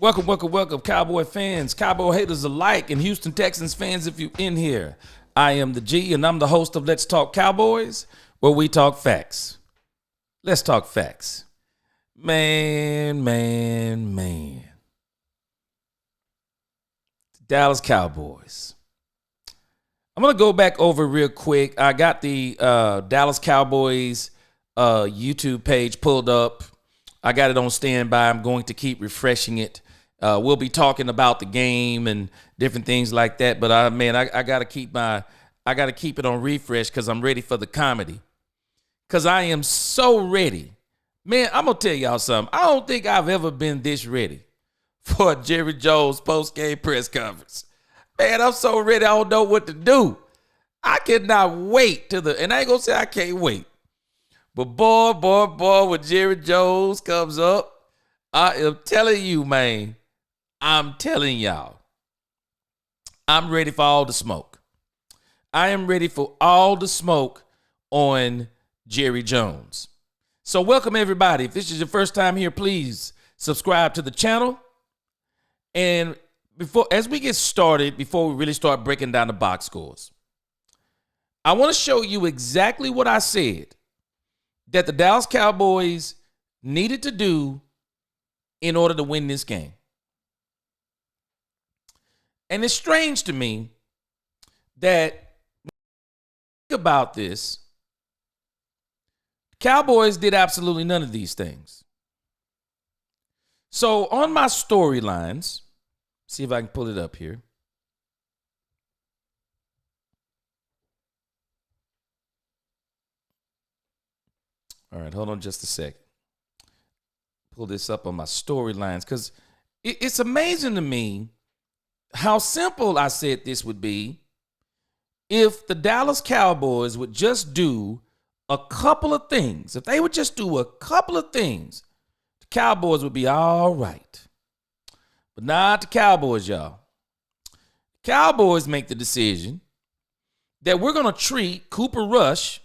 Welcome, Cowboy fans, Cowboy haters alike, and Houston Texans fans if you're in here. I am the G, and I'm the host of Let's Talk Cowboys, where we talk facts. Let's talk facts. Man. Dallas Cowboys. I'm going to go back over real quick. I got the Dallas Cowboys YouTube page pulled up. I got it on standby. I'm going to keep refreshing it. We'll be talking about the game and different things like that. But I got to keep it on refresh because I'm ready for the comedy. Because I am so ready. Man, I'm going to tell y'all something. I don't think I've ever been this ready for a Jerry Jones post-game press conference. Man, I'm so ready. I don't know what to do. I cannot wait and I ain't going to say I can't wait. But boy, when Jerry Jones comes up, I am telling you, man, I'm telling y'all, I'm ready for all the smoke. I am ready for all the smoke on Jerry Jones. So welcome, everybody. If this is your first time here, please subscribe to the channel. And as we get started, before we really start breaking down the box scores, I want to show you exactly what I said that the Dallas Cowboys needed to do in order to win this game. And it's strange to me that when you think about this, Cowboys did absolutely none of these things. So on my storylines, see if I can pull it up here. All right, hold on just a sec. Pull this up on my storylines because it's amazing to me how simple I said this would be if the Dallas Cowboys would just do a couple of things. If they would just do a couple of things, the Cowboys would be all right. But not the Cowboys, y'all. Cowboys make the decision that we're going to treat Cooper Rush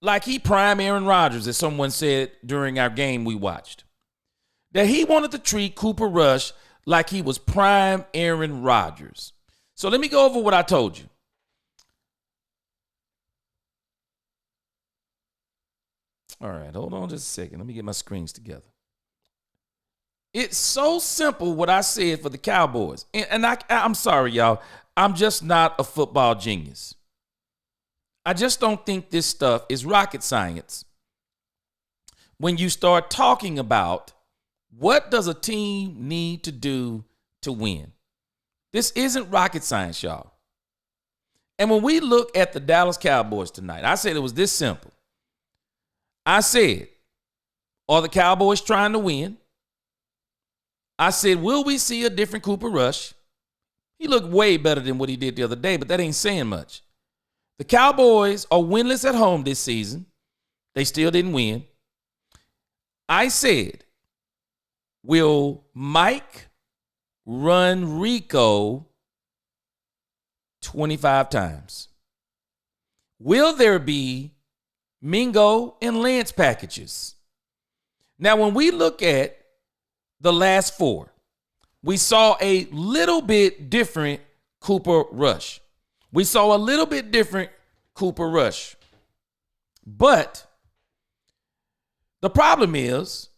like he prime Aaron Rodgers, as someone said during our game we watched. That he wanted to treat Cooper Rush like he was prime Aaron Rodgers. So let me go over what I told you. All right, hold on just a second. Let me get my screens together. It's so simple what I said for the Cowboys. And I'm sorry, y'all. I'm just not a football genius. I just don't think this stuff is rocket science. When you start talking about what does a team need to do to win? This isn't rocket science, y'all. And when we look at the Dallas Cowboys tonight, I said it was this simple. I said, are the Cowboys trying to win? I said, will we see a different Cooper Rush? He looked way better than what he did the other day, but that ain't saying much. The Cowboys are winless at home this season. They still didn't win. I said, will Mike run Rico 25 times? Will there be Mingo and Lance packages? Now, when we look at the last four, we saw a little bit different Cooper Rush. We saw a little bit different Cooper Rush. But the problem is,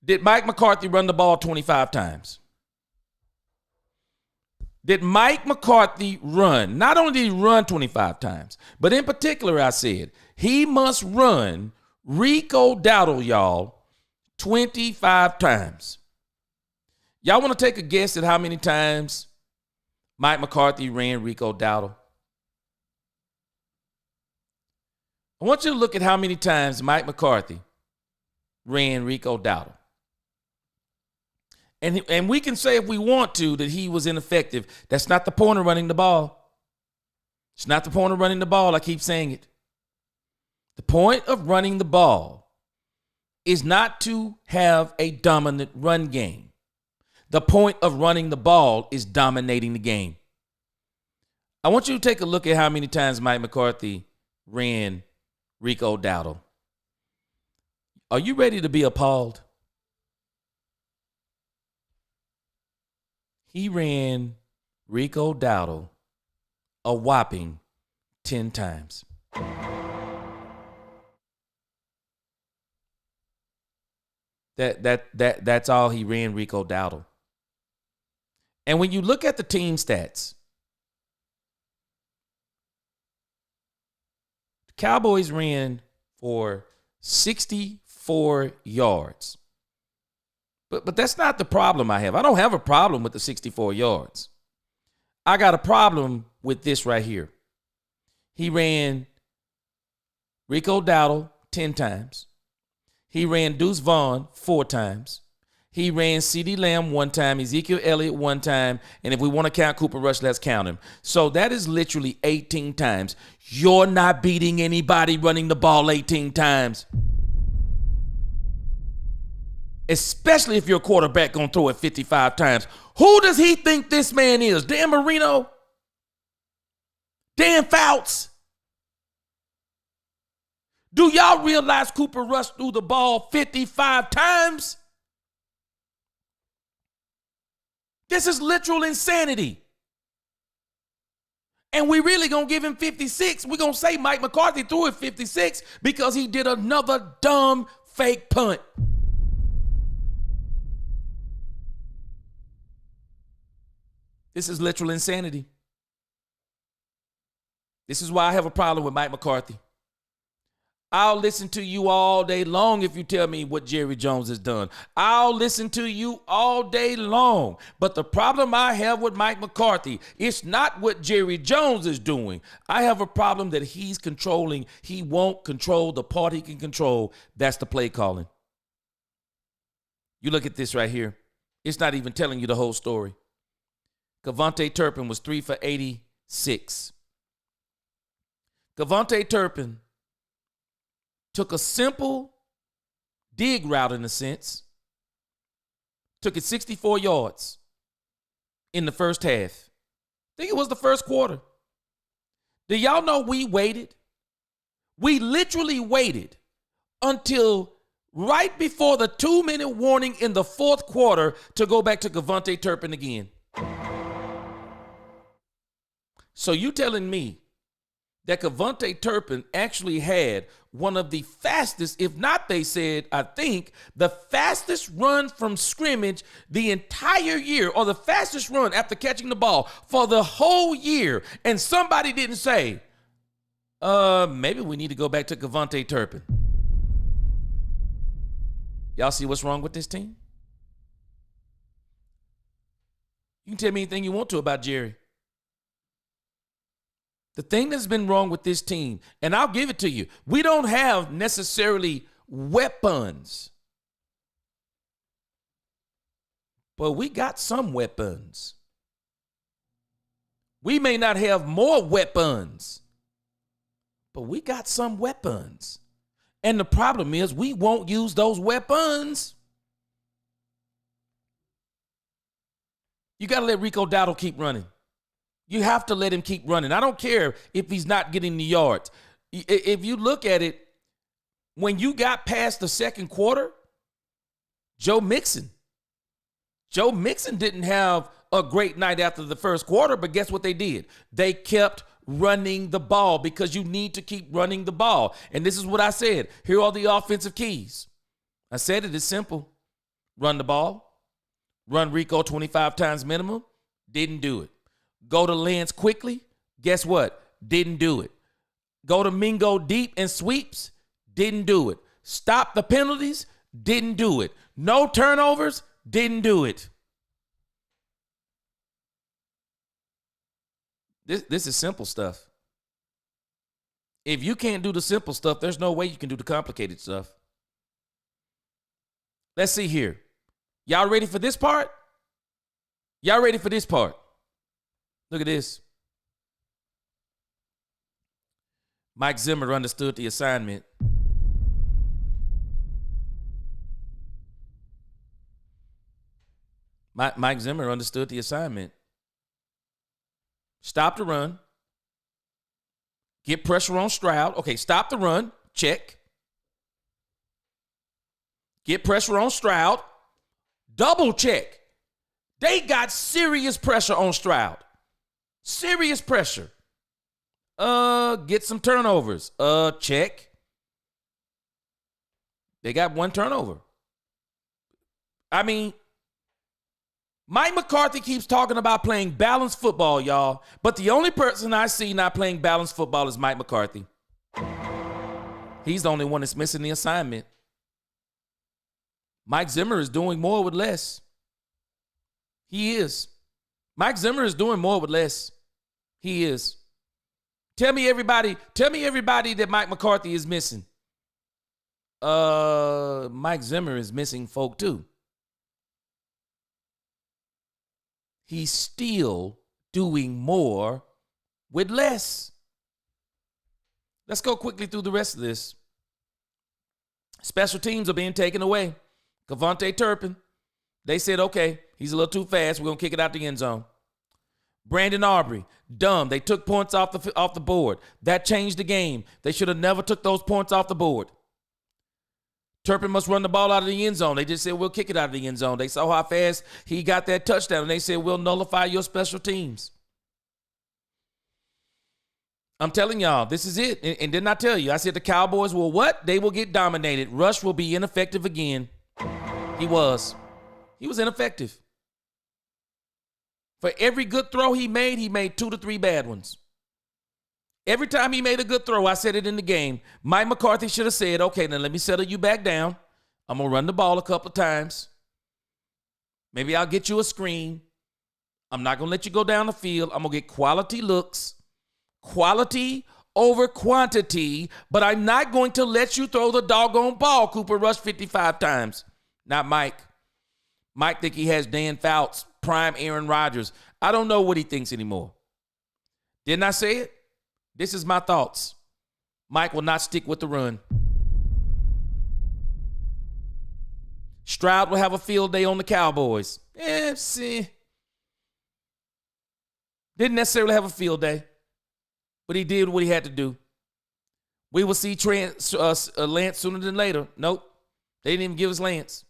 did Mike McCarthy run the ball 25 times? Did Mike McCarthy run? Not only did he run 25 times, but in particular, I said, he must run Rico Dowdle, y'all, 25 times. Y'all want to take a guess at how many times Mike McCarthy ran Rico Dowdle? I want you to look at how many times Mike McCarthy ran Rico Dowdle. And we can say if we want to that he was ineffective. That's not the point of running the ball. It's not the point of running the ball. I keep saying it. The point of running the ball is not to have a dominant run game. The point of running the ball is dominating the game. I want you to take a look at how many times Mike McCarthy ran Rico Dowdle. Are you ready to be appalled? He ran Rico Dowdle a whopping 10 times. That's all he ran Rico Dowdle. And when you look at the team stats, the Cowboys ran for 64 yards. But that's not the problem I have. I don't have a problem with the 64 yards. I got a problem with this right here. He ran Rico Dowdle 10 times. He ran Deuce Vaughn 4 times. He ran CeeDee Lamb 1 time, Ezekiel Elliott 1 time, and if we want to count Cooper Rush, let's count him. So that is literally 18 times. You're not beating anybody running the ball 18 times. Especially if your quarterback going to throw it 55 times. Who does he think this man is? Dan Marino? Dan Fouts? Do y'all realize Cooper Rush threw the ball 55 times? This is literal insanity. And we really going to give him 56. We're going to say Mike McCarthy threw it 56 because he did another dumb fake punt. This is literal insanity. This is why I have a problem with Mike McCarthy. I'll listen to you all day long if you tell me what Jerry Jones has done. I'll listen to you all day long. But the problem I have with Mike McCarthy, it's not what Jerry Jones is doing. I have a problem that he's controlling. He won't control the part he can control. That's the play calling. You look at this right here. It's not even telling you the whole story. Kevontae Turpin was 3 for 86. Kevontae Turpin took a simple dig route in a sense, took it 64 yards in the first half. I think it was the first quarter. Do y'all know we waited? We literally waited until right before the 2-minute warning in the fourth quarter to go back to Kevontae Turpin again. So you telling me that Kevontae Turpin actually had one of the fastest, if not they said, I think, the fastest run from scrimmage the entire year, or the fastest run after catching the ball for the whole year. And somebody didn't say, maybe we need to go back to Kevontae Turpin. Y'all see what's wrong with this team? You can tell me anything you want to about Jerry. The thing that's been wrong with this team, and I'll give it to you, we don't have necessarily weapons, but we got some weapons. We may not have more weapons, but we got some weapons. And the problem is we won't use those weapons. You got to let Rico Dowdle keep running. You have to let him keep running. I don't care if he's not getting the yards. If you look at it, when you got past the second quarter, Joe Mixon didn't have a great night after the first quarter, but guess what they did? They kept running the ball because you need to keep running the ball. And this is what I said. Here are the offensive keys. I said it is simple. Run the ball. Run Rico 25 times minimum. Didn't do it. Go to Lance quickly. Guess what? Didn't do it. Go to Mingo deep and sweeps. Didn't do it. Stop the penalties. Didn't do it. No turnovers. Didn't do it. This is simple stuff. If you can't do the simple stuff, there's no way you can do the complicated stuff. Let's see here. Y'all ready for this part? Y'all ready for this part? Look at this. Mike Zimmer understood the assignment. Mike Zimmer understood the assignment. Stop the run. Get pressure on Stroud. Okay, stop the run. Check. Get pressure on Stroud. Double check. They got serious pressure on Stroud. Serious pressure. Get some turnovers. Check. They got one turnover. I mean, Mike McCarthy keeps talking about playing balanced football, y'all. But the only person I see not playing balanced football is Mike McCarthy. He's the only one that's missing the assignment. Mike Zimmer is doing more with less. He is. Mike Zimmer is doing more with less. He is. Tell me everybody that Mike McCarthy is missing. Mike Zimmer is missing folk too. He's still doing more with less. Let's go quickly through the rest of this. Special teams are being taken away. Kevontae Turpin, they said, okay, he's a little too fast. We're going to kick it out the end zone. Brandon Aubrey, dumb. They took points off the board. That changed the game. They should have never took those points off the board. Turpin must run the ball out of the end zone. They just said, we'll kick it out of the end zone. They saw how fast he got that touchdown, and they said, we'll nullify your special teams. I'm telling y'all, this is it. And didn't I tell you? I said the Cowboys will what? They will get dominated. Rush will be ineffective again. He was ineffective. For every good throw he made 2 to 3 bad ones. Every time he made a good throw, I said it in the game, Mike McCarthy should have said, okay, then let me settle you back down. I'm going to run the ball a couple of times. Maybe I'll get you a screen. I'm not going to let you go down the field. I'm going to get quality looks. Quality over quantity, but I'm not going to let you throw the doggone ball. Cooper rushed 55 times. Not Mike. Mike think he has Dan Fouts, prime Aaron Rodgers. I don't know what he thinks anymore. Didn't I say it? This is my thoughts. Mike will not stick with the run. Stroud will have a field day on the Cowboys. See. Didn't necessarily have a field day, but he did what he had to do. We will see Lance sooner than later. Nope. They didn't even give us Lance.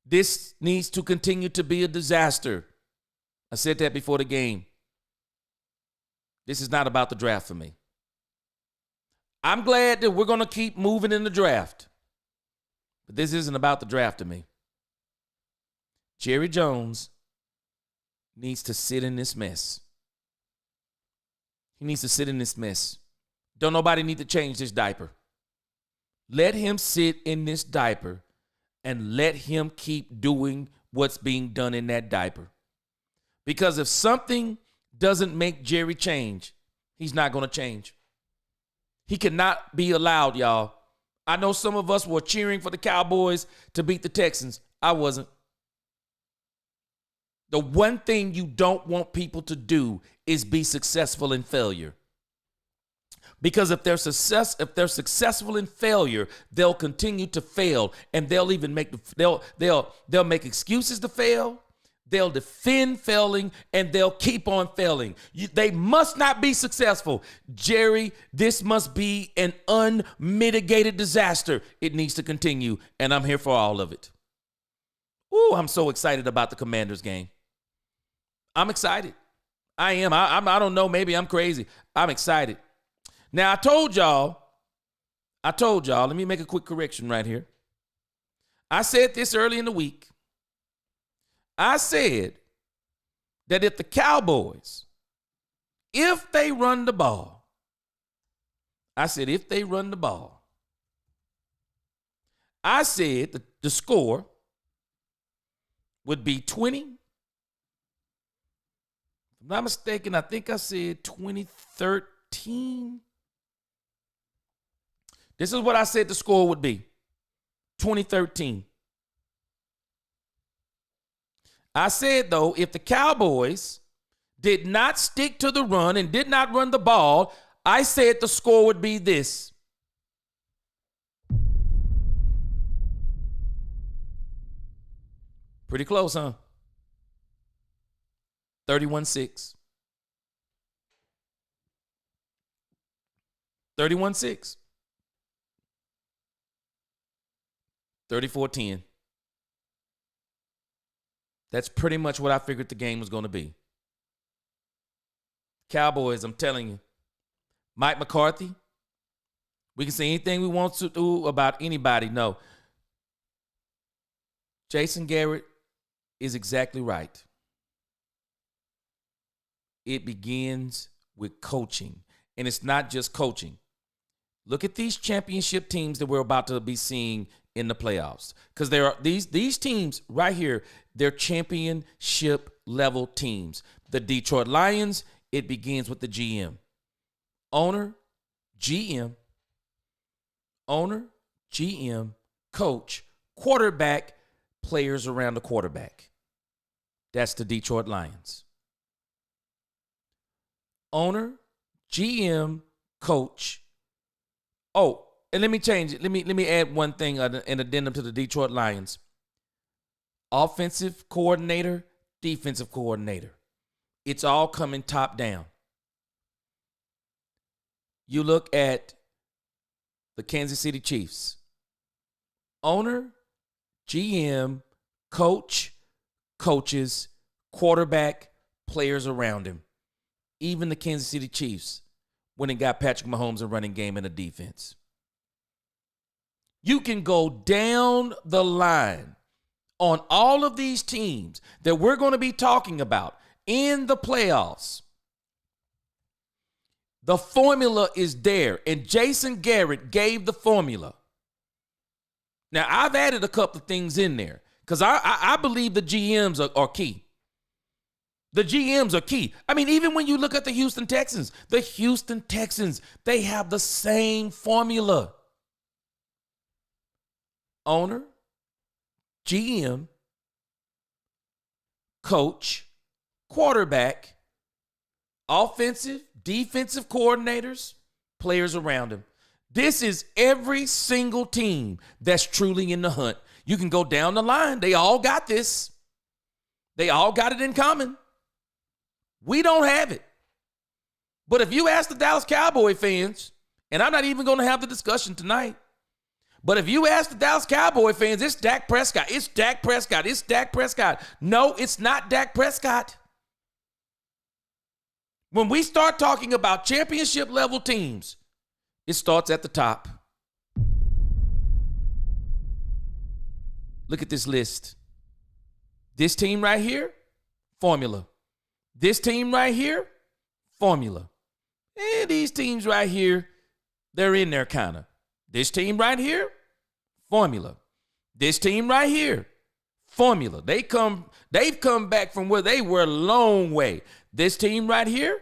This needs to continue to be a disaster. I said that before the game. This is not about the draft for me. I'm glad that we're going to keep moving in the draft. But this isn't about the draft to me. Jerry Jones needs to sit in this mess. He needs to sit in this mess. Don't nobody need to change this diaper. Let him sit in this diaper and let him keep doing what's being done in that diaper. Because if something doesn't make Jerry change, he's not going to change. He cannot be allowed, y'all. I know some of us were cheering for the Cowboys to beat the Texans. I wasn't. The one thing you don't want people to do is be successful in failure. Because if they're successful in failure, they'll continue to fail, and they'll even make they'll make excuses to fail. They'll defend failing, and they'll keep on failing. They must not be successful. Jerry, this must be an unmitigated disaster. It needs to continue, and I'm here for all of it. Ooh, I'm so excited about the Commanders game. I'm excited. I am. I don't know. Maybe I'm crazy. I'm excited. Now, I told y'all, let me make a quick correction right here. I said this early in the week. I said that if the Cowboys, if they run the ball, I said the score would be 20. If I'm not mistaken, I think I said 2013. This is what I said the score would be. 2013. I said, though, if the Cowboys did not stick to the run and did not run the ball, I said the score would be this. Pretty close, huh? 31-6. 31-6. 34-10. That's pretty much what I figured the game was going to be. Cowboys, I'm telling you. Mike McCarthy, we can say anything we want to do about anybody. No. Jason Garrett is exactly right. It begins with coaching. And it's not just coaching. Look at these championship teams that we're about to be seeing in the playoffs. Because there are these teams right here, they're championship level teams. The Detroit Lions, it begins with the GM. Owner, GM, coach, quarterback, players around the quarterback. That's the Detroit Lions. Owner, GM, coach. Oh, and let me change it. Let me add one thing, an addendum to the Detroit Lions. Offensive coordinator, defensive coordinator. It's all coming top down. You look at the Kansas City Chiefs. Owner, GM, coach, coaches, quarterback, players around him. Even the Kansas City Chiefs, when it got Patrick Mahomes a running game and a defense. You can go down the line on all of these teams that we're going to be talking about in the playoffs. The formula is there, and Jason Garrett gave the formula. Now, I've added a couple of things in there because I believe the GMs are key. The GMs are key. I mean, even when you look at the Houston Texans, they have the same formula. Owner, GM, coach, quarterback, offensive, defensive coordinators, players around him. This is every single team that's truly in the hunt. You can go down the line. They all got this. They all got it in common. We don't have it. But if you ask the Dallas Cowboy fans, and I'm not even going to have the discussion tonight, but if you ask the Dallas Cowboy fans, it's Dak Prescott. It's Dak Prescott. It's Dak Prescott. No, it's not Dak Prescott. When we start talking about championship level teams, it starts at the top. Look at this list. This team right here, formula. This team right here, formula. And these teams right here, they're in there kind of. This team right here, formula. This team right here, formula. They've come back from where they were a long way. This team right here,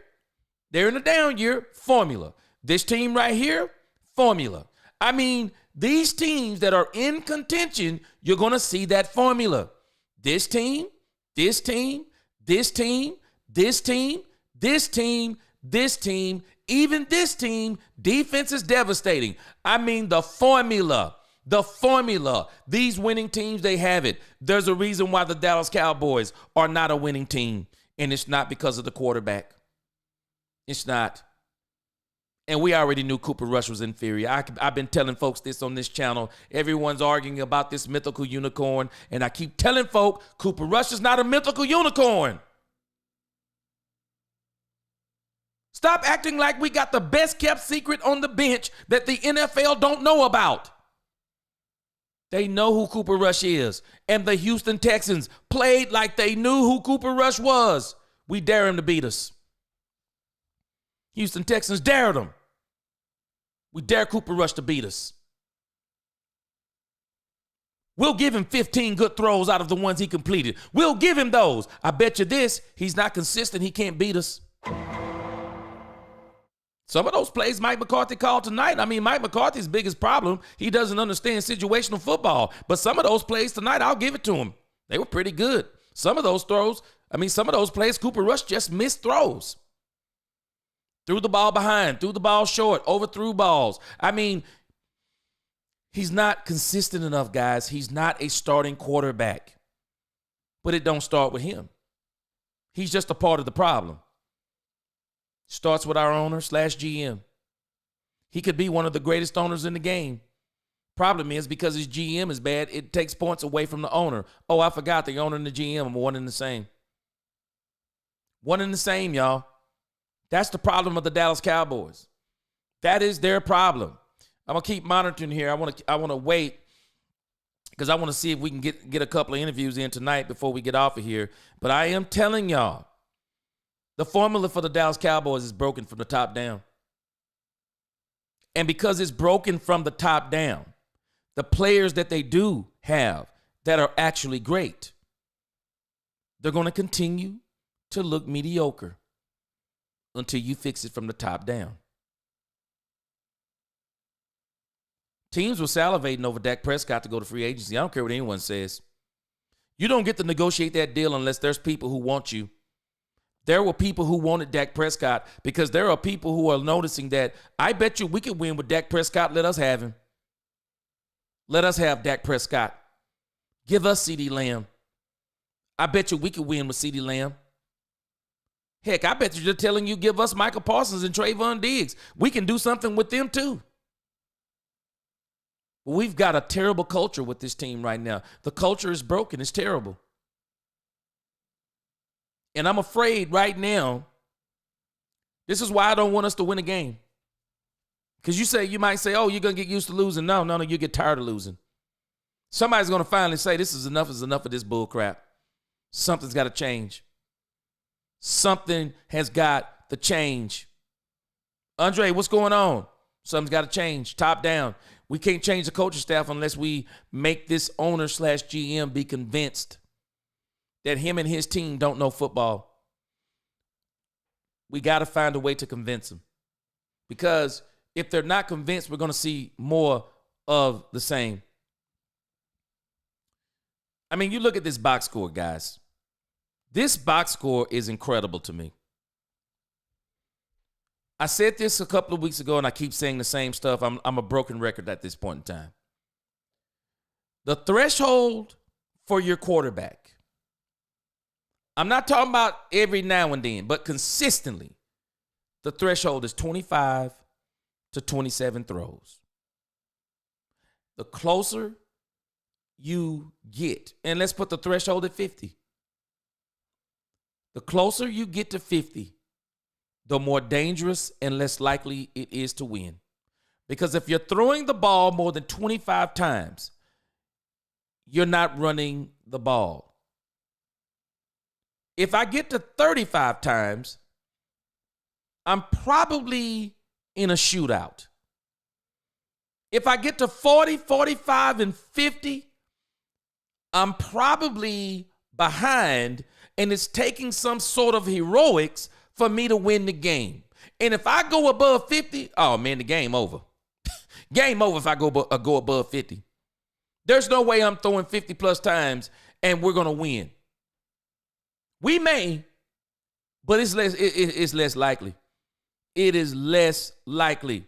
they're in a down year, formula. This team right here, formula. I mean, these teams that are in contention, you're going to see that formula. This team, this team, this team, this team, this team, this team, even this team, defense is devastating. I mean, the formula. These winning teams, they have it. There's a reason why the Dallas Cowboys are not a winning team, and it's not because of the quarterback. It's not. And we already knew Cooper Rush was inferior. I've been telling folks this on this channel. Everyone's arguing about this mythical unicorn, and I keep telling folk Cooper Rush is not a mythical unicorn. Stop acting like we got the best kept secret on the bench that the NFL don't know about. They know who Cooper Rush is. And the Houston Texans played like they knew who Cooper Rush was. We dare him to beat us. Houston Texans dared him. We dare Cooper Rush to beat us. We'll give him 15 good throws out of the ones he completed. We'll give him those. I bet you this, he's not consistent. He can't beat us. Some of those plays Mike McCarthy called tonight. I mean, Mike McCarthy's biggest problem, he doesn't understand situational football. But some of those plays tonight, I'll give it to him. They were pretty good. Some of those plays, Cooper Rush just missed throws. Threw the ball behind, threw the ball short, overthrew balls. I mean, he's not consistent enough, guys. He's not a starting quarterback. But it don't start with him. He's just a part of the problem. Starts with our owner / GM. He could be one of the greatest owners in the game. Problem is, because his GM is bad, it takes points away from the owner. Oh, I forgot the owner and the GM are one and the same. One and the same, y'all. That's the problem of the Dallas Cowboys. That is their problem. I'm gonna keep monitoring here. I want to wait because I want to see if we can get a couple of interviews in tonight before we get off of here. But I am telling y'all, the formula for the Dallas Cowboys is broken from the top down. And because it's broken from the top down, the players that they do have that are actually great, they're going to continue to look mediocre until you fix it from the top down. Teams were salivating over Dak Prescott to go to free agency. I don't care what anyone says. You don't get to negotiate that deal unless there's people who want you. There were people who wanted Dak Prescott because there are people who are noticing that I bet you we could win with Dak Prescott. Let us have him. Let us have Dak Prescott. Give us CeeDee Lamb. I bet you we could win with CeeDee Lamb. Heck, I bet you they're telling you give us Michael Parsons and Trayvon Diggs. We can do something with them too. We've got a terrible culture with this team right now. The culture is broken. It's terrible. And I'm afraid right now, this is why I don't want us to win a game. Because you might say, oh, you're going to get used to losing. No, you get tired of losing. Somebody's going to finally say, this is enough of this bull crap. Something's got to change. Something has got to change. Andre, what's going on? Something's got to change. Top down. We can't change the coaching staff unless we make this owner/GM be convinced that him and his team don't know football. We got to find a way to convince them. Because if they're not convinced, we're going to see more of the same. I mean, you look at this box score, guys. This box score is incredible to me. I said this a couple of weeks ago, and I keep saying the same stuff. I'm a broken record at this point in time. The threshold for your quarterback, I'm not talking about every now and then, but consistently, the threshold is 25 to 27 throws. The closer you get, and let's put the threshold at 50. The closer you get to 50, the more dangerous and less likely it is to win. Because if you're throwing the ball more than 25 times, you're not running the ball. If I get to 35 times, I'm probably in a shootout. If I get to 40, 45, and 50, I'm probably behind, and it's taking some sort of heroics for me to win the game. And if I go above 50, oh man, the game over. Game over if I go above 50. There's no way I'm throwing 50 plus times and we're going to win. We may, but it's less likely. It is less likely.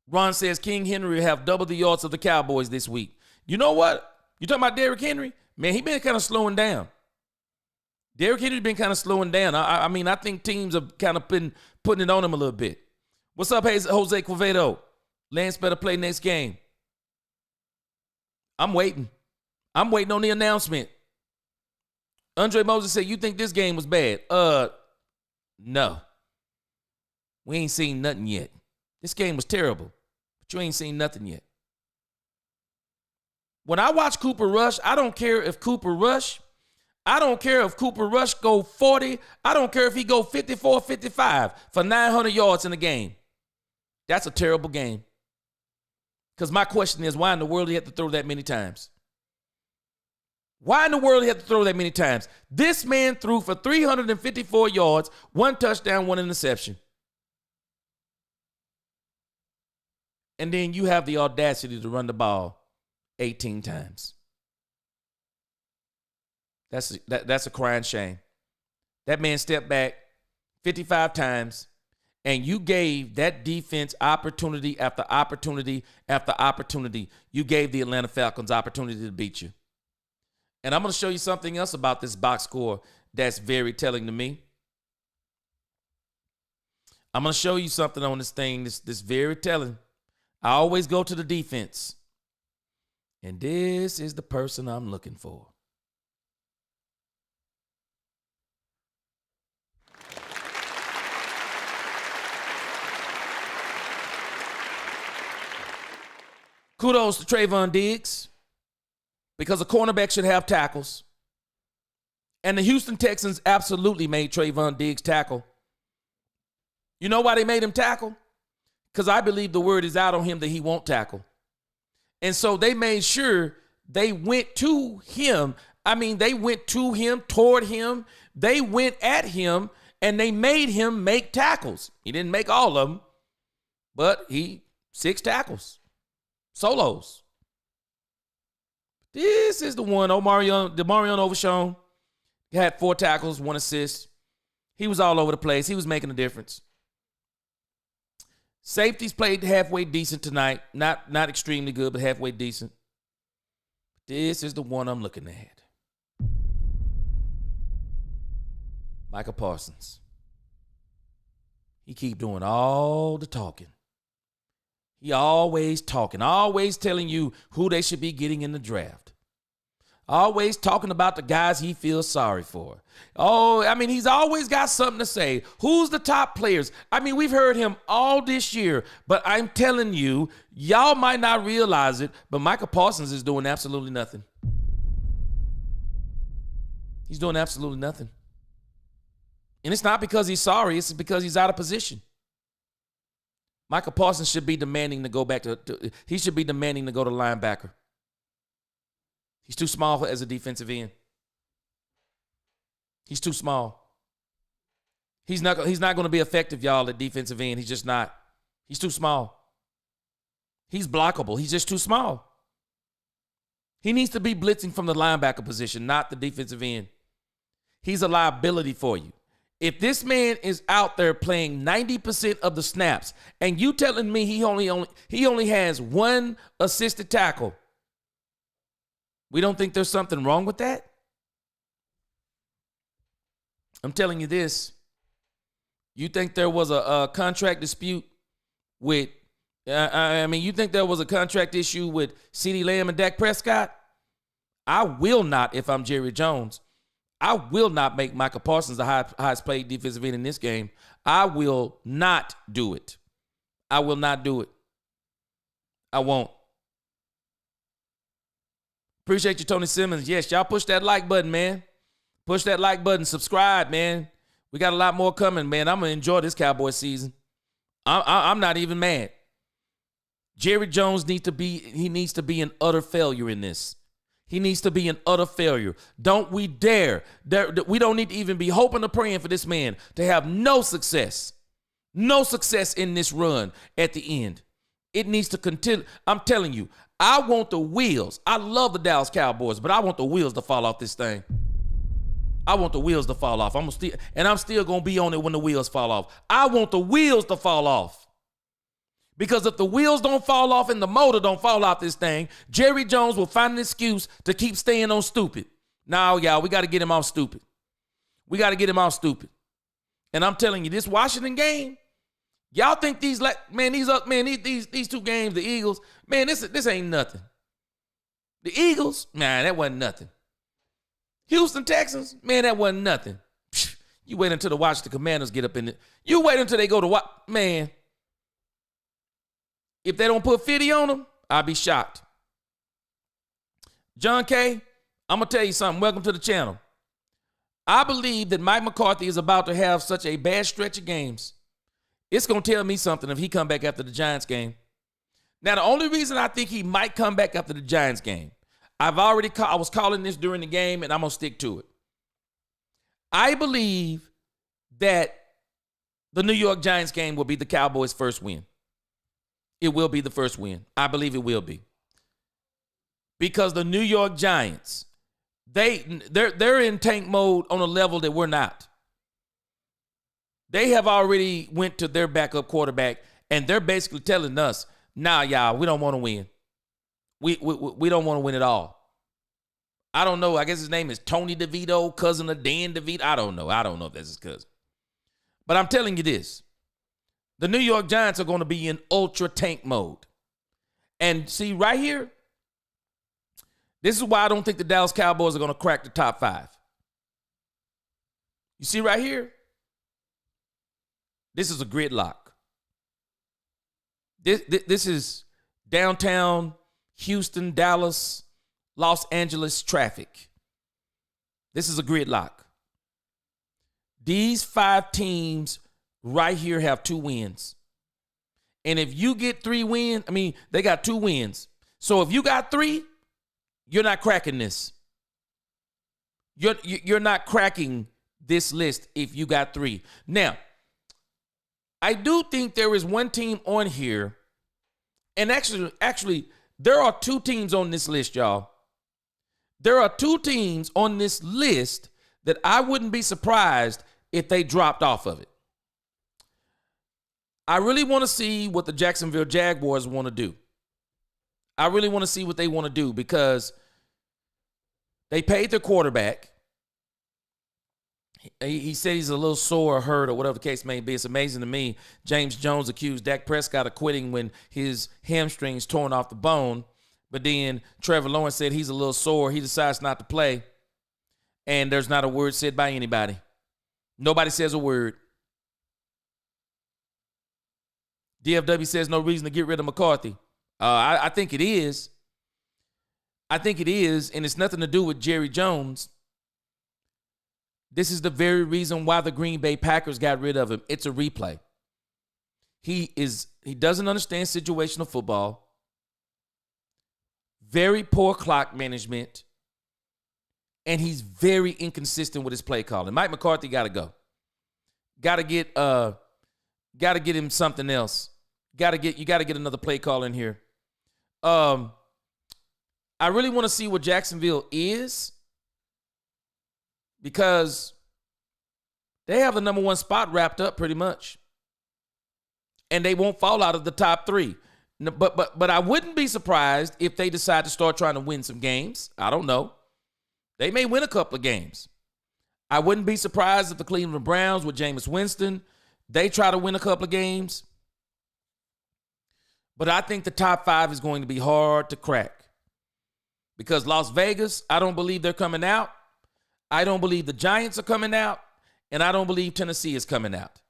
Ron says King Henry will have double the yards of the Cowboys this week. You know what? You talking about Derrick Henry? Man, he been kind of slowing down. Derrick Henry's been kind of slowing down. I mean, I think teams have kind of been putting it on him a little bit. What's up, Jose Quevedo? Lance better play next game. I'm waiting. I'm waiting on the announcement. Andre Moses said, you think this game was bad? No. We ain't seen nothing yet. This game was terrible, but you ain't seen nothing yet. When I watch Cooper Rush, I don't care if Cooper Rush go 40. I don't care if he go 54, 55 for 900 yards in a game. That's a terrible game. Because my question is, why in the world do he have to throw that many times? Why in the world do he have to throw that many times? This man threw for 354 yards, 1 touchdown, 1 interception. And then you have the audacity to run the ball 18 times. That's a crying shame. That man stepped back 55 times, and you gave that defense opportunity after opportunity after opportunity. You gave the Atlanta Falcons opportunity to beat you. And I'm going to show you something else about this box score that's very telling to me. I'm going to show you something on this thing that's very telling. I always go to the defense. And this is the person I'm looking for. Kudos to Trayvon Diggs, because a cornerback should have tackles. And the Houston Texans absolutely made Trayvon Diggs tackle. You know why they made him tackle? Because I believe the word is out on him that he won't tackle. And so they made sure they went to him. I mean, they went to him, toward him. They went at him, and they made him make tackles. He didn't make all of them, but 6 tackles. Solos. This is the one. Demarion Overshown had 4 tackles, 1 assist. He was all over the place. He was making a difference. Safeties played halfway decent tonight. Not extremely good, but halfway decent. This is the one I'm looking at. Micah Parsons. He keep doing all the talking. He always talking, always telling you who they should be getting in the draft. Always talking about the guys he feels sorry for. Oh, I mean, he's always got something to say. Who's the top players? I mean, we've heard him all this year, but I'm telling you, y'all might not realize it, but Micah Parsons is doing absolutely nothing. He's doing absolutely nothing. And it's not because he's sorry, it's because he's out of position. Micah Parsons should be demanding to go back he should be demanding to go to linebacker. He's too small as a defensive end. He's too small. He's not going to be effective, y'all, at defensive end. He's just not. He's too small. He's blockable. He's just too small. He needs to be blitzing from the linebacker position, not the defensive end. He's a liability for you. If this man is out there playing 90% of the snaps, and you telling me he only has 1 assisted tackle, we don't think there's something wrong with that? I'm telling you this. You think there was a contract dispute with, you think there was a contract issue with CeeDee Lamb and Dak Prescott? I will not, if I'm Jerry Jones. I will not make Micah Parsons the highest paid defensive end in this game. I will not do it. I will not do it. I won't. Appreciate you, Tony Simmons. Yes, y'all push that like button, man. Push that like button. Subscribe, man. We got a lot more coming, man. I'm going to enjoy this Cowboys season. I'm not even mad. Jerry Jones needs to be an utter failure in this. He needs to be an utter failure. Don't we dare. We don't need to even be hoping or praying for this man to have no success. No success in this run at the end. It needs to continue. I'm telling you, I want the wheels. I love the Dallas Cowboys, but I want the wheels to fall off this thing. I want the wheels to fall off. I'm still going to be on it when the wheels fall off. I want the wheels to fall off. Because if the wheels don't fall off and the motor don't fall off this thing, Jerry Jones will find an excuse to keep staying on stupid. Now, y'all, we got to get him off stupid. We got to get him off stupid. And I'm telling you, this Washington game, y'all think these 2 games, the Eagles, man, this ain't nothing. The Eagles, man, that wasn't nothing. Houston Texans, man, that wasn't nothing. You wait until the Washington Commanders get up in it. You wait until they go to what, man. If they don't put 50 on them, I'll be shocked. John K., I'm going to tell you something. Welcome to the channel. I believe that Mike McCarthy is about to have such a bad stretch of games. It's going to tell me something if he come back after the Giants game. Now, the only reason I think he might come back after the Giants game, I was calling this during the game, and I'm going to stick to it. I believe that the New York Giants game will be the Cowboys' first win. It will be the first win. I believe it will be. Because the New York Giants, they're in tank mode on a level that we're not. They have already went to their backup quarterback, and they're basically telling us, nah, y'all, we don't want to win. We don't want to win at all. I don't know. I guess his name is Tony DeVito, cousin of Dan DeVito. I don't know if that's his cousin. But I'm telling you this. The New York Giants are going to be in ultra tank mode. And see right here, this is why I don't think the Dallas Cowboys are going to crack the top 5. You see right here? This is a gridlock. This is downtown Houston, Dallas, Los Angeles traffic. This is a gridlock. These 5 teams right here have 2 wins. And if you get 3 wins, they got 2 wins. So if you got 3, you're not cracking this. You're not cracking this list if you got 3. Now, I do think there is one team on here, and actually, there are 2 teams on this list, y'all. There are 2 teams on this list that I wouldn't be surprised if they dropped off of it. I really want to see what the Jacksonville Jaguars want to do. I really want to see what they want to do because they paid their quarterback. He said he's a little sore or hurt or whatever the case may be. It's amazing to me. James Jones accused Dak Prescott of quitting when his hamstrings torn off the bone. But then Trevor Lawrence said he's a little sore. He decides not to play. And there's not a word said by anybody. Nobody says a word. DFW says no reason to get rid of McCarthy. I think it is. I think it is, and it's nothing to do with Jerry Jones. This is the very reason why the Green Bay Packers got rid of him. It's a replay. He doesn't understand situational football. Very poor clock management. And he's very inconsistent with his play calling. Mike McCarthy got to go. Got to get him something else. You got to get another play call in here. I really want to see what Jacksonville is because they have the number 1 spot wrapped up pretty much. And they won't fall out of the top 3. But I wouldn't be surprised if they decide to start trying to win some games. I don't know. They may win a couple of games. I wouldn't be surprised if the Cleveland Browns with Jameis Winston, they try to win a couple of games. But I think the top 5 is going to be hard to crack. Because Las Vegas, I don't believe they're coming out. I don't believe the Giants are coming out. And I don't believe Tennessee is coming out.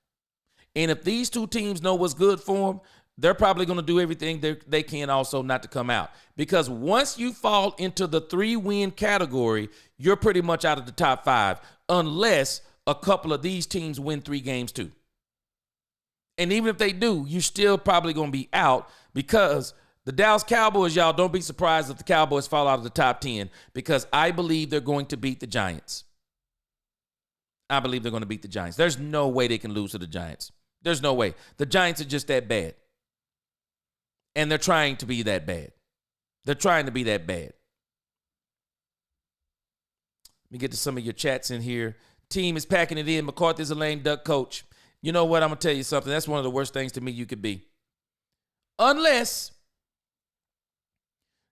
And if these 2 teams know what's good for them, they're probably going to do everything they can also not to come out. Because once you fall into the 3-win category, you're pretty much out of the top 5 unless a couple of these teams win 3 games too. And even if they do, you're still probably going to be out because the Dallas Cowboys, y'all, don't be surprised if the Cowboys fall out of the top 10 because I believe they're going to beat the Giants. I believe they're going to beat the Giants. There's no way they can lose to the Giants. There's no way. The Giants are just that bad. And they're trying to be that bad. They're trying to be that bad. Let me get to some of your chats in here. Team is packing it in. McCarthy's a lame duck coach. You know what? I'm going to tell you something. That's one of the worst things to me you could be. Unless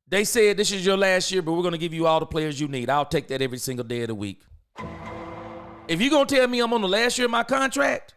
they said this is your last year, but we're going to give you all the players you need. I'll take that every single day of the week. If you're going to tell me I'm on the last year of my contract,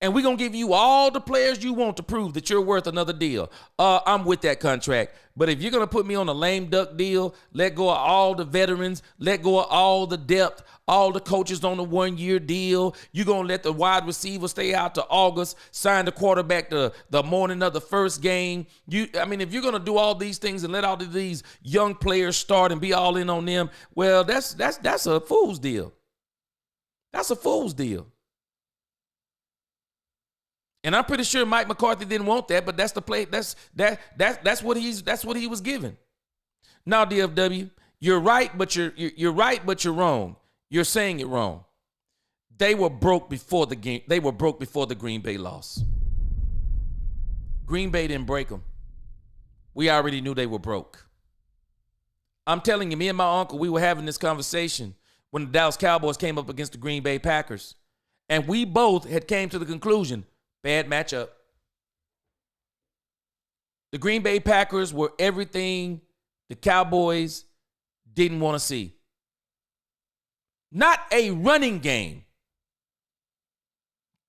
and we're going to give you all the players you want to prove that you're worth another deal, I'm with that contract. But if you're going to put me on a lame duck deal, let go of all the veterans, let go of all the depth, all the coaches on the 1-year deal, you're going to let the wide receiver stay out to August, sign the quarterback the morning of the first game. If you're going to do all these things and let all of these young players start and be all in on them, well, that's a fool's deal. That's a fool's deal. And I'm pretty sure Mike McCarthy didn't want that, but that's the play. That's what he was given. Now, DFW, you're right, but you're right, but you're wrong. You're saying it wrong. They were broke before the game. They were broke before the Green Bay loss. Green Bay didn't break them. We already knew they were broke. I'm telling you, me and my uncle, we were having this conversation when the Dallas Cowboys came up against the Green Bay Packers. And we both had came to the conclusion, bad matchup. The Green Bay Packers were everything the Cowboys didn't want to see. Not a running game,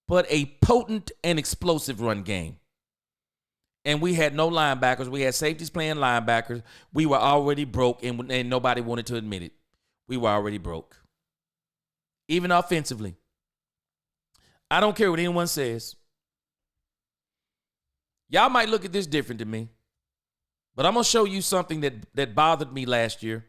but a potent and explosive run game. and we had no linebackers. We had safeties playing linebackers. We were already broke, and nobody wanted to admit it. We were already broke. Even offensively. I don't care what anyone says. Y'all might look at this different than me, but I'm going to show you something that bothered me last year.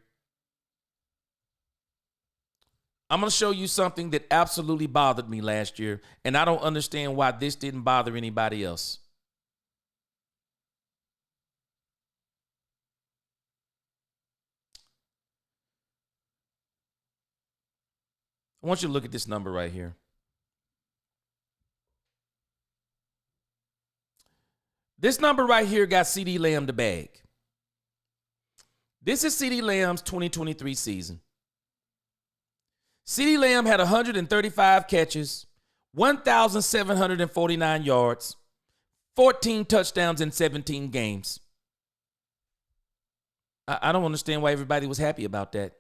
I'm going to show you something that absolutely bothered me last year, and I don't understand why this didn't bother anybody else. I want you to look at this number right here. This number right here got CeeDee Lamb the bag. This is CeeDee Lamb's 2023 season. CeeDee Lamb had 135 catches, 1,749 yards, 14 touchdowns in 17 games. I don't understand why everybody was happy about that.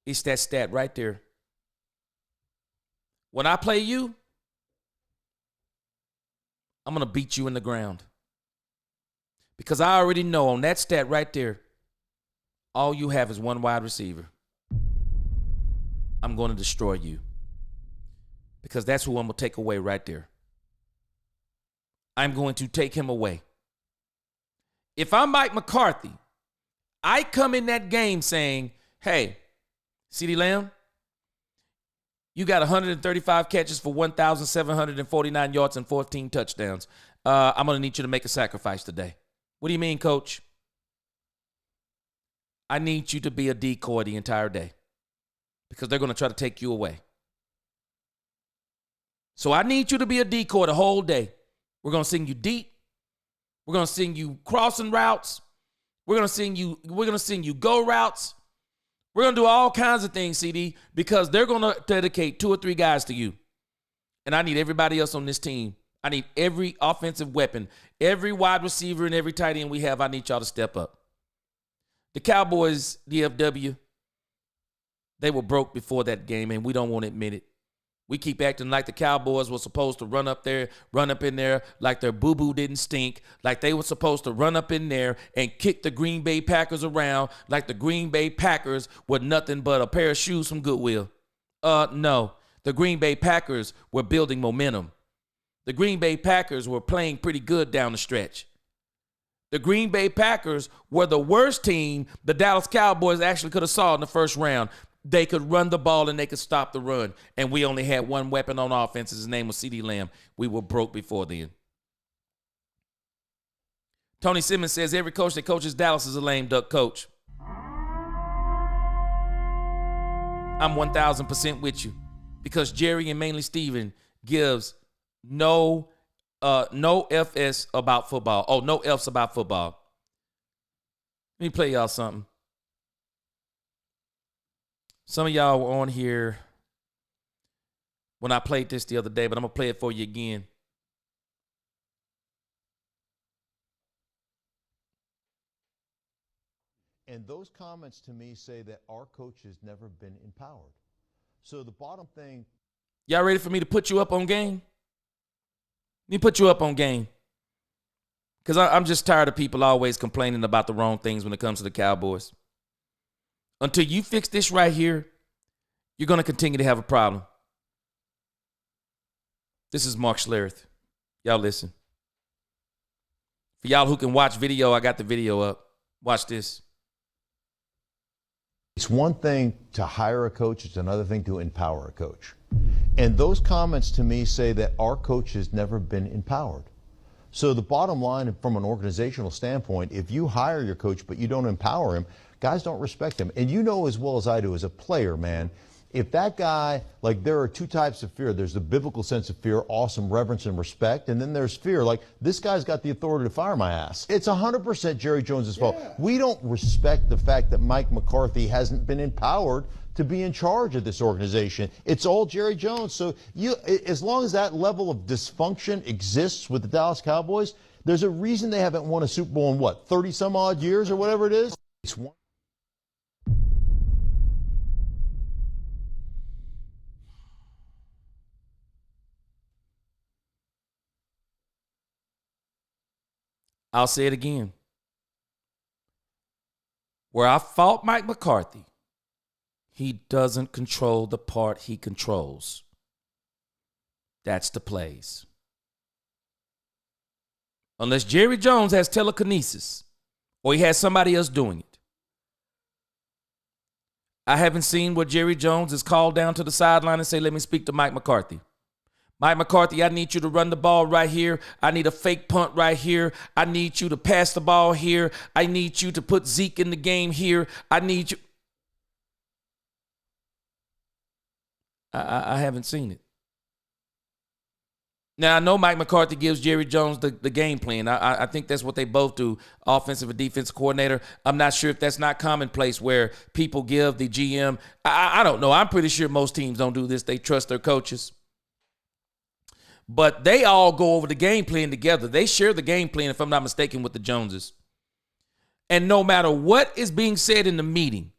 It's that stat right there. When I play you, I'm going to beat you in the ground. Because I already know on that stat right there, all you have is one wide receiver. I'm going to destroy you. Because that's who I'm going to take away right there. I'm going to take him away. If I'm Mike McCarthy, I come in that game saying, hey, CeeDee Lamb, you got 135 catches for 1,749 yards and 14 touchdowns. I'm going to need you to make a sacrifice today. What do you mean, coach? I need you to be a decoy the entire day because they're going to try to take you away. So I need you to be a decoy the whole day. We're going to send you deep. We're going to send you crossing routes. We're going to send you go routes. We're going to do all kinds of things, CD, because they're going to dedicate 2 or 3 guys to you. And I need everybody else on this team. I need every offensive weapon, every wide receiver and every tight end we have. I need y'all to step up. The Cowboys, DFW, they were broke before that game, and we don't want to admit it. We keep acting like the Cowboys were supposed to run up in there like their boo-boo didn't stink, like they were supposed to run up in there and kick the Green Bay Packers around like the Green Bay Packers were nothing but a pair of shoes from Goodwill. No. The Green Bay Packers were building momentum. The Green Bay Packers were playing pretty good down the stretch. The Green Bay Packers were the worst team the Dallas Cowboys actually could have saw in the first round. They could run the ball and they could stop the run. And we only had one weapon on offense. His name was CeeDee Lamb. We were broke before then. Tony Simmons says every coach that coaches Dallas is a lame duck coach. I'm 1,000% with you. Because Jerry and mainly Steven gives no FS about football. Oh, no Fs about football. Let me play y'all something. Some of y'all were on here when I played this the other day, but I'm going to play it for you again. And those comments to me say that our coach has never been empowered. So the bottom thing. Y'all ready for me to put you up on game? Let me put you up on game. Because I'm just tired of people always complaining about the wrong things when it comes to the Cowboys. Until you fix this right here, you're going to continue to have a problem. This is Mark Schlereth. Y'all listen. For y'all who can watch video, I got the video up. Watch this. It's one thing to hire a coach. It's another thing to empower a coach. And those comments to me say that our coach has never been empowered. So the bottom line from an organizational standpoint, if you hire your coach but you don't empower him, guys don't respect him. And you know as well as I do as a player, man, if that guy, like there are 2 types of fear. There's the biblical sense of fear, awesome reverence and respect. And then there's fear, like this guy's got the authority to fire my ass. It's 100% Jerry Jones's fault. We don't respect the fact that Mike McCarthy hasn't been empowered to be in charge of this organization. It's all Jerry Jones. So as long as that level of dysfunction exists with the Dallas Cowboys, there's a reason they haven't won a Super Bowl in 30 some odd years or whatever it is. It's one. I'll say it again. Where I fault Mike McCarthy, he doesn't control the part he controls. That's the plays. Unless Jerry Jones has telekinesis or he has somebody else doing it. I haven't seen where Jerry Jones is called down to the sideline and say, let me speak to Mike McCarthy. Mike McCarthy, I need you to run the ball right here. I need a fake punt right here. I need you to pass the ball here. I need you to put Zeke in the game here. I need you. I haven't seen it. Now, I know Mike McCarthy gives Jerry Jones the game plan. I think that's what they both do, offensive and defensive coordinator. I'm not sure if that's not commonplace where people give the GM. I don't know. I'm pretty sure most teams don't do this. They trust their coaches. But they all go over the game plan together. They share the game plan, if I'm not mistaken, with the Joneses. And no matter what is being said in the meeting,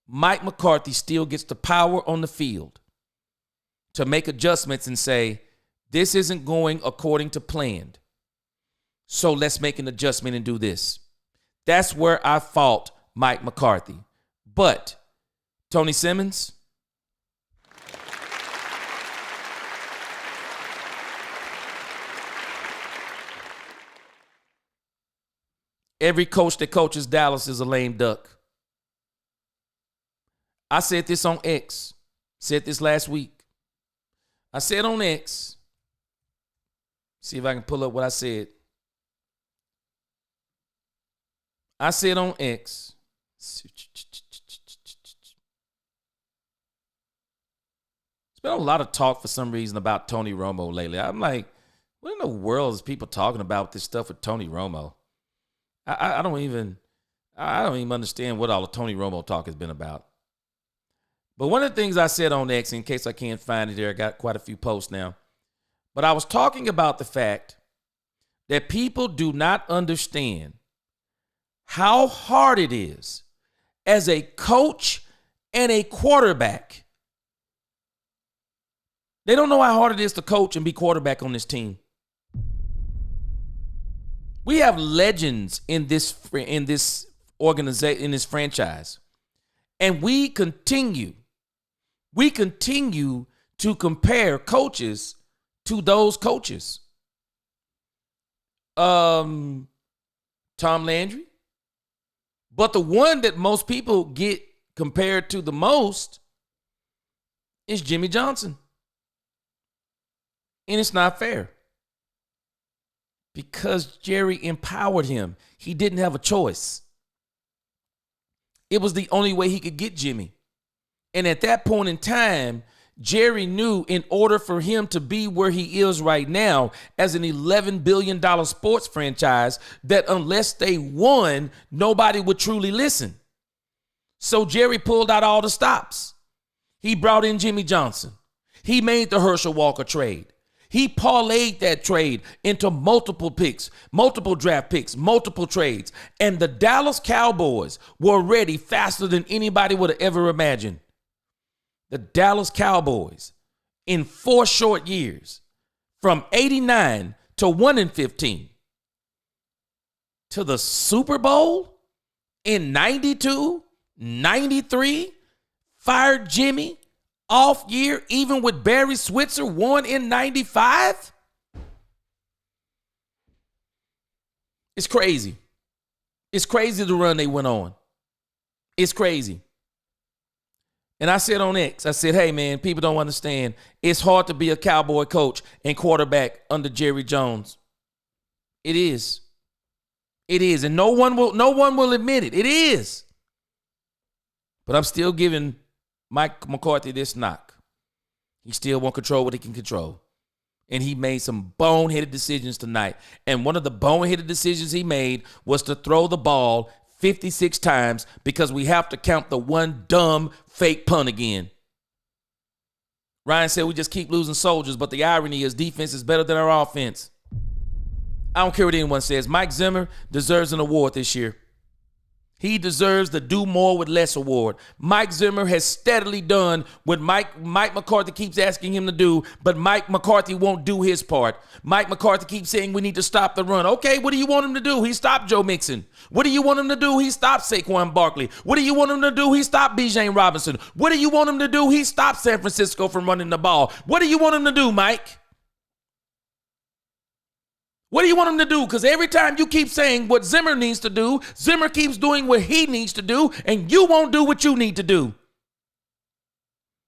Mike McCarthy still gets the power on the field to make adjustments and say, this isn't going according to planned. So let's make an adjustment and do this. That's where I fault Mike McCarthy. But Tony Simmons, every coach that coaches Dallas is a lame duck. I said this on X. Said this last week. I said on X. See if I can pull up what I said. I said on X. There's been a lot of talk for some reason about Tony Romo lately. I'm like, what in the world is people talking about this stuff with Tony Romo? I don't even understand what all the Tony Romo talk has been about. But one of the things I said on X, in case I can't find it there, I got quite a few posts now. But I was talking about the fact that people do not understand how hard it is as a coach and a quarterback. They don't know how hard it is to coach and be quarterback on this team. We have legends in this organization, in this franchise. And we continue to compare coaches to those coaches. Tom Landry. But the one that most people get compared to the most is Jimmy Johnson. And it's not fair. Because Jerry empowered him. He didn't have a choice. It was the only way he could get Jimmy. And at that point in time, Jerry knew in order for him to be where he is right now as an $11 billion sports franchise, that unless they won, nobody would truly listen. So Jerry pulled out all the stops. He brought in Jimmy Johnson. He made the Herschel Walker trade. He parlayed that trade into multiple picks, multiple draft picks, multiple trades. And the Dallas Cowboys were ready faster than anybody would have ever imagined. The Dallas Cowboys, in 4 short years, from 89 to 1-15, to the Super Bowl in 92, 93, fired Jimmy. Off year, even with Barry Switzer, won in 95. It's crazy. It's crazy the run they went on. It's crazy. And I said on X, I said, hey, man, people don't understand. It's hard to be a Cowboy coach and quarterback under Jerry Jones. It is. It is. And no one will admit it. It is. But I'm still giving Mike McCarthy this knock. He still won't control what he can control. And he made some boneheaded decisions tonight. And one of the boneheaded decisions he made was to throw the ball 56 times because we have to count the one dumb fake punt again. Ryan said we just keep losing soldiers, but the irony is defense is better than our offense. I don't care what anyone says. Mike Zimmer deserves an award this year. He deserves the do more with less award. Mike Zimmer has steadily done what Mike McCarthy keeps asking him to do, but Mike McCarthy won't do his part. Mike McCarthy keeps saying we need to stop the run. Okay, what do you want him to do? He stopped Joe Mixon. What do you want him to do? He stopped Saquon Barkley. What do you want him to do? He stopped Bijan Robinson. What do you want him to do? He stopped San Francisco from running the ball. What do you want him to do, Mike? What do you want him to do? Because every time you keep saying what Zimmer needs to do, Zimmer keeps doing what he needs to do, and you won't do what you need to do.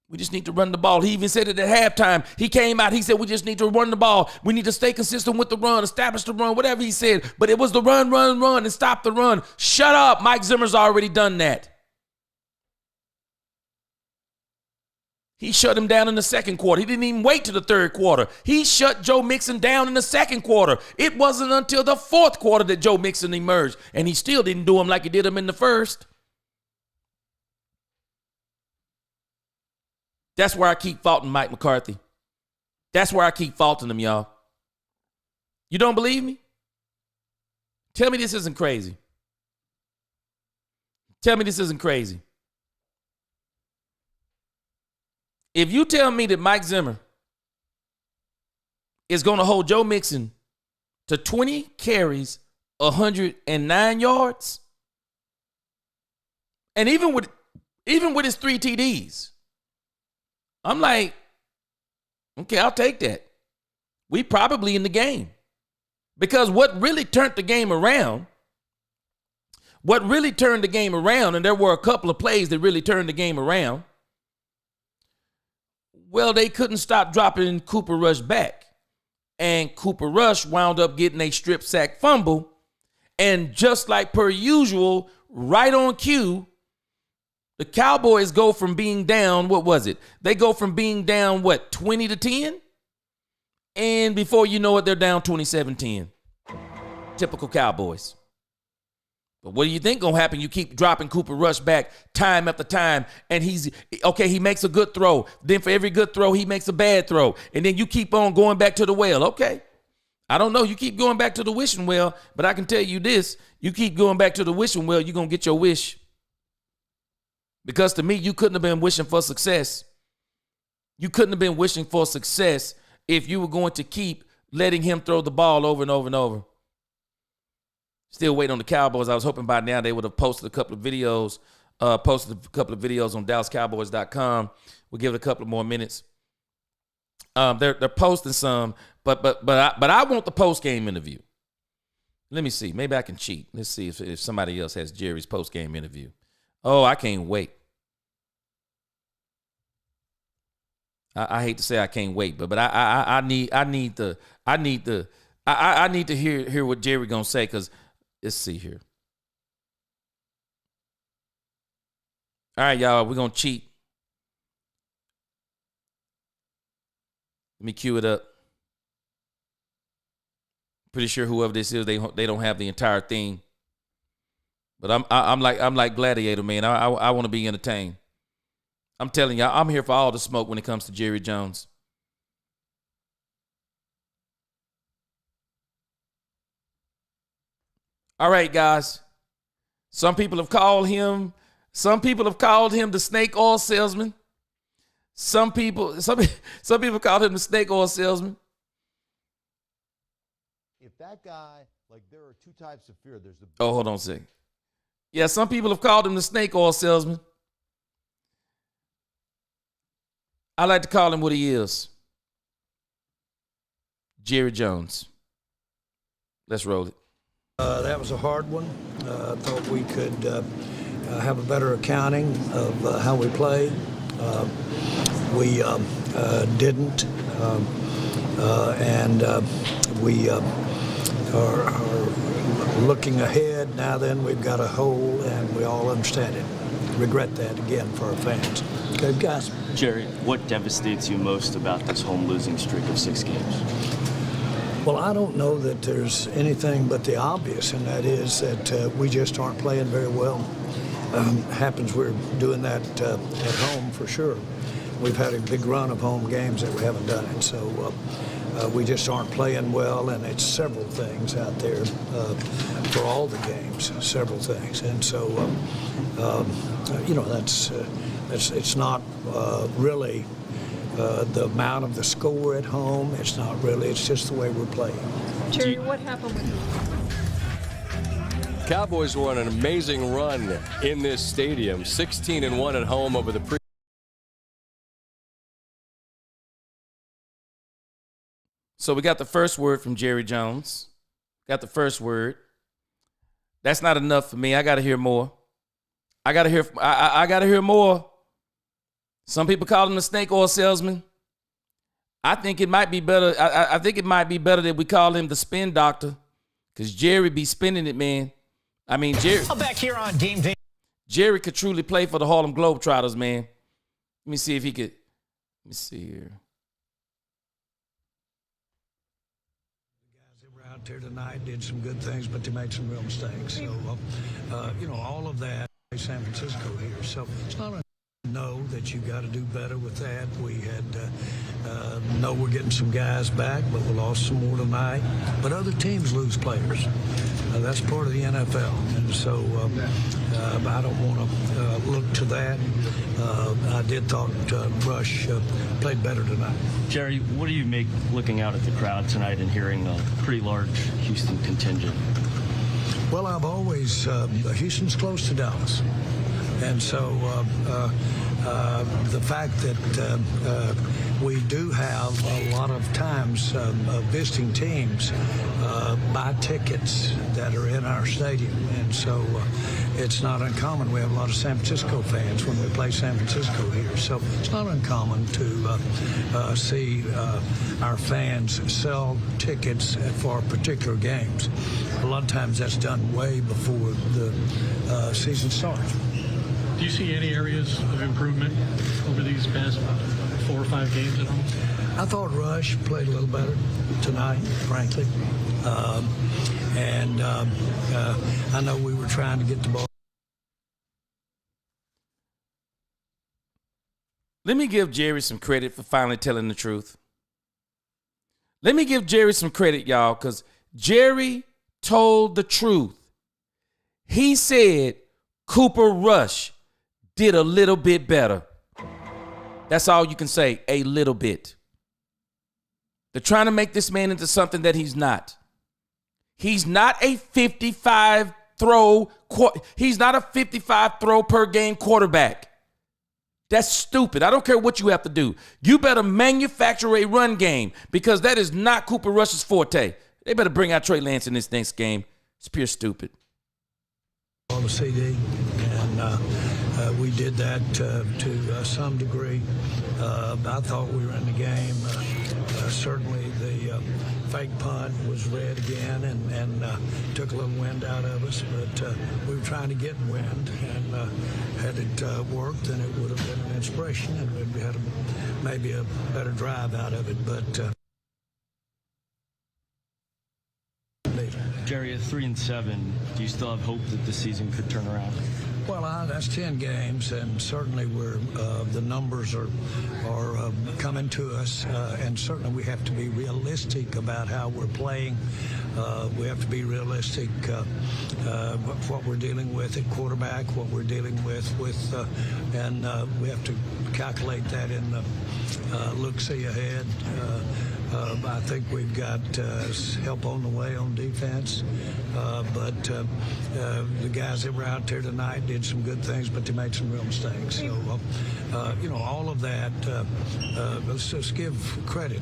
We just need to run the ball. He even said it at halftime. He came out, he said, we just need to run the ball. We need to stay consistent with the run, establish the run, whatever he said. But it was the run, and stop the run. Shut up. Mike Zimmer's already done that. He shut him down in the second quarter. He didn't even wait till the third quarter. He shut Joe Mixon down in the second quarter. It wasn't until the fourth quarter that Joe Mixon emerged, and he still didn't do him like he did him in the first. That's where I keep faulting Mike McCarthy. That's where I keep faulting him, y'all. You don't believe me? Tell me this isn't crazy. Tell me this isn't crazy. If you tell me that Mike Zimmer is going to hold Joe Mixon to 20 carries, 109 yards, and even with his 3 TDs, I'm like, okay, I'll take that. We probably in the game. Because what really turned the game around, and there were a couple of plays that really turned the game around, well, they couldn't stop dropping Cooper Rush back. And Cooper Rush wound up getting a strip sack fumble. And just like per usual, right on cue, the Cowboys go from being down, what was it? They go from being down, 20-10? And before you know it, they're down 27-10. Typical Cowboys. But what do you think gonna happen? You keep dropping Cooper Rush back time after time, and he makes a good throw. Then for every good throw, he makes a bad throw. And then you keep on going back to the well. Okay. I don't know. You keep going back to the wishing well, but I can tell you this. You keep going back to the wishing well, you're gonna get your wish. Because to me, you couldn't have been wishing for success. You couldn't have been wishing for success if you were going to keep letting him throw the ball over and over and over. Still waiting on the Cowboys. I was hoping by now they would have posted a couple of videos on DallasCowboys.com. We'll give it a couple more minutes. They're posting some, but I want the post-game interview. Let me see. Maybe I can cheat. Let's see if somebody else has Jerry's post-game interview. Oh, I can't wait. I hate to say I can't wait, but I need to hear what Jerry gonna say, because let's see here. All right, y'all, we're gonna cheat. Let me cue it up. Pretty sure whoever this is, they don't have the entire thing. But I'm like Gladiator, man. I want to be entertained. I'm telling y'all, I'm here for all the smoke when it comes to Jerry Jones. All right, guys. Some people have called him the snake oil salesman. Some people called him the snake oil salesman. If that guy, like, there are two types of fear. There's the hold on a second. Yeah, some people have called him the snake oil salesman. I like to call him what he is. Jerry Jones. Let's roll it. That was a hard one. I thought we could have a better accounting of how we played. We didn't, and we are looking ahead. Now then, we've got a hole, and we all understand it. Regret that again for our fans. Okay, guys. Jerry, what devastates you most about this home losing streak of 6 games? Well, I don't know that there's anything but the obvious, and that is that we just aren't playing very well. Happens we're doing that at home for sure. We've had a big run of home games that we haven't done it. So we just aren't playing well, and it's several things out there for all the games, several things. And so, it's not really the amount of the score at home. It's not really. It's just the way we're playing. Jerry, what happened with you? Cowboys were on an amazing run in this stadium, 16-1 at home over the So we got the first word from Jerry Jones. Got the first word. That's not enough for me. I got to hear more. I got to hear more. Some people call him the snake oil salesman. I think it might be better. I think it might be better that we call him the spin doctor, because Jerry be spinning it, man. I mean, Jerry. Back here on Game Day. Jerry could truly play for the Harlem Globetrotters, man. Let me see if he could. Let me see here. Out there tonight did some good things, but they made some real mistakes. So, all of that, San Francisco here. So it's not a know that you got to do better with that. We had know we're getting some guys back, but we lost some more tonight. But other teams lose players. That's part of the NFL, and so I don't want to look to that. I did thought Rush played better tonight. Jerry, what do you make looking out at the crowd tonight and hearing a pretty large Houston contingent? Well, I've always Houston's close to Dallas, and so the fact that we do have a lot of times visiting teams buy tickets that are in our stadium, and so it's not uncommon. We have a lot of San Francisco fans when we play San Francisco here, so it's not uncommon to see our fans sell tickets for particular games. A lot of times that's done way before the season starts. Do you see any areas of improvement over these past 4 or 5 games at home? I thought Rush played a little better tonight, frankly. I know we were trying to get the ball. Let me give Jerry some credit for finally telling the truth. Let me give Jerry some credit, y'all, because Jerry told the truth. He said Cooper Rush did a little bit better. That's all you can say, a little bit. They're trying to make this man into something that he's not. He's not a 55 throw. He's not a 55 throw per game quarterback. That's stupid. I don't care what you have to do. You better manufacture a run game, because that is not Cooper Rush's forte. They better bring out Trey Lance in this next game. It's pure stupid. On the CD, and we did that to some degree. I thought we were in the game. Certainly the fake punt was red again and took a little wind out of us, but we were trying to get wind, and had it worked, then it would have been an inspiration, and we'd had maybe a better drive out of it, but Jerry, at 3-7, do you still have hope that the season could turn around? Well, that's 10 games, and certainly the numbers are coming to us, and certainly we have to be realistic about how we're playing. We have to be realistic what we're dealing with at quarterback, what we're dealing with, and we have to calculate that in the look-see ahead. I think we've got help on the way on defense, but the guys that were out there tonight did some good things, but they made some real mistakes. So, all of that, let's just give credit.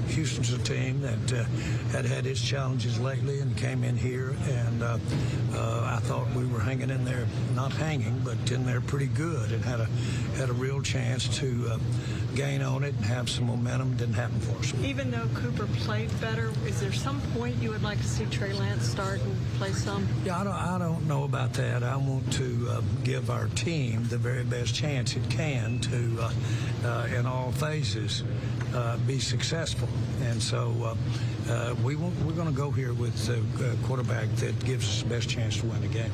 Houston's a team that had its challenges lately and came in here, and I thought we were hanging in there, not hanging, but in there pretty good, and had a real chance to gain on it and have some momentum. Didn't happen for us. Even though Cooper played better, is there some point you would like to see Trey Lance start and play some? Yeah, I don't know about that. I want to give our team the very best chance it can to, in all phases, be successful. And so we're going to go here with a quarterback that gives us the best chance to win the game.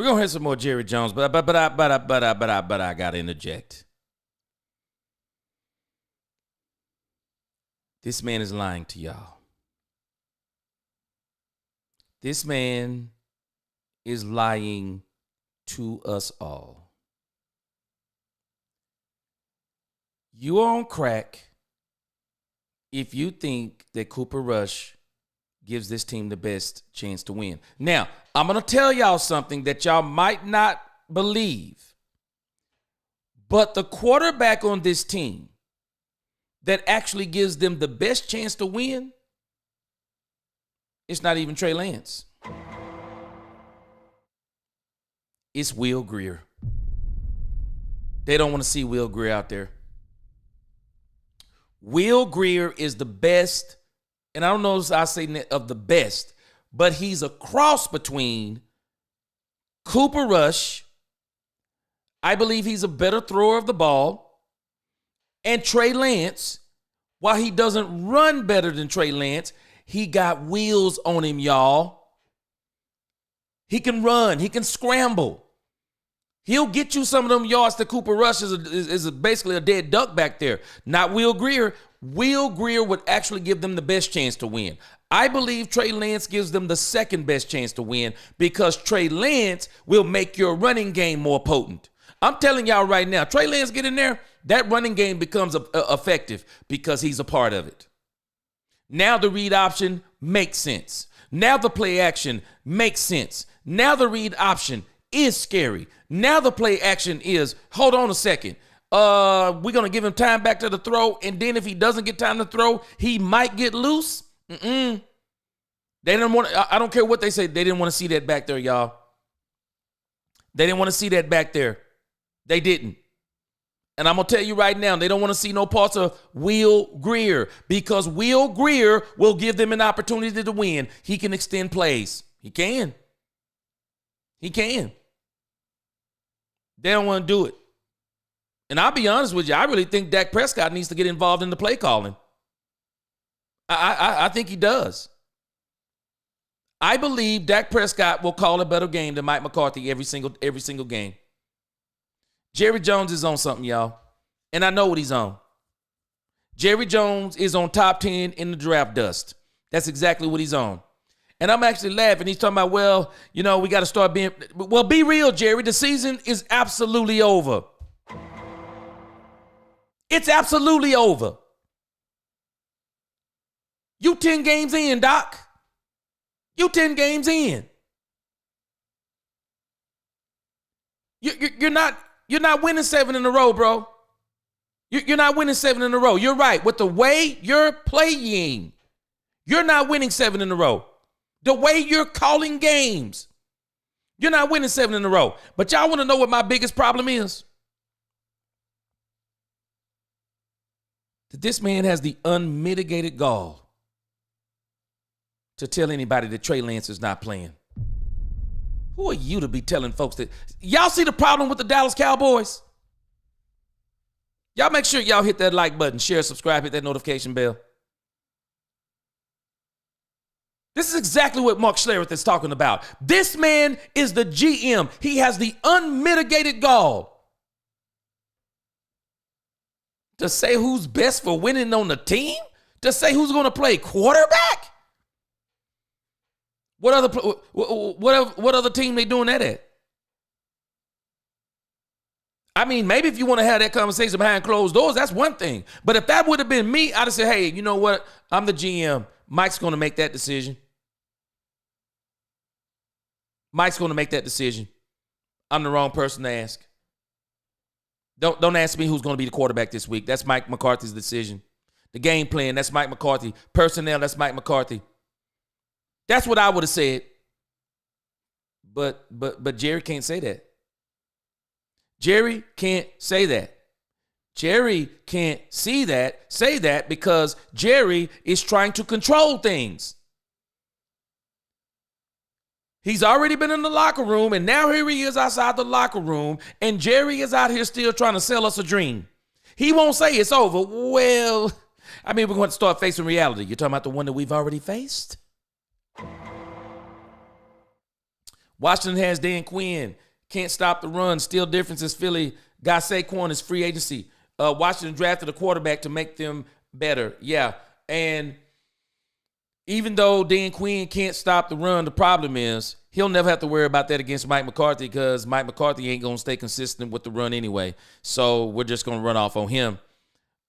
We're gonna hear some more Jerry Jones, but I gotta interject. This man is lying to y'all. This man is lying to us all. You are on crack if you think that Cooper Rush gives this team the best chance to win. Now, I'm going to tell y'all something that y'all might not believe, but the quarterback on this team that actually gives them the best chance to win, it's not even Trey Lance. It's Will Grier. They don't want to see Will Grier out there. Will Grier is the best, and I don't know if I say of the best, but he's a cross between Cooper Rush, I believe he's a better thrower of the ball, and Trey Lance. While he doesn't run better than Trey Lance, he got wheels on him, y'all. He can run. He can scramble. He'll get you some of them yards that Cooper Rush is basically a dead duck back there. Not Will Grier. Will Grier would actually give them the best chance to win. I believe Trey Lance gives them the second best chance to win because Trey Lance will make your running game more potent. I'm telling y'all right now, Trey Lance get in there, that running game becomes effective because he's a part of it. Now the read option makes sense. Now the play action makes sense. Now the read option is scary. Now the play action is, hold on a second. We're going to give him time back to the throw, and then if he doesn't get time to throw, he might get loose. They didn't want. I don't care what they say. They didn't want to see that back there, y'all. They didn't want to see that back there. They didn't. And I'm going to tell you right now, they don't want to see no parts of Will Grier because Will Grier will give them an opportunity to win. He can extend plays. He can. He can. They don't want to do it. And I'll be honest with you, I really think Dak Prescott needs to get involved in the play calling. I think he does. I believe Dak Prescott will call a better game than Mike McCarthy every single game. Jerry Jones is on something, y'all. And I know what he's on. Jerry Jones is on top 10 in the draft dust. That's exactly what he's on. And I'm actually laughing. He's talking about, well, you know, we got to start being, well, be real, Jerry. The season is absolutely over. It's absolutely over. You 10 games in, Doc. You 10 games in. You're not winning 7 in a row, bro. You're not winning 7 in a row. You're right. With the way you're playing, you're not winning 7 in a row. The way you're calling games, you're not winning 7 in a row. But y'all want to know what my biggest problem is? That this man has the unmitigated gall to tell anybody that Trey Lance is not playing. Who are you to be telling folks that? Y'all see the problem with the Dallas Cowboys? Y'all make sure y'all hit that like button, share, subscribe, hit that notification bell. This is exactly what Mark Schlereth is talking about. This man is the GM. He has the unmitigated gall to say who's best for winning on the team, to say who's going to play quarterback. What other team they doing that at? I mean, maybe if you want to have that conversation behind closed doors, that's one thing. But if that would have been me, I'd have said, hey, you know what? I'm the GM. Mike's going to make that decision. Mike's going to make that decision. I'm the wrong person to ask. Don't ask me who's going to be the quarterback this week. That's Mike McCarthy's decision. The game plan, that's Mike McCarthy. Personnel, that's Mike McCarthy. That's what I would have said. But Jerry can't say that. Jerry can't say that. Jerry can't say that because Jerry is trying to control things. He's already been in the locker room, and now here he is outside the locker room, and Jerry is out here still trying to sell us a dream. He won't say it's over. Well, I mean, we're going to start facing reality. You're talking about the one that we've already faced? Washington has Dan Quinn. Can't stop the run. Still difference is Philly got Saquon as free agency. Washington drafted a quarterback to make them better. Yeah. And even though Dan Quinn can't stop the run, the problem is he'll never have to worry about that against Mike McCarthy because Mike McCarthy ain't going to stay consistent with the run anyway. So we're just going to run off on him.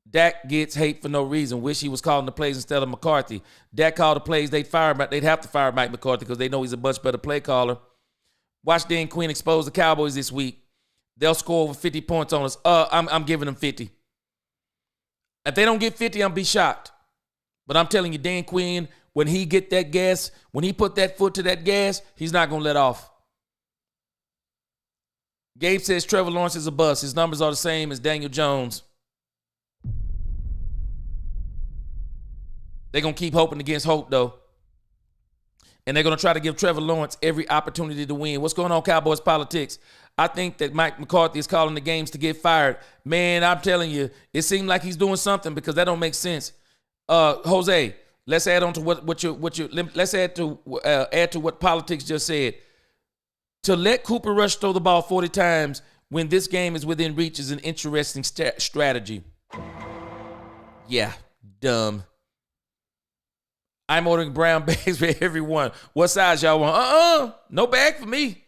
Dak gets hate for no reason. Wish he was calling the plays instead of McCarthy. Dak called the plays, they'd have to fire Mike McCarthy because they know he's a much better play caller. Watch Dan Quinn expose the Cowboys this week. They'll score over 50 points on us. I'm giving them 50. If they don't get 50, I'll be shocked. But I'm telling you, Dan Quinn, when he get that gas, when he put that foot to that gas, he's not going to let off. Gabe says Trevor Lawrence is a bust. His numbers are the same as Daniel Jones. They're going to keep hoping against hope, though. And they're going to try to give Trevor Lawrence every opportunity to win. What's going on, Cowboys politics? I think that Mike McCarthy is calling the games to get fired. Man, I'm telling you, it seems like he's doing something because that don't make sense. Jose, let's add on to let's add to what politics just said. To let Cooper Rush throw the ball 40 times when this game is within reach is an interesting strategy. Yeah, dumb. I'm ordering brown bags for everyone. What size y'all want? No bag for me.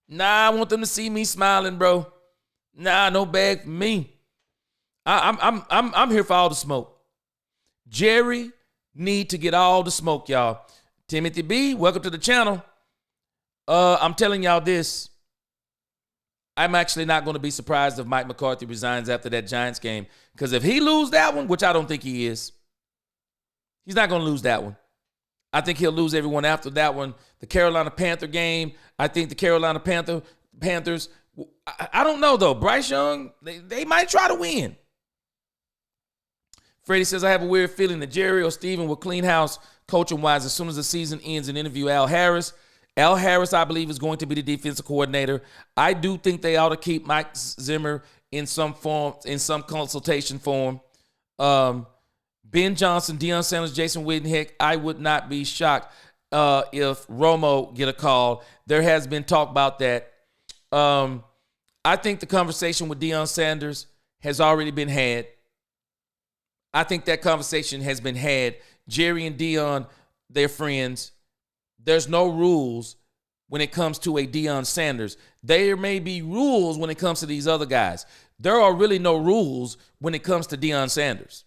Nah, I want them to see me smiling, bro. Nah, no bag for me. I'm here for all the smoke. Jerry need to get all the smoke, y'all. Timothy B, welcome to the channel. I'm telling y'all this. I'm actually not going to be surprised if Mike McCarthy resigns after that Giants game. Because if he lose that one, which I don't think he is, he's not going to lose that one. I think he'll lose everyone after that one. The Carolina Panther game, I think the Carolina Panthers, I don't know, though. Bryce Young, they might try to win. Freddie says, I have a weird feeling that Jerry or Steven will clean house coaching-wise as soon as the season ends and interview Al Harris. Al Harris, I believe, is going to be the defensive coordinator. I do think they ought to keep Mike Zimmer in some form, in some consultation form. Ben Johnson, Deion Sanders, Jason Witten, heck, I would not be shocked if Romo get a call. There has been talk about that. I think the conversation with Deion Sanders has already been had. I think that conversation has been had. Jerry and Deion, they're friends. There's no rules when it comes to a Deion Sanders. There may be rules when it comes to these other guys. There are really no rules when it comes to Deion Sanders.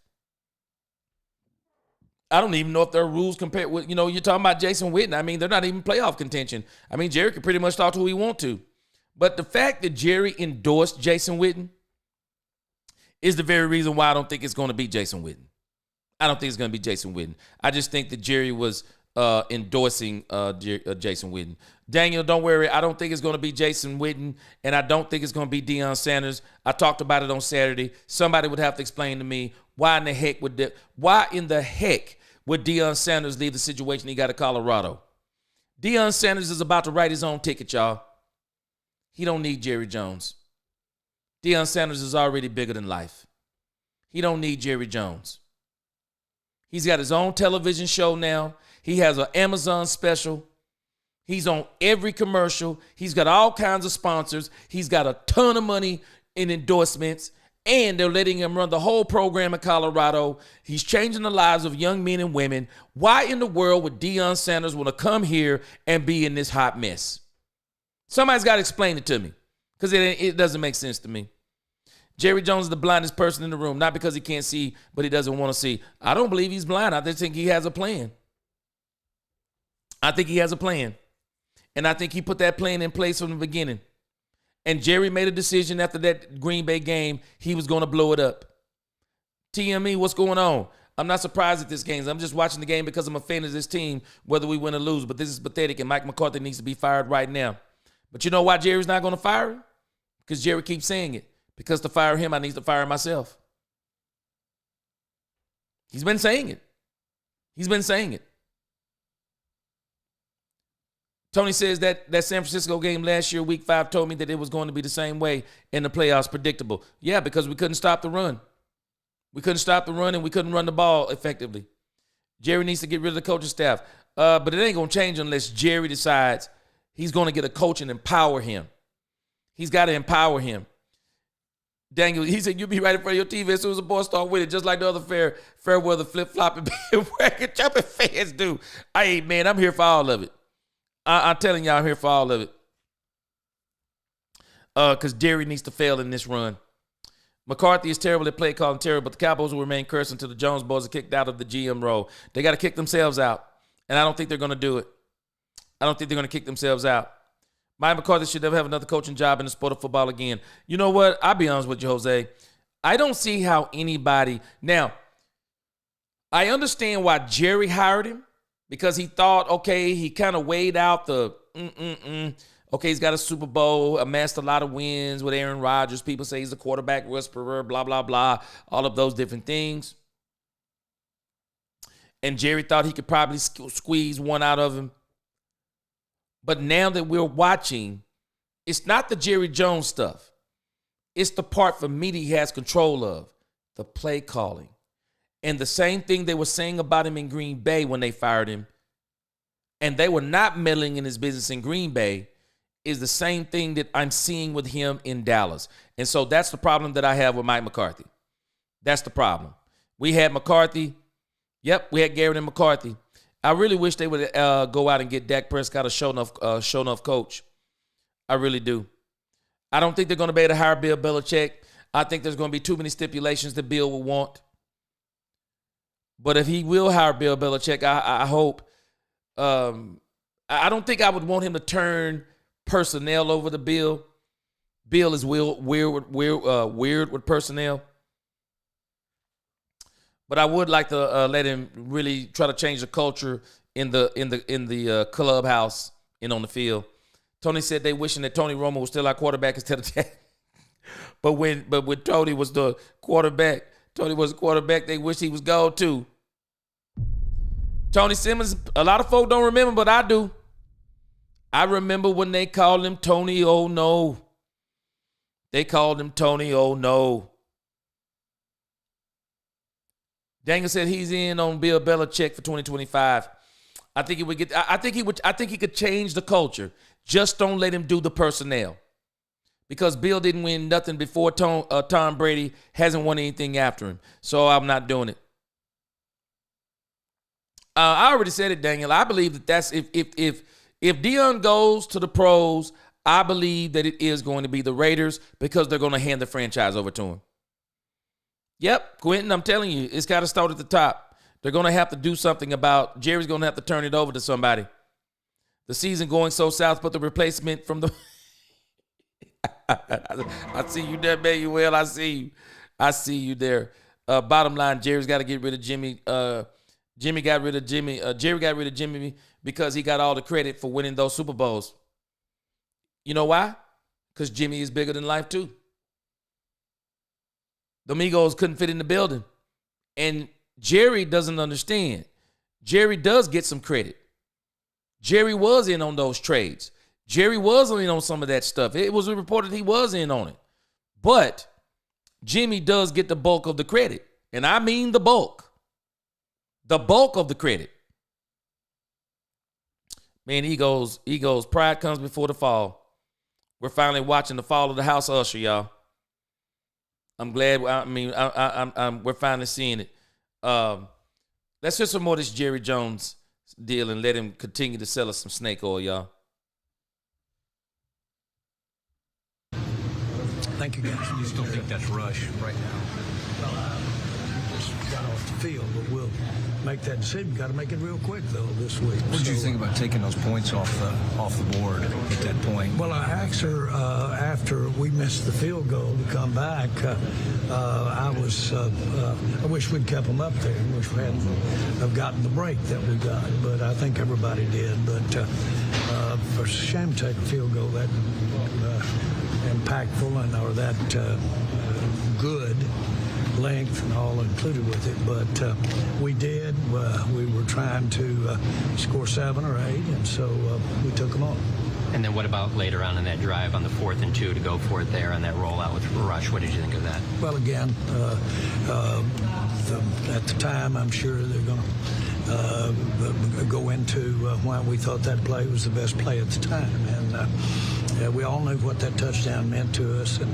I don't even know if there are rules compared with, you're talking about Jason Witten. I mean, they're not even playoff contention. I mean, Jerry can pretty much talk to who he wants to. But the fact that Jerry endorsed Jason Witten is the very reason why I don't think it's going to be Jason Witten. I don't think it's going to be Jason Witten. I just think that Jerry was endorsing Jason Witten. Daniel, don't worry. I don't think it's going to be Jason Witten, and I don't think it's going to be Deion Sanders. I talked about it on Saturday. Somebody would have to explain to me why in the heck would Deion Sanders leave the situation he got to Colorado? Deion Sanders is about to write his own ticket, y'all. He don't need Jerry Jones. Deion Sanders is already bigger than life. He don't need Jerry Jones. He's got his own television show now. He has an Amazon special. He's on every commercial. He's got all kinds of sponsors. He's got a ton of money in endorsements. And they're letting him run the whole program in Colorado. He's changing the lives of young men and women. Why in the world would Deion Sanders want to come here and be in this hot mess? Somebody's got to explain it to me because it doesn't make sense to me. Jerry Jones is the blindest person in the room, not because he can't see, but he doesn't want to see. I don't believe he's blind. I just think he has a plan. I think he has a plan. And I think he put that plan in place from the beginning. And Jerry made a decision after that Green Bay game, he was going to blow it up. TME, what's going on? I'm not surprised at this game. I'm just watching the game because I'm a fan of this team, whether we win or lose. But this is pathetic, and Mike McCarthy needs to be fired right now. But you know why Jerry's not going to fire him? Because Jerry keeps saying it. Because to fire him, I need to fire myself. He's been saying it. He's been saying it. Tony says that San Francisco game last year, week 5, told me that it was going to be the same way in the playoffs, predictable. Yeah, because we couldn't stop the run. We couldn't stop the run, and we couldn't run the ball effectively. Jerry needs to get rid of the coaching staff. But it ain't going to change unless Jerry decides He's going to get a coach and empower him. He's got to empower him. Daniel, he said, you'll be right in front of your TV as soon as the boys start with it, just like the other fair weather flip-flopping jumping fans do. Hey, man, I'm here for all of it. I'm telling y'all, I'm here for all of it. Because Jerry needs to fail in this run. McCarthy is terrible at play calling, terrible, but the Cowboys will remain cursed until the Jones boys are kicked out of the GM role. They got to kick themselves out, and I don't think they're going to do it. I don't think they're going to kick themselves out. Mike McCarthy should never have another coaching job in the sport of football again. You know what? I'll be honest with you, Jose. I don't see how anybody – now, I understand why Jerry hired him because he thought, okay, he kind of weighed out the okay, he's got a Super Bowl, amassed a lot of wins with Aaron Rodgers. People say he's a quarterback whisperer, blah, blah, blah, all of those different things. And Jerry thought he could probably squeeze one out of him. But now that we're watching, it's not the Jerry Jones stuff. It's the part for me that he has control of, the play calling. And the same thing they were saying about him in Green Bay when they fired him, and they were not meddling in his business in Green Bay, is the same thing that I'm seeing with him in Dallas. And so that's the problem that I have with Mike McCarthy. That's the problem. We had McCarthy. Yep, we had Garrett and McCarthy. I really wish they would go out and get Dak Prescott a show enough coach. I really do. I don't think they're going to be able to hire Bill Belichick. I think there's going to be too many stipulations that Bill will want. But if he will hire Bill Belichick, I hope. I don't think I would want him to turn personnel over to Bill. Bill is weird with personnel. But I would like to let him really try to change the culture in the clubhouse and on the field. Tony said they wishing that Tony Romo was still our quarterback instead of Jack. But when Tony was the quarterback, they wish he was gone too. Tony Simmons, a lot of folk don't remember, but I do. I remember when they called him Tony Oh No. They called him Tony Oh No. Daniel said he's in on Bill Belichick for 2025. I think he could change the culture. Just don't let him do the personnel. Because Bill didn't win nothing before Tom Brady hasn't won anything after him. So I'm not doing it. I already said it, Daniel. I believe that's if Deion goes to the pros, I believe that it is going to be the Raiders because they're going to hand the franchise over to him. Yep, Quentin, I'm telling you, it's got to start at the top. They're going to have to do something about, Jerry's going to have to turn it over to somebody. The season going so south, but the replacement from the I see you there, Manuel. I see you there. Bottom line, Jerry's got to get rid of Jimmy. Jerry got rid of Jimmy because he got all the credit for winning those Super Bowls. You know why? Because Jimmy is bigger than life too. The Migos couldn't fit in the building. And Jerry doesn't understand. Jerry does get some credit. Jerry was in on those trades. Jerry was in on some of that stuff. It was reported he was in on it. But Jimmy does get the bulk of the credit. And I mean the bulk. The bulk of the credit. Man, he goes, pride comes before the fall. We're finally watching the fall of the House Usher, y'all. I'm glad. We're finally seeing it. Let's hear some more of this Jerry Jones deal and let him continue to sell us some snake oil, y'all. Thank you, guys. You just don't think that's rush right now? Just got off the field, but we'll make that decision. Got to make it real quick, though, this week. What did you think about taking those points off the board at that point? Well, I asked her after we missed the field goal to come back. I wish we'd kept them up there. I wish we hadn't have gotten the break that we got, but I think everybody did. But for Sham to take a field goal that impactful and or that good length and all included with it, but we did. We were trying to score 7 or 8, and so we took them on. And then what about later on in that drive on the 4th and 2 to go for it there on that rollout with Rush? What did you think of that? Well, again, at the time, I'm sure they're going to go into why we thought that play was the best play at the time. And we all knew what that touchdown meant to us, and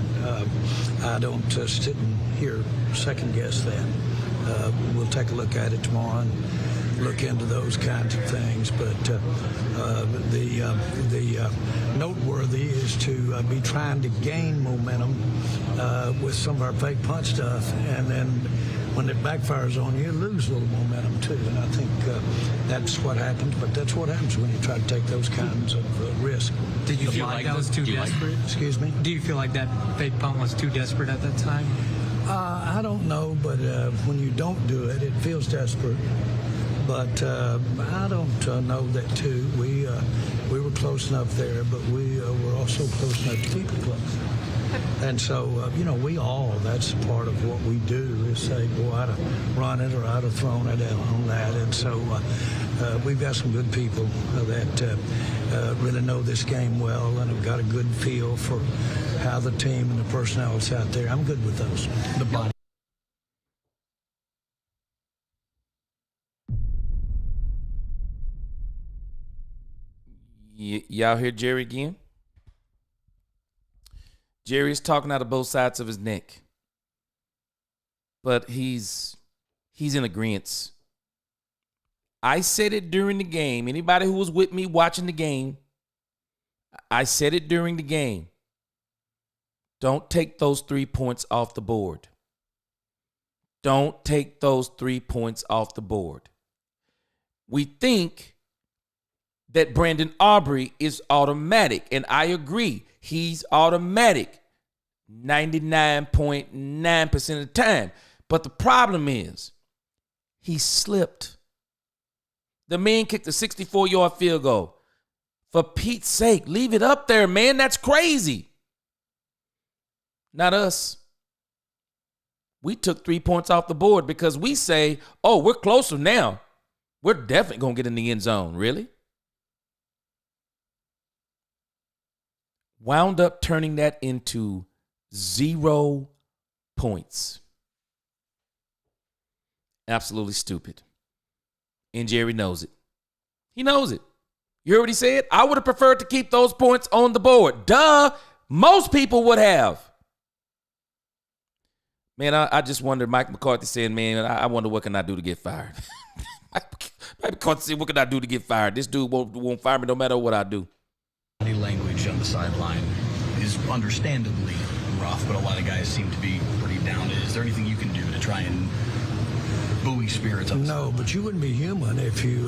I don't sit here second guess that. We'll take a look at it tomorrow and look into those kinds of things. But the noteworthy is to be trying to gain momentum with some of our fake punt stuff, and then when it backfires on you lose a little momentum too. And I think that's what happens. But that's what happens when you try to take those kinds of risks. Did you feel like that was too desperate? Excuse me? Do you feel like that fake punt was too desperate at that time? I don't know, but when you don't do it, it feels desperate. But I don't know that too. We were close enough there, but we were also close enough to keep it close. And so, that's part of what we do is say, boy, I'd have run it or I'd have thrown it out on that. And so we've got some good people that really know this game well and have got a good feel for how the team and the personnel is out there. I'm good with those. The body. Y'all hear Jerry again? Jerry's talking out of both sides of his neck. But he's in agreement. I said it during the game. Anybody who was with me watching the game, I said it during the game. Don't take those 3 points off the board. Don't take those 3 points off the board. We think that Brandon Aubrey is automatic, and I agree. He's automatic 99.9% of the time. But the problem is he slipped. The man kicked a 64-yard field goal. For Pete's sake, leave it up there, man. That's crazy. Not us. We took 3 points off the board because we say, oh, we're closer now. We're definitely going to get in the end zone. Really? Wound up turning that into 0 points. Absolutely stupid. And Jerry knows it. He knows it. You heard what he said? I would have preferred to keep those points on the board. Duh. Most people would have. Man, I just wonder, Mike McCarthy saying, man, I wonder what can I do to get fired. Mike McCarthy said, what can I do to get fired? This dude won't fire me no matter what I do. Body language on the sideline is understandably rough, but a lot of guys seem to be pretty down. Is there anything you can do to try and buoy spirits up? No, but you wouldn't be human if you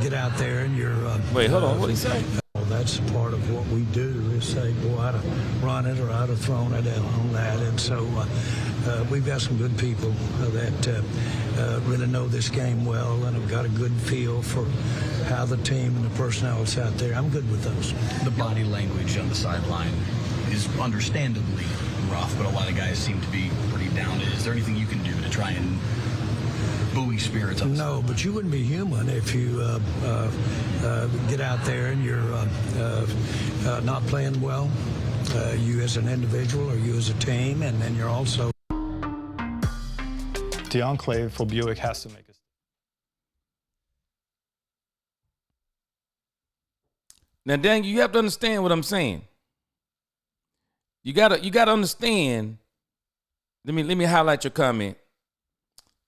get out there and you're... Wait, hold on. What did he say? That's part of what we do is say, boy, I'd have run it or I'd have thrown it out on that. And so we've got some good people that really know this game well and have got a good feel for how the team and the personnel is out there. I'm good with those. The body language on the sideline is understandably rough, but a lot of guys seem to be pretty down. Is there anything you can do to try and buoy spirits up? No, but you wouldn't be human if you get out there and you're not playing well, you as an individual or you as a team, and then you're also... The enclave for Buick has to make a... Now, Dan, you have to understand what I'm saying. You gotta understand. Let me highlight your comment.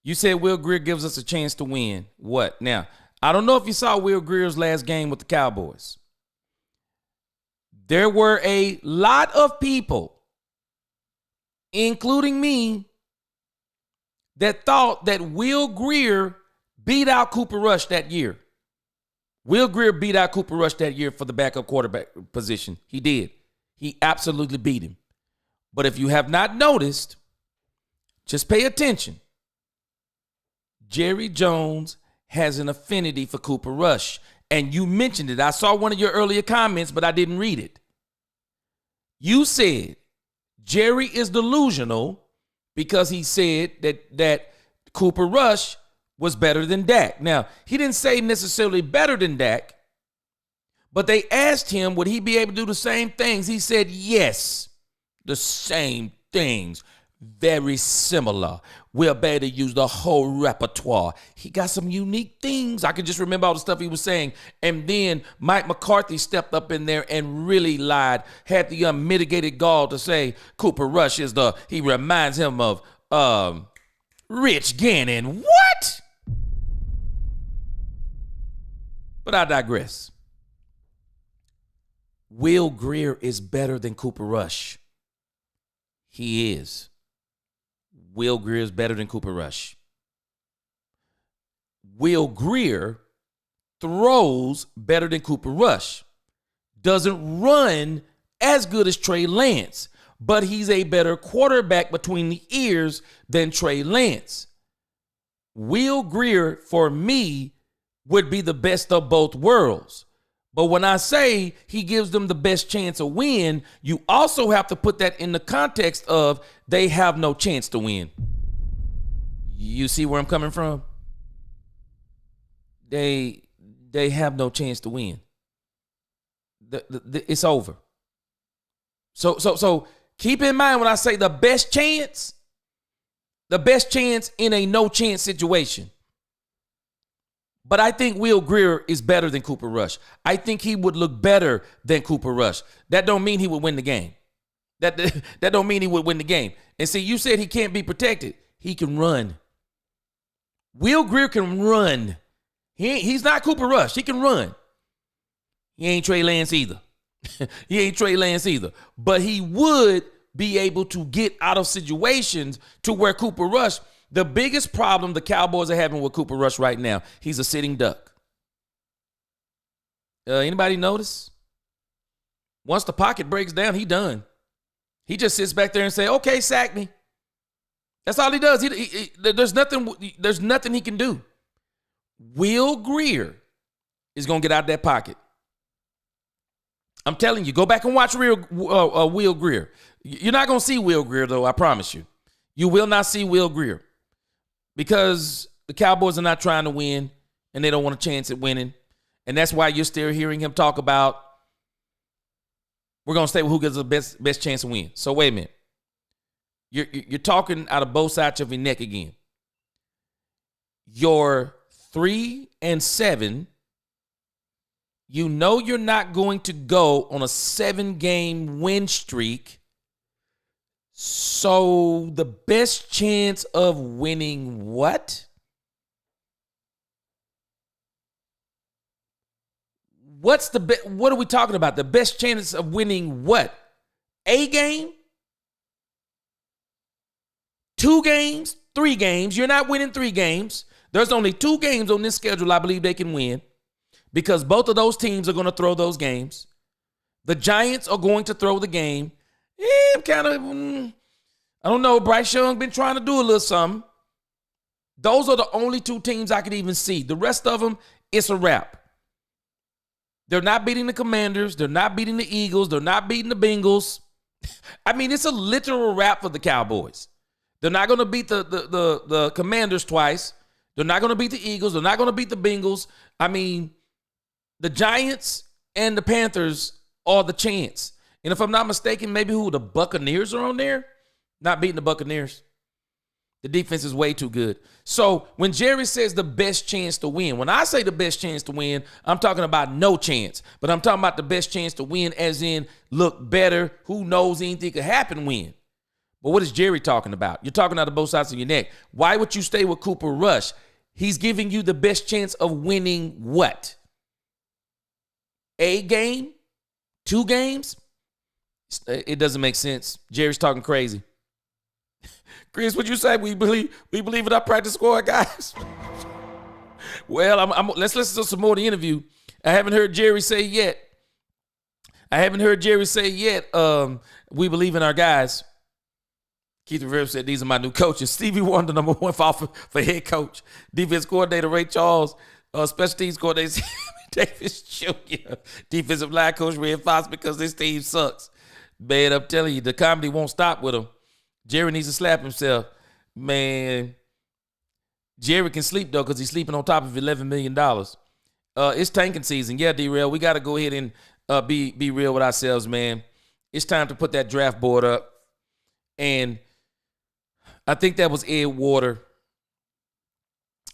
You said Will Grier gives us a chance to win. What? Now, I don't know if you saw Will Grier's last game with the Cowboys. There were a lot of people, including me, that thought that Will Grier beat out Cooper Rush that year. Will Grier beat out Cooper Rush that year for the backup quarterback position. He did. He absolutely beat him. But if you have not noticed, just pay attention. Jerry Jones has an affinity for Cooper Rush. And you mentioned it. I saw one of your earlier comments, but I didn't read it. You said Jerry is delusional because he said that Cooper Rush was better than Dak. Now, he didn't say necessarily better than Dak, but they asked him, would he be able to do the same things? He said, yes, the same things. very similar. We're better to use the whole repertoire. He got some unique things. I can just remember all the stuff he was saying. And then Mike McCarthy stepped up in there and really lied, had the unmitigated gall to say Cooper Rush he reminds him of Rich Gannon. What? But I digress. Will Grier is better than Cooper Rush. He is. Will Grier is better than Cooper Rush. Will Grier throws better than Cooper Rush. Doesn't run as good as Trey Lance, but he's a better quarterback between the ears than Trey Lance. Will Grier, for me, would be the best of both worlds. But when I say he gives them the best chance of win, you also have to put that in the context of they have no chance to win. You see where I'm coming from? They have no chance to win. It's over. So keep in mind when I say the best chance in a no chance situation. But I think Will Grier is better than Cooper Rush. I think he would look better than Cooper Rush. That don't mean he would win the game. That don't mean he would win the game. And see, you said he can't be protected. He can run. Will Grier can run. He's not Cooper Rush. He can run. He ain't Trey Lance either. But he would be able to get out of situations to where Cooper Rush. The biggest problem the Cowboys are having with Cooper Rush right now, he's a sitting duck. Anybody notice? Once the pocket breaks down, he done. He just sits back there and say, "Okay, sack me." That's all he does. There's nothing he can do. Will Grier is gonna get out of that pocket. I'm telling you, go back and watch Will Grier. You're not gonna see Will Grier though. I promise you. You will not see Will Grier. Because the Cowboys are not trying to win and they don't want a chance at winning. And that's why you're still hearing him talk about we're going to stay with who gets the best chance to win. So wait a minute. You're talking out of both sides of your neck again. You're 3-7. You know you're not going to go on a 7-game win streak. So the best chance of winning what? What are we talking about? The best chance of winning what? A game? 2 games? 3 games? You're not winning 3 games. There's only 2 games on this schedule I believe they can win because both of those teams are going to throw those games. The Giants are going to throw the game. I'm kind of, I don't know. Bryce Young been trying to do a little something. Those are the only 2 teams I could even see. The rest of them, it's a wrap. They're not beating the Commanders. They're not beating the Eagles. They're not beating the Bengals. I mean, it's a literal wrap for the Cowboys. They're not going to beat the Commanders twice. They're not going to beat the Eagles. They're not going to beat the Bengals. I mean, the Giants and the Panthers are the chance. And if I'm not mistaken, maybe the Buccaneers are on there? Not beating the Buccaneers. The defense is way too good. So when Jerry says the best chance to win, when I say the best chance to win, I'm talking about no chance. But I'm talking about the best chance to win as in look better, who knows anything could happen win. But what is Jerry talking about? You're talking out of both sides of your neck. Why would you stay with Cooper Rush? He's giving you the best chance of winning what? A game? 2 games? It doesn't make sense. Jerry's talking crazy. Chris, what you say? We believe in our practice squad, guys. Well, let's listen to some more of the interview. I haven't heard Jerry say yet. We believe in our guys. Keith Rivera said, these are my new coaches. Stevie Wonder, number 1 for head coach. Defense coordinator Ray Charles. Special teams coordinator Davis Jr. Defensive line coach Red Fox because this team sucks. Man, I'm telling you, the comedy won't stop with him. Jerry needs to slap himself. Man, Jerry can sleep, though, because he's sleeping on top of $11 million. It's tanking season. Yeah, D-Rail, we got to go ahead and be real with ourselves, man. It's time to put that draft board up. And I think that was Ed Water.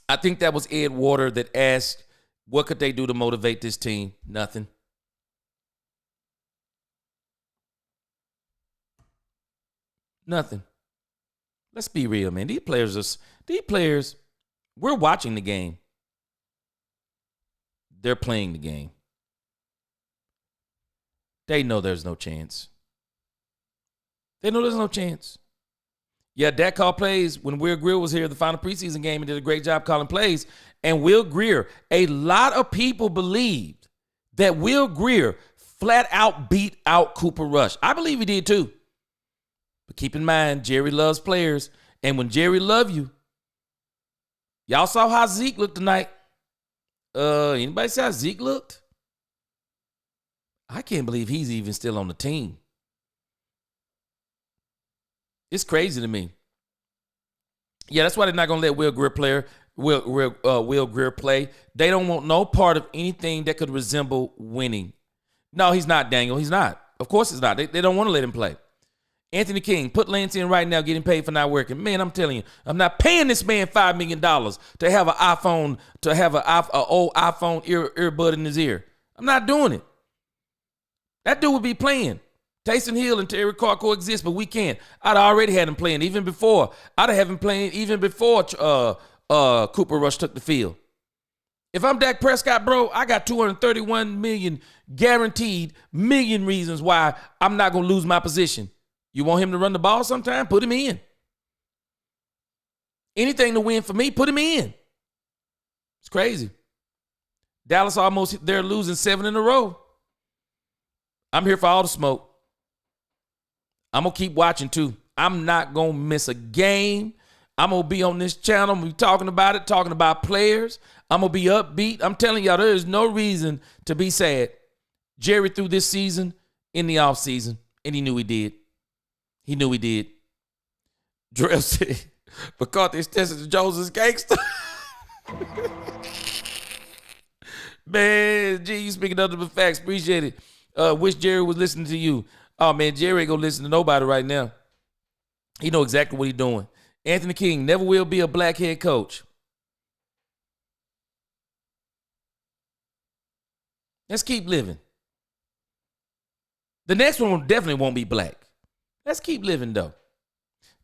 I think that was Ed Water that asked, what could they do to motivate this team? Nothing. Nothing. Let's be real, man. These players, we're watching the game. They're playing the game. They know there's no chance. They know there's no chance. Yeah, Dak called plays when Will Greer was here the final preseason game and did a great job calling plays. And Will Greer, a lot of people believed that Will Greer flat out beat out Cooper Rush. I believe he did too. But keep in mind, Jerry loves players. And when Jerry love you, y'all saw how Zeke looked tonight. Anybody see how Zeke looked? I can't believe he's even still on the team. It's crazy to me. Yeah, that's why they're not going to let Will Greer play. They don't want no part of anything that could resemble winning. No, he's not, Daniel. He's not. Of course he's not. They don't want to let him play. Anthony King, put Lance in right now, getting paid for not working. Man, I'm telling you, I'm not paying this man $5 million to have an iPhone, to have an old iPhone earbud in his ear. I'm not doing it. That dude would be playing. Taysom Hill and Terry Carr coexist, but we can't. I'd already had him playing even before. I'd have him playing even before Cooper Rush took the field. If I'm Dak Prescott, bro, I got 231 million guaranteed million reasons why I'm not going to lose my position. You want him to run the ball sometime? Put him in. Anything to win for me, put him in. It's crazy. Dallas they're losing 7 in a row. I'm here for all the smoke. I'm going to keep watching too. I'm not going to miss a game. I'm going to be on this channel. I'm going to be talking about it, talking about players. I'm going to be upbeat. I'm telling y'all, there is no reason to be sad. Jerry threw this season in the offseason, and he knew he did. He knew he did. Drell said, McCarthy's testing Joseph's gangster. Man, G, you speaking nothing but facts. Appreciate it. Wish Jerry was listening to you. Oh, man, Jerry ain't going to listen to nobody right now. He know exactly what he's doing. Anthony King never will be a black head coach. Let's keep living. The next one definitely won't be black. Let's keep living, though.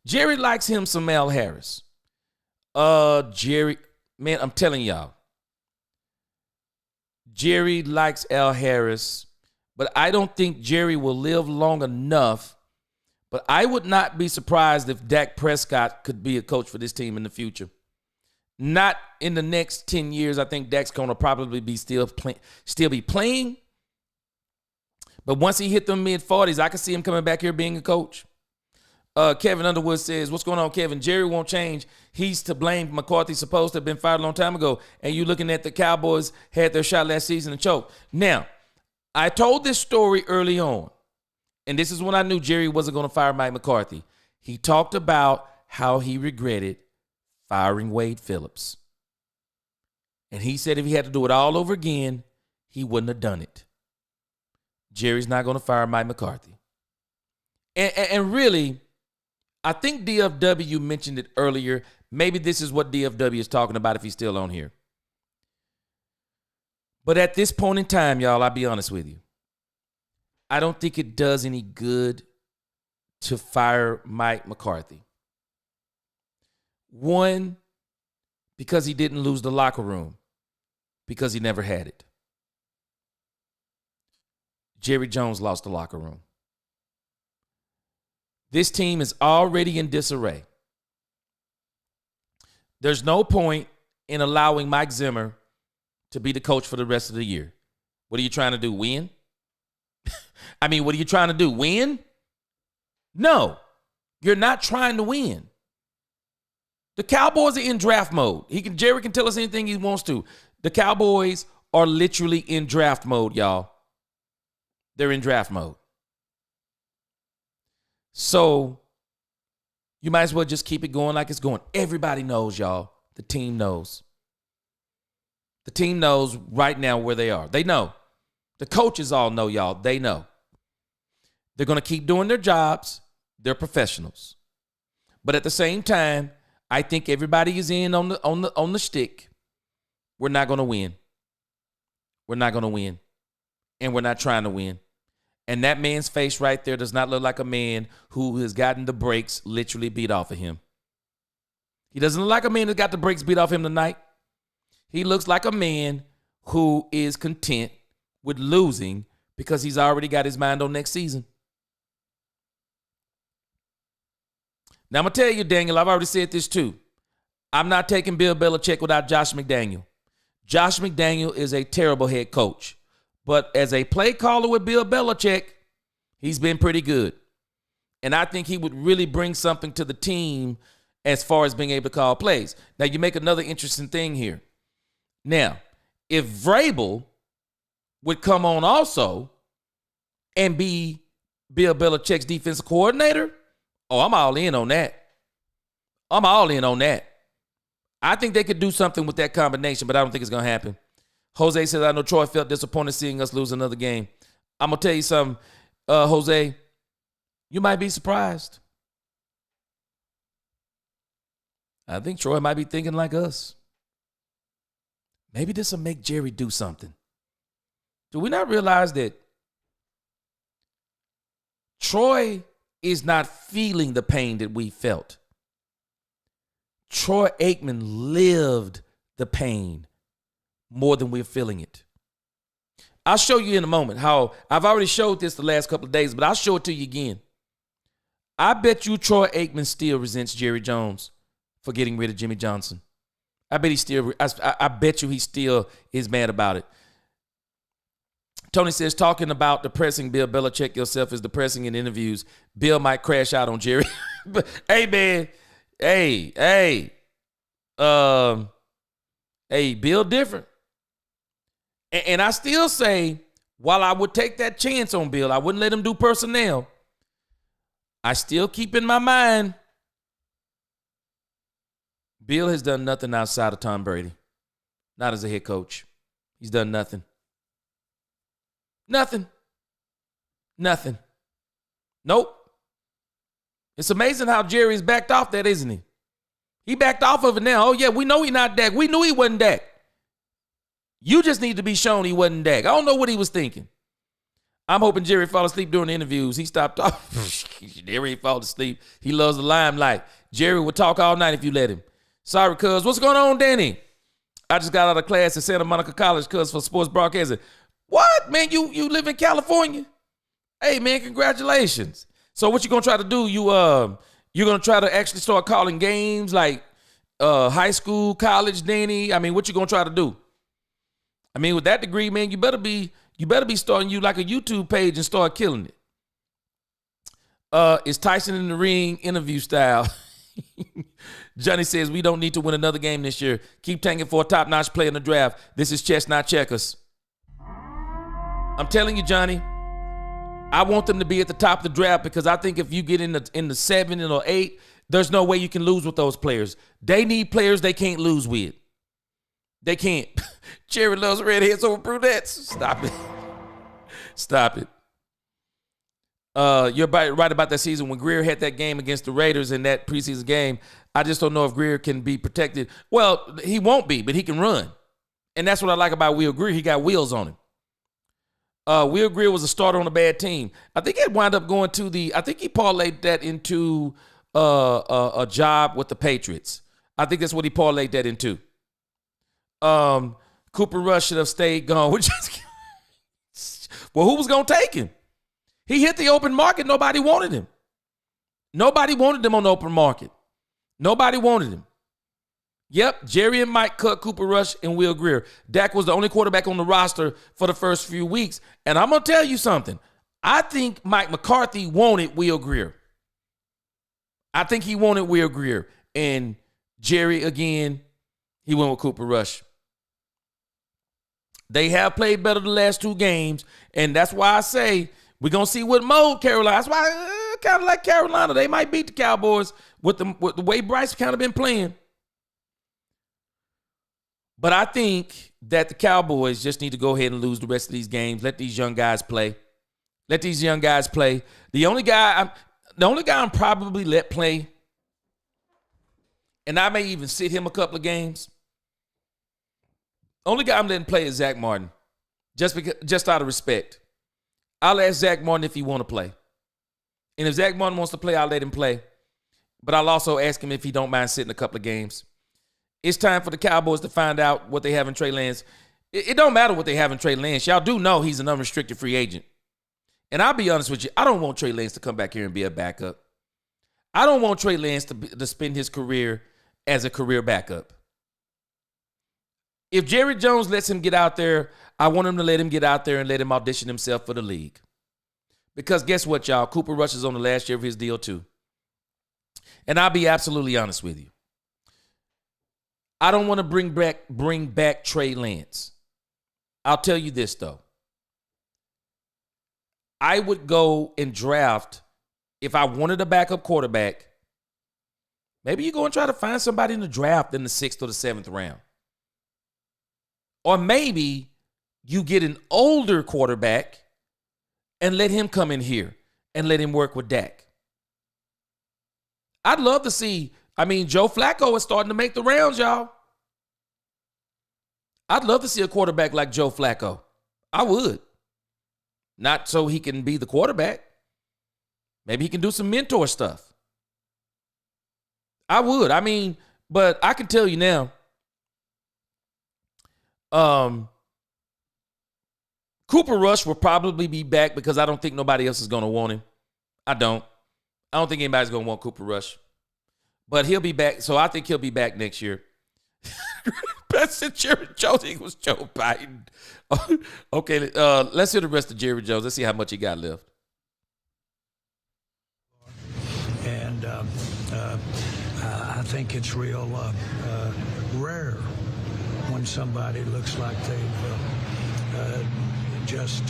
Jerry likes him some Al Harris. Jerry, man, I'm telling y'all. Jerry likes Al Harris, but I don't think Jerry will live long enough. But I would not be surprised if Dak Prescott could be a coach for this team in the future. Not in the next 10 years. I think Dak's going to probably be still be playing. But once he hit the mid-40s, I can see him coming back here being a coach. Kevin Underwood says, what's going on, Kevin? Jerry won't change. He's to blame. McCarthy's supposed to have been fired a long time ago. And you looking at the Cowboys had their shot last season and choked. Now, I told this story early on. And this is when I knew Jerry wasn't going to fire Mike McCarthy. He talked about how he regretted firing Wade Phillips. And he said if he had to do it all over again, he wouldn't have done it. Jerry's not going to fire Mike McCarthy. And really, I think DFW mentioned it earlier. Maybe this is what DFW is talking about if he's still on here. But at this point in time, y'all, I'll be honest with you. I don't think it does any good to fire Mike McCarthy. One, because he didn't lose the locker room, because he never had it. Jerry Jones lost the locker room. This team is already in disarray. There's no point in allowing Mike Zimmer to be the coach for the rest of the year. What are you trying to do, win? I mean, what are you trying to do, win? No, you're not trying to win. The Cowboys are in draft mode. Jerry can tell us anything he wants to. The Cowboys are literally in draft mode, y'all. They're in draft mode. So you might as well just keep it going like it's going. Everybody knows, y'all. The team knows. The team knows right now where they are. They know. The coaches all know, y'all. They know. They're going to keep doing their jobs. They're professionals. But at the same time, I think everybody is in on the stick. We're not going to win. We're not going to win. And we're not trying to win. And that man's face right there does not look like a man who has gotten the brakes literally beat off of him. He doesn't look like a man that got the brakes beat off him tonight. He looks like a man who is content with losing because he's already got his mind on next season. Now, I'm going to tell you, Daniel, I've already said this too. I'm not taking Bill Belichick without Josh McDaniel. Josh McDaniel is a terrible head coach. But as a play caller with Bill Belichick, he's been pretty good. And I think he would really bring something to the team as far as being able to call plays. Now, you make another interesting thing here. Now, if Vrabel would come on also and be Bill Belichick's defensive coordinator, oh, I'm all in on that. I'm all in on that. I think they could do something with that combination, but I don't think it's going to happen. Jose says, I know Troy felt disappointed seeing us lose another game. I'm going to tell you something, Jose. You might be surprised. I think Troy might be thinking like us. Maybe this will make Jerry do something. Do we not realize that Troy is not feeling the pain that we felt? Troy Aikman lived the pain more than we're feeling it. I'll show you in a moment how I've already showed this the last couple of days, but I'll show it to you again. I bet you Troy Aikman still resents Jerry Jones for getting rid of Jimmy Johnson. I bet I bet you he still is mad about it. Tony says, talking about depressing Bill Belichick yourself is depressing in interviews. Bill might crash out on Jerry. But, hey, man. Hey, Bill different. And I still say, while I would take that chance on Bill, I wouldn't let him do personnel. I still keep in my mind, Bill has done nothing outside of Tom Brady. Not as a head coach. He's done nothing. Nothing. Nope. It's amazing how Jerry's backed off that, isn't he? He backed off of it now. Oh, yeah, we know he's not Dak. We knew he wasn't Dak. You just need to be shown he wasn't Dak. I don't know what he was thinking. I'm hoping Jerry fell asleep during the interviews. He stopped off. Jerry fell asleep. He loves the limelight. Jerry would talk all night if you let him. Sorry, cuz. What's going on, Danny? I just got out of class at Santa Monica College, cuz, for sports broadcasting. What? Man, you live in California? Hey, man, congratulations. So what you going to try to do? You're going to try to actually start calling games like high school, college, Danny? I mean, what you going to try to do? I mean, with that degree, man, you better be starting you like a YouTube page and start killing it. Is Tyson in the ring interview style? Johnny says, we don't need to win another game this year. Keep tanking for a top-notch player in the draft. This is chess, not checkers. I'm telling you, Johnny, I want them to be at the top of the draft because I think if you get in the 7 or 8, there's no way you can lose with those players. They need players they can't lose with. They can't. Jerry loves redheads over brunettes. Stop it. Stop it. You're right about that season when Greer had that game against the Raiders in that preseason game. I just don't know if Greer can be protected. Well, he won't be, but he can run. And that's what I like about Will Greer. He got wheels on him. Will Greer was a starter on a bad team. I think it wound up going to I think he parlayed that into a job with the Patriots. I think that's what he parlayed that into. Cooper Rush should have stayed gone. Well, who was going to take him? He hit the open market. Nobody wanted him. Nobody wanted him on the open market. Nobody wanted him. Yep, Jerry and Mike cut Cooper Rush and Will Greer. Dak was the only quarterback on the roster for the first few weeks. And I'm going to tell you something. I think Mike McCarthy wanted Will Greer. I think he wanted Will Greer. And Jerry, again, he went with Cooper Rush. They have played better the last 2 games. And that's why I say we're going to see what mode Carolina. That's why kind of like Carolina. They might beat the Cowboys with the way Bryce kind of been playing. But I think that the Cowboys just need to go ahead and lose the rest of these games. Let these young guys play. Let these young guys play. The only guy I'm probably let play and I may even sit him a couple of games. Only guy I'm letting play is Zach Martin, just out of respect. I'll ask Zach Martin if he want to play. And if Zach Martin wants to play, I'll let him play. But I'll also ask him if he don't mind sitting a couple of games. It's time for the Cowboys to find out what they have in Trey Lance. It don't matter what they have in Trey Lance. Y'all do know he's an unrestricted free agent. And I'll be honest with you, I don't want Trey Lance to come back here and be a backup. I don't want Trey Lance to spend his career as a career backup. If Jerry Jones lets him get out there, I want him to let him get out there and let him audition himself for the league. Because guess what, y'all? Cooper Rush is on the last year of his deal too. And I'll be absolutely honest with you. I don't want to bring back Trey Lance. I'll tell you this, though. I would go and draft, if I wanted a backup quarterback, maybe you go and try to find somebody in the draft in the 6th or the 7th round. Or maybe you get an older quarterback and let him come in here and let him work with Dak. I'd love to see, Joe Flacco is starting to make the rounds, y'all. I'd love to see a quarterback like Joe Flacco. I would. Not so he can be the quarterback. Maybe he can do some mentor stuff. I would. But I can tell you now, Cooper Rush will probably be back because I don't think nobody else is going to want him. I don't think anybody's going to want Cooper Rush. But he'll be back. So I think he'll be back next year. That's it, Jerry Jones. He was Joe Biden. Okay, let's hear the rest of Jerry Jones. Let's see how much he got left. And I think it's real rare when somebody looks like they've just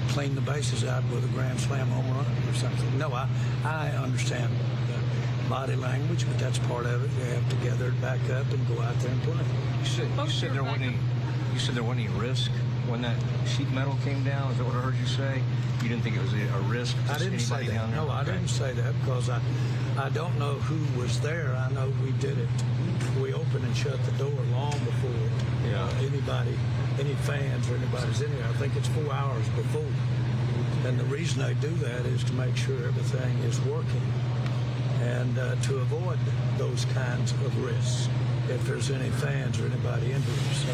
cleaned the bases out with a grand slam home run or something. No, I understand body language, but that's part of it. You have to gather it back up and go out there and play. You said there wasn't any risk when that sheet metal came down. Is that what I heard you say? You didn't think it was a risk? I didn't say that. No, I didn't say that because I don't know who was there. I know we did it. We opened and shut the door long before any fans or anybody's in here. I think it's 4 hours before. And the reason they do that is to make sure everything is working and to avoid those kinds of risks if there's any fans or anybody in here. So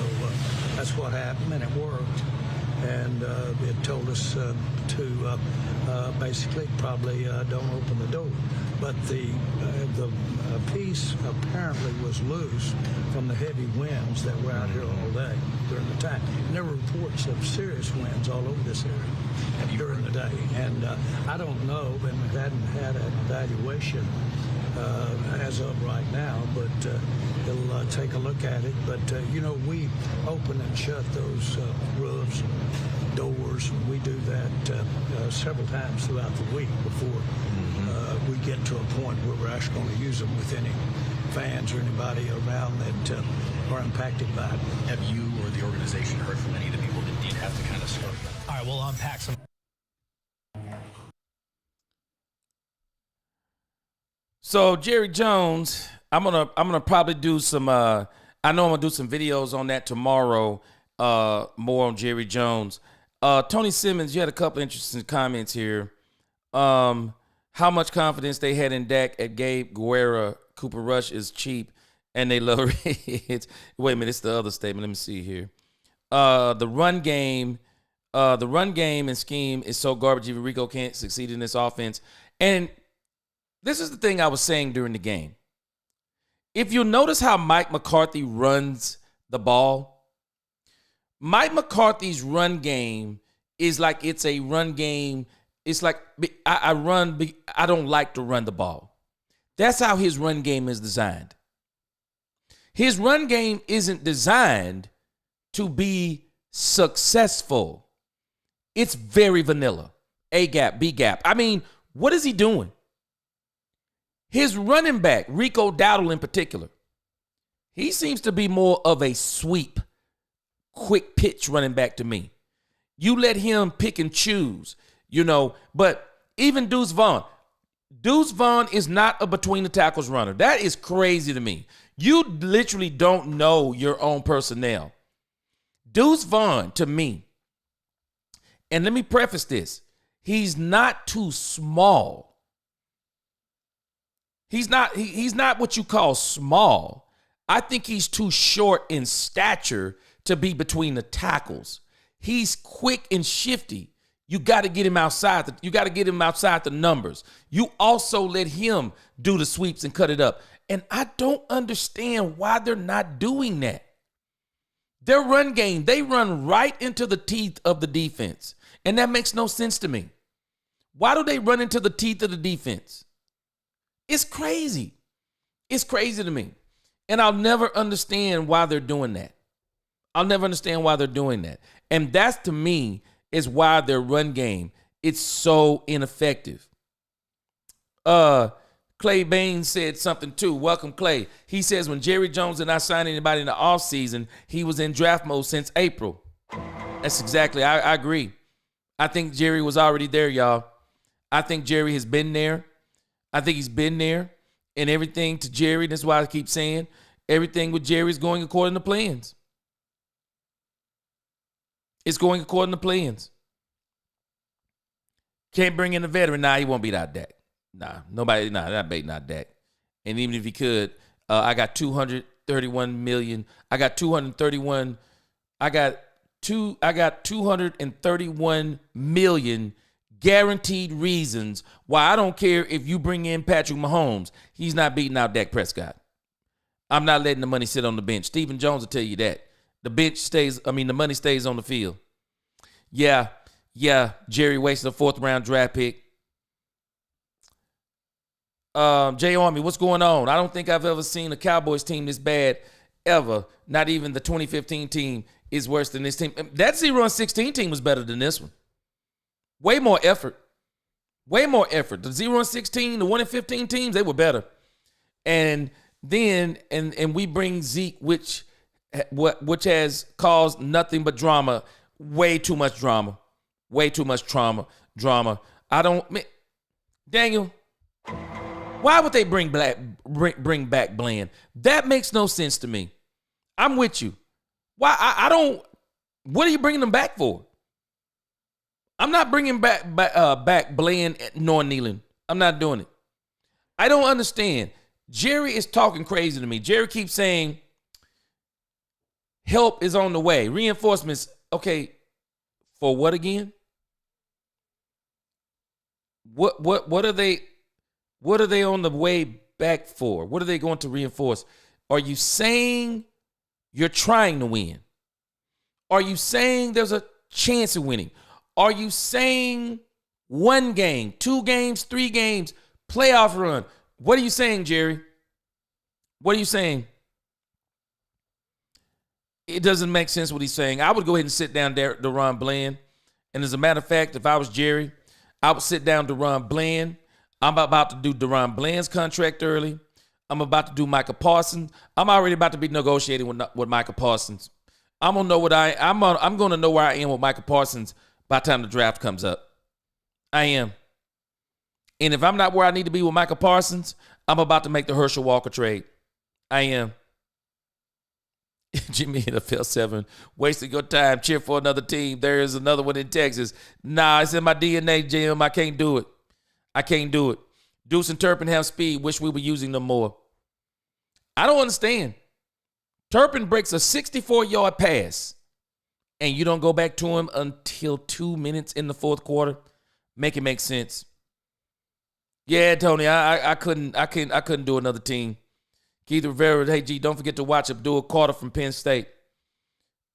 that's what happened, and it worked. And it told us to basically probably don't open the door. But the piece apparently was loose from the heavy winds that were out here all day during the time. And there were reports of serious winds all over this area during the day. And I don't know, and we hadn't had an evaluation as of right now, but he'll take a look at it. But, we open and shut those roofs and doors, and we do that several times throughout the week before we get to a point where we're actually going to use them with any fans or anybody around that are impacted by it. Have you or the organization heard from any of the people that did have to kind of start? All right, we'll unpack some. So Jerry Jones, I'm gonna probably do some. I know I'm gonna do some videos on that tomorrow. More on Jerry Jones. Tony Simmons, you had a couple interesting comments here. How much confidence they had in Dak at Gabe Guerra. Cooper Rush is cheap, and they love it. Wait a minute, it's the other statement. Let me see here. The run game and scheme is so garbage. Even Rico can't succeed in this offense. And this is the thing I was saying during the game. If you notice how Mike McCarthy runs the ball, Mike McCarthy's run game is like it's a run game. It's like I don't like to run the ball. That's how his run game is designed. His run game isn't designed to be successful. It's very vanilla. A gap, B gap. What is he doing? His running back, Rico Dowdle in particular, he seems to be more of a sweep, quick pitch running back to me. You let him pick and choose, but even Deuce Vaughn, Deuce Vaughn is not a between the tackles runner. That is crazy to me. You literally don't know your own personnel. Deuce Vaughn, to me, and let me preface this, he's not too small. He's not what you call small. I think he's too short in stature to be between the tackles. He's quick and shifty. You got to get him outside. You got to get him outside the numbers. You also let him do the sweeps and cut it up. And I don't understand why they're not doing that. Their run game, they run right into the teeth of the defense. And that makes no sense to me. Why do they run into the teeth of the defense? It's crazy. It's crazy to me. And I'll never understand why they're doing that. I'll never understand why they're doing that. And that's, to me, is why their run game, it's so ineffective. Clay Baines said something too. Welcome, Clay. He says when Jerry Jones did not sign anybody in the offseason, he was in draft mode since April. That's exactly, I agree. I think Jerry was already there, y'all. I think Jerry has been there. I think he's been there. And everything to Jerry, that's why I keep saying, everything with Jerry is going according to plans. It's going according to plans. Can't bring in a veteran. Nah, he won't beat out Dak. That bait not Dak. And even if he could, I got 231 million. I got 231 million guaranteed reasons why I don't care if you bring in Patrick Mahomes. He's not beating out Dak Prescott. I'm not letting the money sit on the bench. Stephen Jones will tell you that. The money stays on the field. Yeah, Jerry wasted a 4th round draft pick. Jay Army, what's going on? I don't think I've ever seen a Cowboys team this bad ever. Not even the 2015 team is worse than this team. That 0-16 team was better than this one. Way more effort. The 0-16, the 1-15 teams, they were better. And then we bring Zeke, which has caused nothing but drama. Way too much drama. Daniel, why would they bring back Bland? That makes no sense to me. I'm with you. Why? What are you bringing them back for? I'm not bringing back Bland nor Nealon. I'm not doing it. I don't understand. Jerry is talking crazy to me. Jerry keeps saying help is on the way. Reinforcements. Okay, for what again? What are they on the way back for? What are they going to reinforce? Are you saying you're trying to win? Are you saying there's a chance of winning? Are you saying 1 game, 2 games, 3 games, playoff run? What are you saying, Jerry? What are you saying? It doesn't make sense what he's saying. I would go ahead and sit down there, DaRon Bland. And as a matter of fact, if I was Jerry, I would sit down DaRon Bland. I'm about to do DaRon Bland's contract early. I'm about to do Micah Parsons. I'm already about to be negotiating with Micah Parsons. I'm going to know I'm going to know where I am with Micah Parsons by the time the draft comes up. I am. And if I'm not where I need to be with Micah Parsons, I'm about to make the Herschel Walker trade. I am. Jimmy in the field 7, wasting your time, cheer for another team. There is another one in Texas. Nah, it's in my DNA, Jim. I can't do it. Deuce and Turpin have speed. Wish we were using them more. I don't understand. Turpin breaks a 64-yard pass, and you don't go back to him until 2 minutes in the 4th quarter. Make it make sense. Yeah, Tony, I couldn't do another team. Keith Rivera, hey, G, don't forget to watch Abdul Carter from Penn State.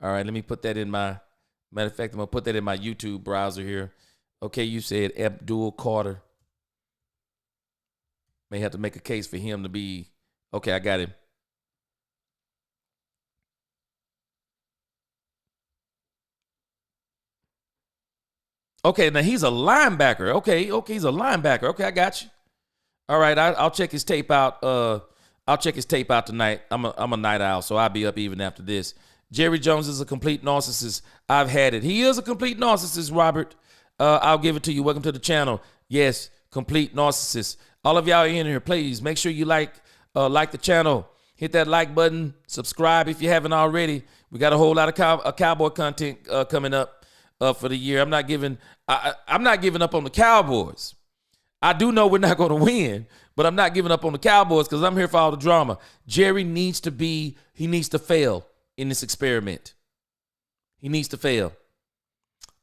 All right, let me put that in my, matter of fact, I'm going to put that in my YouTube browser here. Okay, you said Abdul Carter. May have to make a case for him to be, okay, I got him. Okay, now he's a linebacker. Okay, he's a linebacker. Okay, I got you. All right, I'll check his tape out. I'll check his tape out tonight. I'm a night owl, so I'll be up even after this. Jerry Jones is a complete narcissist. I've had it. He is a complete narcissist, Robert. I'll give it to you. Welcome to the channel. Yes, complete narcissist. All of y'all in here, please make sure you like the channel. Hit that like button. Subscribe if you haven't already. We got a whole lot of Cowboy content coming up for the year. I'm not giving up on the Cowboys. I do know we're not going to win, but I'm not giving up on the Cowboys because I'm here for all the drama. Jerry needs to fail in this experiment. He needs to fail.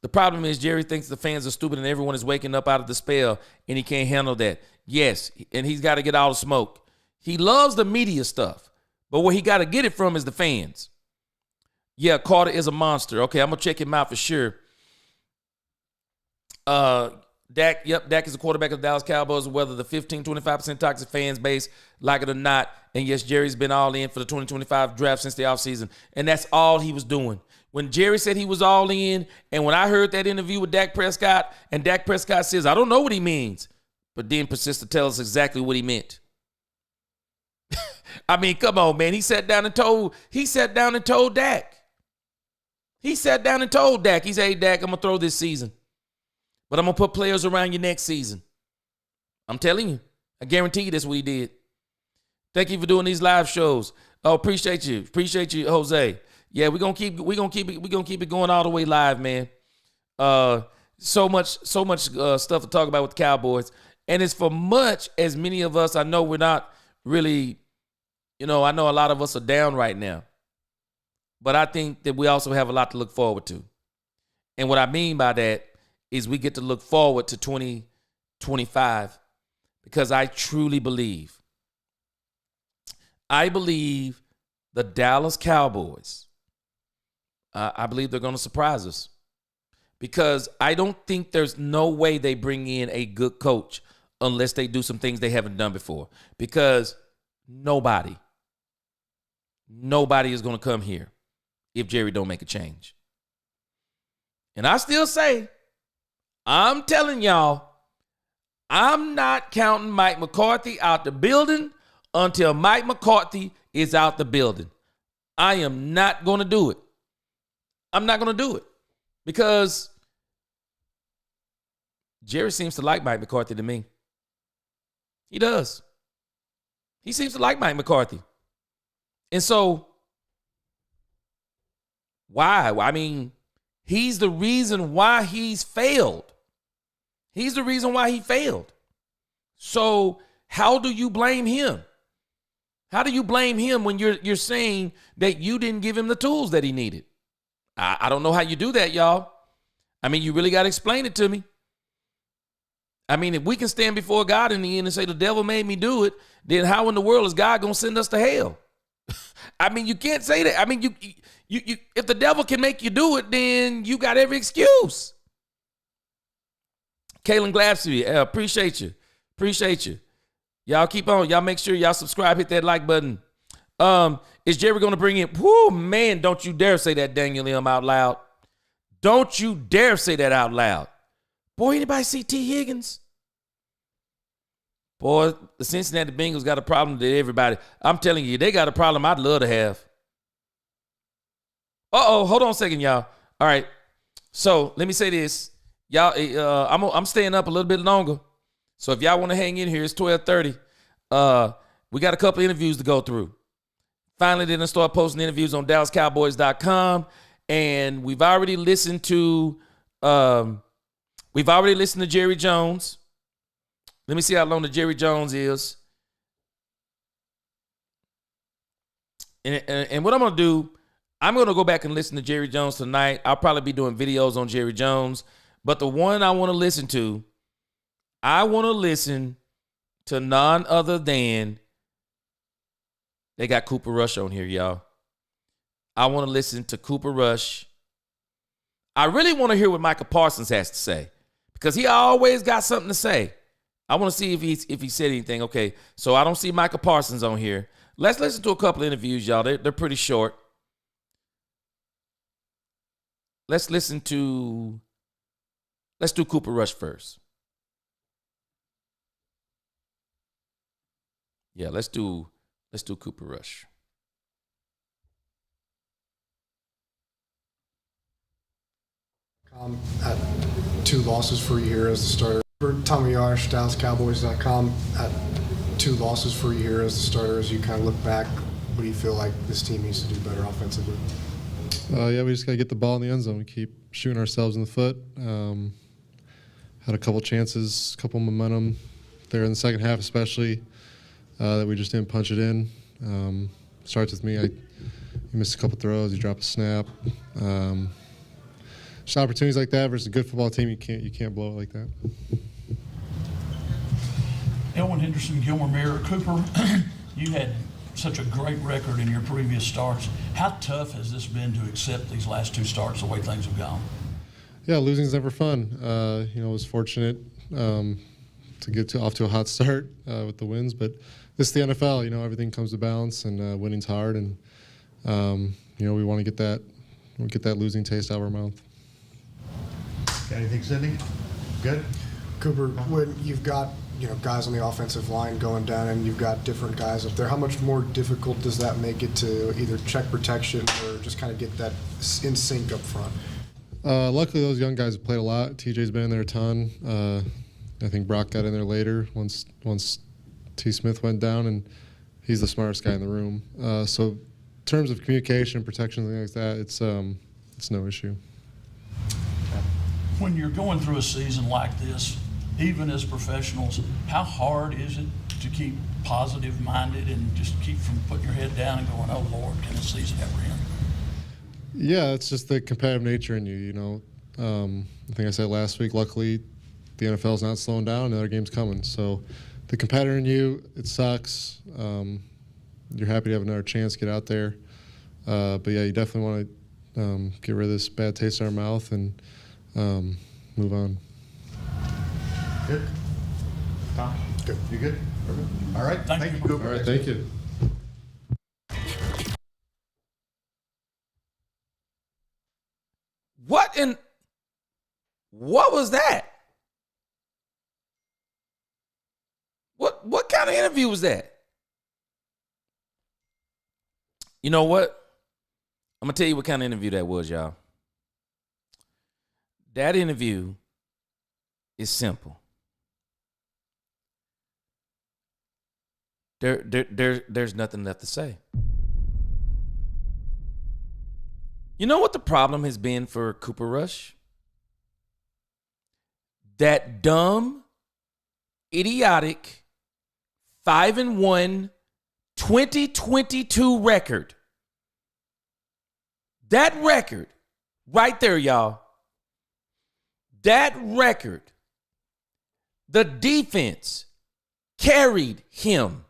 The problem is Jerry thinks the fans are stupid and everyone is waking up out of the spell, and he can't handle that. Yes, and he's got to get all the smoke. He loves the media stuff, but where he got to get it from is the fans. Yeah, Carter is a monster. Okay, I'm going to check him out for sure. Dak is the quarterback of the Dallas Cowboys, whether the 15-25% toxic fans base like it or not. And yes, Jerry's been all in for the 2025 draft since the offseason, and that's all he was doing. When Jerry said he was all in, and when I heard that interview with Dak Prescott, and Dak Prescott says, I don't know what he means, but then proceeds to tell us exactly what he meant. I mean, come on, man. He sat down and told Dak. He sat down and told Dak, he said, hey, Dak, I'm going to throw this season, but I'm going to put players around you next season. I'm telling you. I guarantee you that's what he did. Thank you for doing these live shows. Oh, appreciate you. Appreciate you, Jose. Yeah, we're gonna keep it going all the way live, man. So much stuff to talk about with the Cowboys. And it's for much as many of us, I know we're not really, I know a lot of us are down right now. But I think that we also have a lot to look forward to. And what I mean by that is we get to look forward to 2025 because I truly believe the Dallas Cowboys, I believe they're going to surprise us because I don't think there's no way they bring in a good coach unless they do some things they haven't done before, because nobody is going to come here if Jerry don't make a change. And I still say, I'm telling y'all, I'm not counting Mike McCarthy out the building until Mike McCarthy is out the building. I am not going to do it. I'm not going to do it because Jerry seems to like Mike McCarthy to me. He does. He seems to like Mike McCarthy. And so, why? I mean, he's the reason why he's failed. He's the reason why he failed. So, how do you blame him? How do you blame him when you're saying that you didn't give him the tools that he needed? I don't know how you do that, y'all. I mean, you really got to explain it to me. I mean, if we can stand before God in the end and say the devil made me do it, then how in the world is God going to send us to hell? I mean, you can't say that. I mean, you if the devil can make you do it, then you got every excuse. Kaylin Glapsy, appreciate you. Appreciate you. Y'all keep on. Y'all make sure y'all subscribe, hit that like button. Is Jerry going to bring in? Whoo, man, don't you dare say that Daniel M out loud. Don't you dare say that out loud. Boy, anybody see T. Higgins? Boy, the Cincinnati Bengals got a problem that everybody. I'm telling you, they got a problem I'd love to have. Hold on a second, y'all. All right. So let me say this. Y'all, I'm staying up a little bit longer. So if y'all want to hang in here, it's 12:30. We got a couple interviews to go through. Finally, they're going to start posting interviews on DallasCowboys.com. And we've already listened to Jerry Jones. Let me see how long the Jerry Jones is. And what I'm going to do, I'm going to go back and listen to Jerry Jones tonight. I'll probably be doing videos on Jerry Jones. But the one I want to listen to none other than, they got Cooper Rush on here, y'all. I want to listen to Cooper Rush. I really want to hear what Micah Parsons has to say because he always got something to say. I want to see if he said anything. Okay, so I don't see Micah Parsons on here. Let's listen to a couple of interviews, y'all. They're pretty short. Let's do Cooper Rush first. Yeah, let's do Cooper Rush. Had 2 losses for you here as the starter. Tommy Yarsh, DallasCowboys.com. 2 losses for you here as the starter. As you kind of look back, what do you feel like this team needs to do better offensively? Yeah, we just got to get the ball in the end zone. We keep shooting ourselves in the foot. Had a couple chances, couple momentum there in the second half especially, that we just didn't punch it in. Starts with me. You missed a couple throws. You drop a snap. Just opportunities like that versus a good football team, you can't blow it like that. Elwin Henderson, Gilmore Mayor, Cooper, you had such a great record in your previous starts. How tough has this been to accept these last 2 starts the way things have gone? Yeah, losing's never fun. I was fortunate to get off to a hot start with the wins, but this is the NFL. Everything comes to balance, and winning's hard, and we want to get that losing taste out of our mouth. Got anything, Sydney? Good. Cooper, when you've got guys on the offensive line going down and you've got different guys up there, how much more difficult does that make it to either check protection or just kind of get that in sync up front? Luckily, those young guys have played a lot. TJ's been in there a ton. I think Brock got in there later once T. Smith went down, and he's the smartest guy in the room. So in terms of communication, protection, things like that, it's no issue. When you're going through a season like this, even as professionals, how hard is it to keep positive-minded and just keep from putting your head down and going, oh, Lord, can this season ever end? Yeah, it's just the competitive nature in you, I think I said last week, luckily, the NFL's not slowing down, another game's coming. So the competitor in you, it sucks. You're happy to have another chance to get out there. But, yeah, you definitely want to get rid of this bad taste in our mouth and move on. Good. Tom? Good. You good? All right. Thank you, Cooper. All right, thank you. What was that? What kind of interview was that? You know what? I'm going to tell you what kind of interview that was, y'all. That interview is simple. There's nothing left to say. You know what the problem has been for Cooper Rush? That dumb, idiotic, 5-1, 2022 record. That record, right there, y'all. That record, the defense carried him.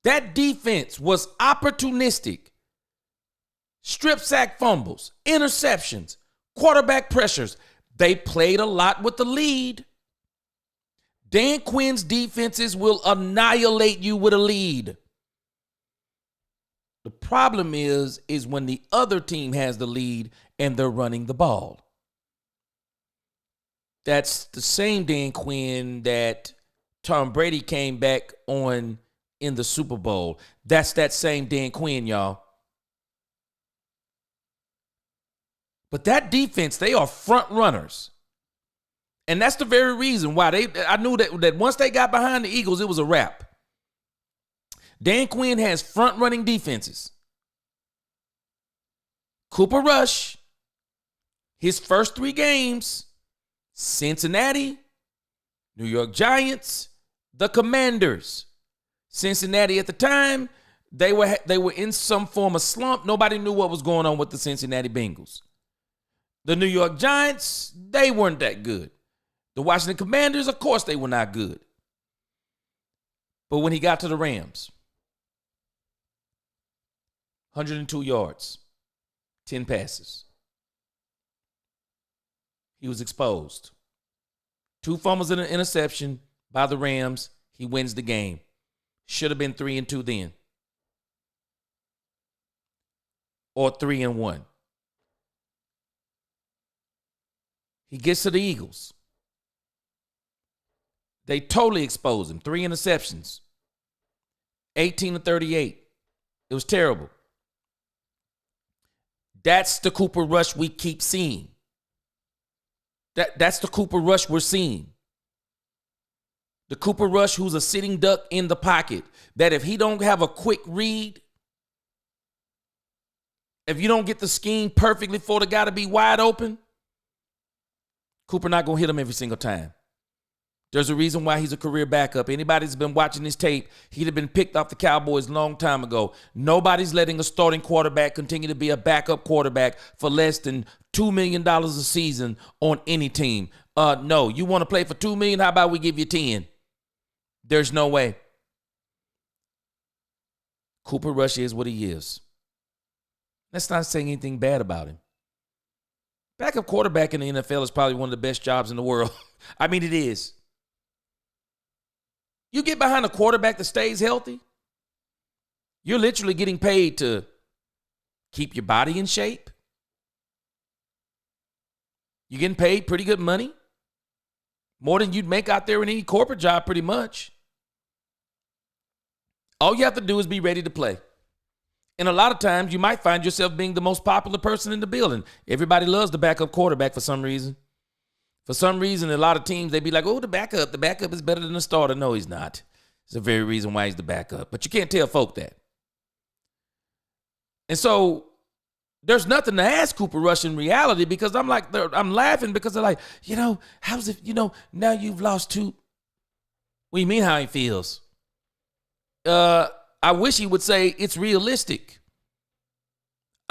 That defense was opportunistic. Strip sack fumbles, interceptions, quarterback pressures. They played a lot with the lead. Dan Quinn's defenses will annihilate you with a lead. The problem is when the other team has the lead and they're running the ball. That's the same Dan Quinn that Tom Brady came back on in the Super Bowl. That's that same Dan Quinn, y'all. But that defense, they are front runners. And that's the very reason why I knew that once they got behind the Eagles, it was a wrap. Dan Quinn has front-running defenses. Cooper Rush, his first 3 games, Cincinnati, New York Giants, the Commanders. Cincinnati at the time, they were in some form of slump. Nobody knew what was going on with the Cincinnati Bengals. The New York Giants, they weren't that good. The Washington Commanders, of course, they were not good. But when he got to the Rams, 102 yards, 10 passes. He was exposed. 2 fumbles and an interception by the Rams. He wins the game. Should have been 3-2 then. Or 3-1. He gets to the Eagles. They totally exposed him. 3 interceptions. 18-38. It was terrible. That's the Cooper Rush we keep seeing. That's the Cooper Rush we're seeing. The Cooper Rush who's a sitting duck in the pocket, that if he don't have a quick read, if you don't get the scheme perfectly for the guy to be wide open, Cooper not going to hit him every single time. There's a reason why he's a career backup. Anybody that's been watching this tape, he'd have been picked off the Cowboys a long time ago. Nobody's letting a starting quarterback continue to be a backup quarterback for less than $2 million a season on any team. No, you want to play for $2 million? How about we give you 10? There's no way. Cooper Rush is what he is. Let's not say anything bad about him. Backup quarterback in the NFL is probably one of the best jobs in the world. I mean, it is. You get behind a quarterback that stays healthy, you're literally getting paid to keep your body in shape. You're getting paid pretty good money. More than you'd make out there in any corporate job, pretty much. All you have to do is be ready to play. And a lot of times you might find yourself being the most popular person in the building. Everybody loves the backup quarterback for some reason. For some reason, a lot of teams, they be like, oh, the backup is better than the starter. No, he's not. It's the very reason why he's the backup. But you can't tell folk that. And so there's nothing to ask Cooper Rush in reality, because I'm laughing because they're like, how's it, now you've lost 2. What do you mean how he feels? I wish he would say it's realistic.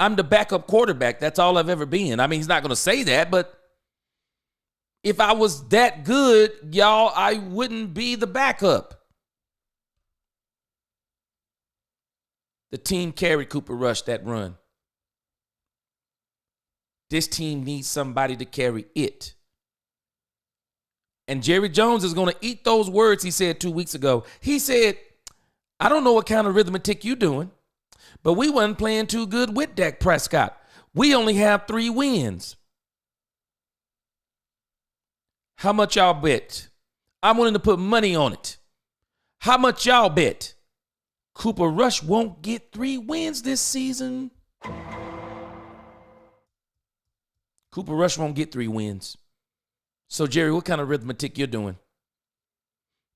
I'm the backup quarterback. That's all I've ever been. I mean, he's not going to say that, but if I was that good, y'all, I wouldn't be the backup. The team carried Cooper Rush that run. This team needs somebody to carry it. And Jerry Jones is going to eat those words he said 2 weeks ago. He said, I don't know what kind of arithmetic you doing, but we wasn't playing too good with Dak Prescott. We only have 3 wins. How much y'all bet? I'm willing to put money on it. How much y'all bet? Cooper Rush won't get 3 wins this season. Cooper Rush won't get 3 wins. So, Jerry, what kind of arithmetic you're doing?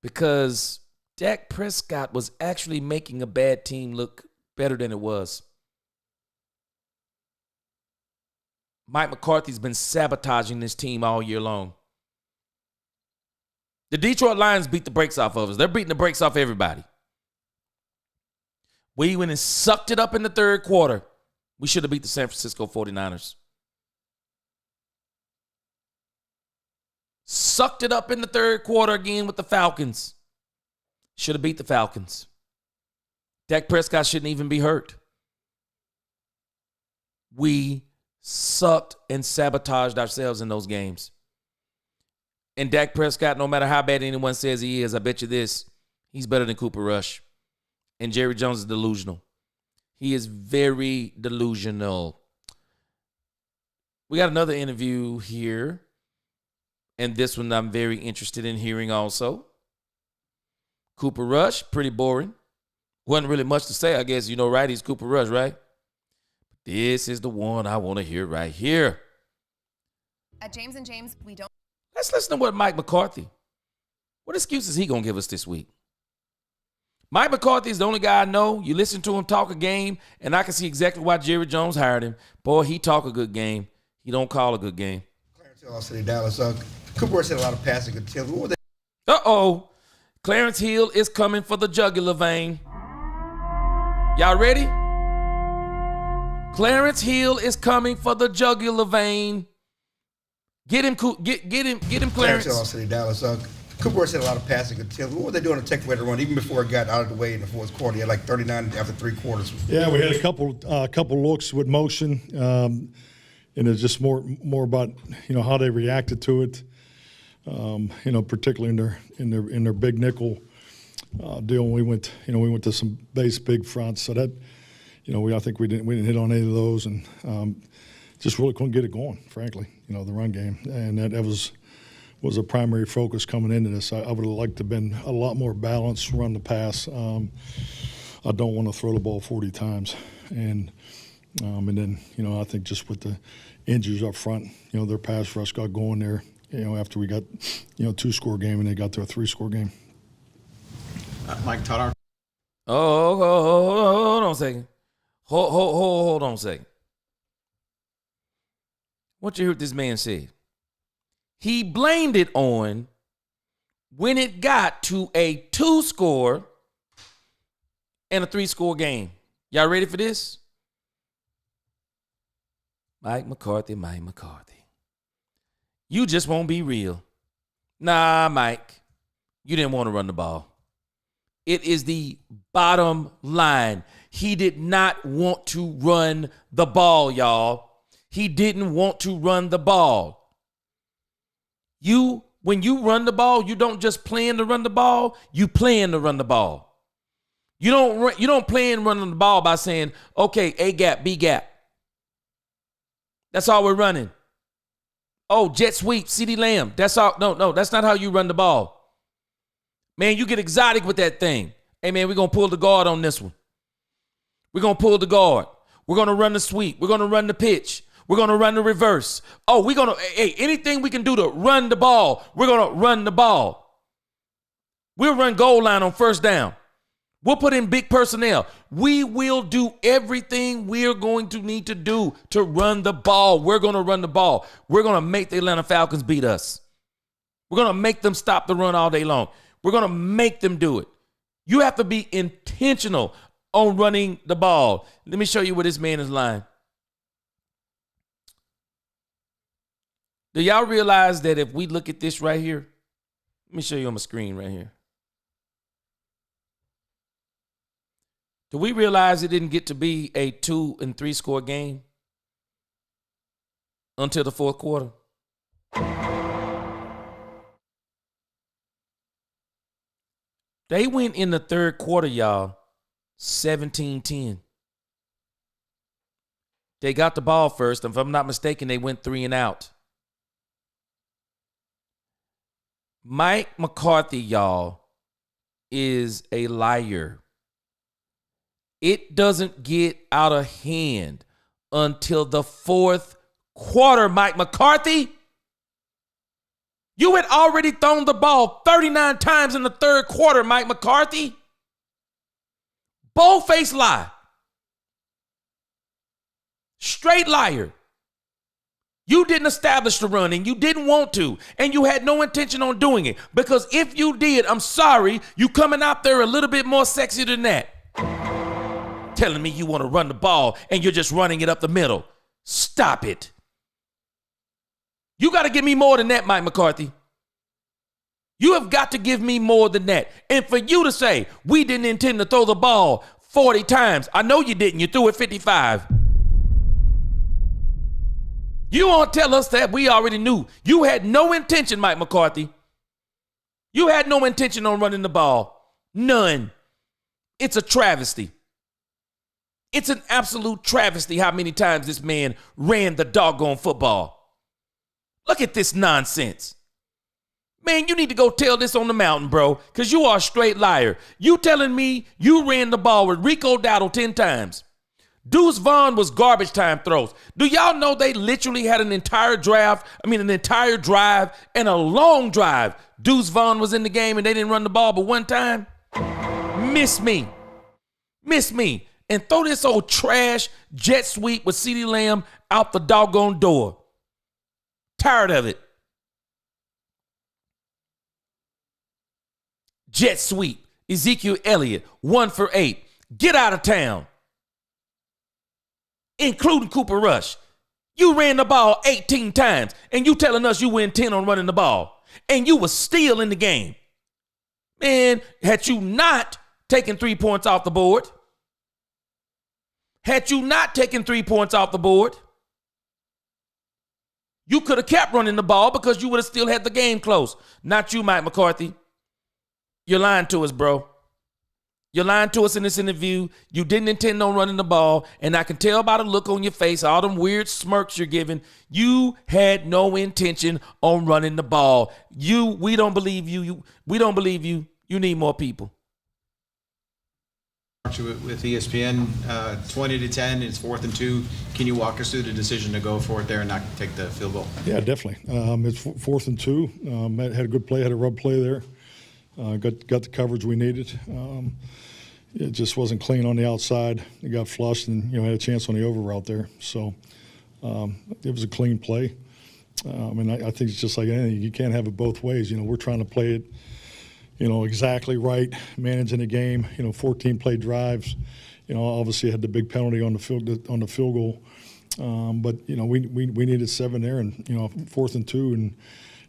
Because Dak Prescott was actually making a bad team look better than it was. Mike McCarthy's been sabotaging this team all year long. The Detroit Lions beat the brakes off of us. They're beating the brakes off everybody. We went and sucked it up in the third quarter. We should have beat the San Francisco 49ers. Sucked it up in the third quarter again with the Falcons. Should have beat the Falcons. Dak Prescott shouldn't even be hurt. We sucked and sabotaged ourselves in those games. And Dak Prescott, no matter how bad anyone says he is, I bet you this, he's better than Cooper Rush. And Jerry Jones is delusional. He is very delusional. We got another interview here. And this one I'm very interested in hearing also. Cooper Rush, pretty boring. Wasn't really much to say, I guess. You know, right? He's Cooper Rush, right? This is the one I want to hear right here. At James & James, we don't. Let's listen to what Mike McCarthy, what excuse is he going to give us this week? Mike McCarthy is the only guy I know. You listen to him talk a game, and I can see exactly why Jerry Jones hired him. Boy, he talk a good game. He don't call a good game. Clarence Hill, City, Dallas. Cooper Rush had a lot of passing attempts. What were they? Uh-oh. Clarence Hill is coming for the jugular vein. Y'all ready? Clarence Hill is coming for the jugular vein. Get him, Clarence. Hill, City, Dallas. Cooper Rush had a lot of passing attempts. What were they doing to take away the run, even before it got out of the way in the fourth quarter? He had like 39 after 3 quarters. Yeah, we had a couple looks with motion, and it's just more about how they reacted to it. Particularly in their big nickel deal. We went to some base big fronts, so that I think we didn't hit on any of those, and just really couldn't get it going. Frankly, the run game, and that was a primary focus coming into this. I would have liked to have been a lot more balanced, run the pass. I don't want to throw the ball 40 times, and then I think just with the injuries up front, their pass rush got going there. After we got 2-score game and they got to a 3-score game. Mike Todd. Hold on a second. Hold on a second. What you heard this man say? He blamed it on when it got to a 2-score and a 3-score game. Y'all ready for this? Mike McCarthy. You just won't be real. Nah, Mike. You didn't want to run the ball. It is the bottom line. He did not want to run the ball, y'all. He didn't want to run the ball. When you run the ball, you don't just plan to run the ball, you plan to run the ball. You don't plan running the ball by saying, okay, A gap, B gap. That's all we're running. Oh, jet sweep, CeeDee Lamb. That's all. No, that's not how you run the ball. Man, you get exotic with that thing. Hey, man, we're going to pull the guard on this one. We're going to pull the guard. We're going to run the sweep. We're going to run the pitch. We're going to run the reverse. Oh, we're going to, anything we can do to run the ball, we're going to run the ball. We'll run goal line on first down. We'll put in big personnel. We will do everything we're going to need to do to run the ball. We're going to run the ball. We're going to make the Atlanta Falcons beat us. We're going to make them stop the run all day long. We're going to make them do it. You have to be intentional on running the ball. Let me show you where this man is lying. Do y'all realize that if we look at this right here, let me show you on my screen right here. Do we realize it didn't get to be a 2- and 3-score game until the fourth quarter? They went in the third quarter, y'all, 17-10. They got the ball first. If I'm not mistaken, they went 3 and out. Mike McCarthy, y'all, is a liar. It doesn't get out of hand until the fourth quarter, Mike McCarthy. You had already thrown the ball 39 times in the third quarter, Mike McCarthy. Bold-faced lie. Straight liar. You didn't establish the run, and you didn't want to, and you had no intention on doing it. Because if you did, I'm sorry, you coming out there a little bit more sexy than that. Telling me you want to run the ball, and you're just running it up the middle. Stop it. You got to give me more than that, Mike McCarthy. You have got to give me more than that. And for you to say, we didn't intend to throw the ball 40 times. I know you didn't. You threw it 55. You won't tell us that we already knew. You had no intention, Mike McCarthy. You had no intention on running the ball. None. It's a travesty. It's an absolute travesty how many times this man ran the doggone football. Look at this nonsense. Man, you need to go tell this on the mountain, bro, because you are a straight liar. You telling me you ran the ball with Rico Dowdle 10 times. Deuce Vaughn was garbage time throws. Do y'all know they literally had an entire drive and a long drive. Deuce Vaughn was in the game and they didn't run the ball but one time? Miss me. And throw this old trash jet sweep with CeeDee Lamb out the doggone door. Tired of it. Jet sweep. Ezekiel Elliott, 1 for 8. Get out of town. Including Cooper Rush. You ran the ball 18 times, and you telling us you were intent on running the ball, and you were still in the game. Man, had you not taken 3 points off the board, you could have kept running the ball because you would have still had the game close. Not you, Mike McCarthy. You're lying to us, bro. You're lying to us in this interview. You didn't intend on running the ball, and I can tell by the look on your face, all them weird smirks you're giving. You had no intention on running the ball. We don't believe you. We don't believe you. You need more people. With ESPN, 20-10, it's 4th and 2. Can you walk us through the decision to go for it there and not take the field goal? Yeah, definitely. It's 4th and 2. Matt had a good play, had a rub play there. got the coverage we needed. It just wasn't clean on the outside. It got flushed and, had a chance on the over route there. So it was a clean play. And I think it's just like anything. You can't have it both ways. We're trying to play it, exactly right, managing the game, 14 play drives. Obviously had the big penalty on the field goal. But, we needed 7 there and, 4th and 2 and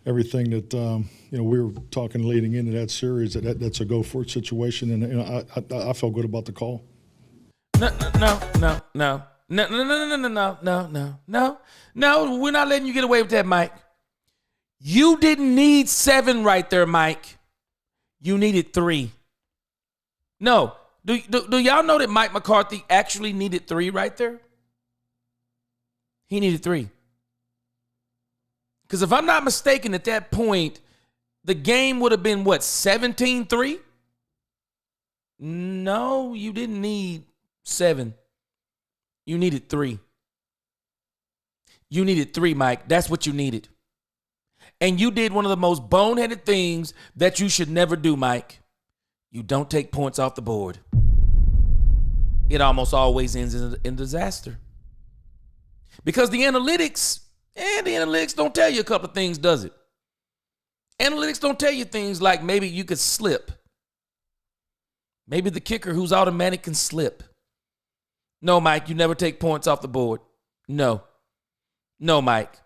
everything that, we were talking leading into that series, that's a go-for-it situation. And, I felt good about the call. No, we're not letting you get away with that, Mike. You didn't need 7 right there, Mike. You needed 3. No. Do y'all know that Mike McCarthy actually needed 3 right there? He needed 3. Because if I'm not mistaken, at that point, the game would have been, 17-3? No, you didn't need 7. You needed 3. You needed 3, Mike. That's what you needed. And you did one of the most boneheaded things that you should never do, Mike. You don't take points off the board. It almost always ends in disaster. Because the analytics don't tell you a couple of things, does it? Analytics don't tell you things like maybe you could slip. Maybe the kicker who's automatic can slip. No, Mike, you never take points off the board. No, Mike.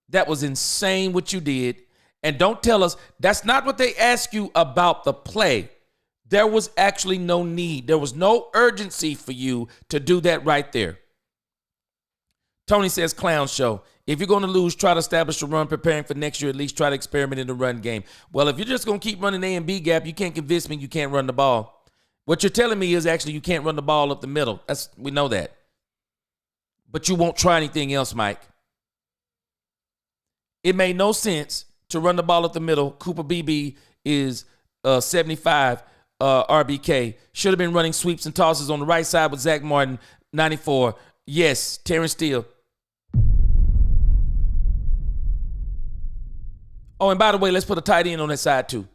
That was insane what you did. And don't tell us that's not what they ask you about the play. There was actually no need. There was no urgency for you to do that right there. Tony says, clown show. If you're going to lose, try to establish a run. Preparing for next year, at least try to experiment in the run game. Well, if you're just going to keep running A and B gap, you can't convince me you can't run the ball. What you're telling me is actually you can't run the ball up the middle. We know that. But you won't try anything else, Mike. It made no sense to run the ball up the middle. Cooper BB is 75 RBK. Should have been running sweeps and tosses on the right side with Zach Martin, 94. Yes, Terrence Steele. Oh, and by the way, let's put a tight end on that side too.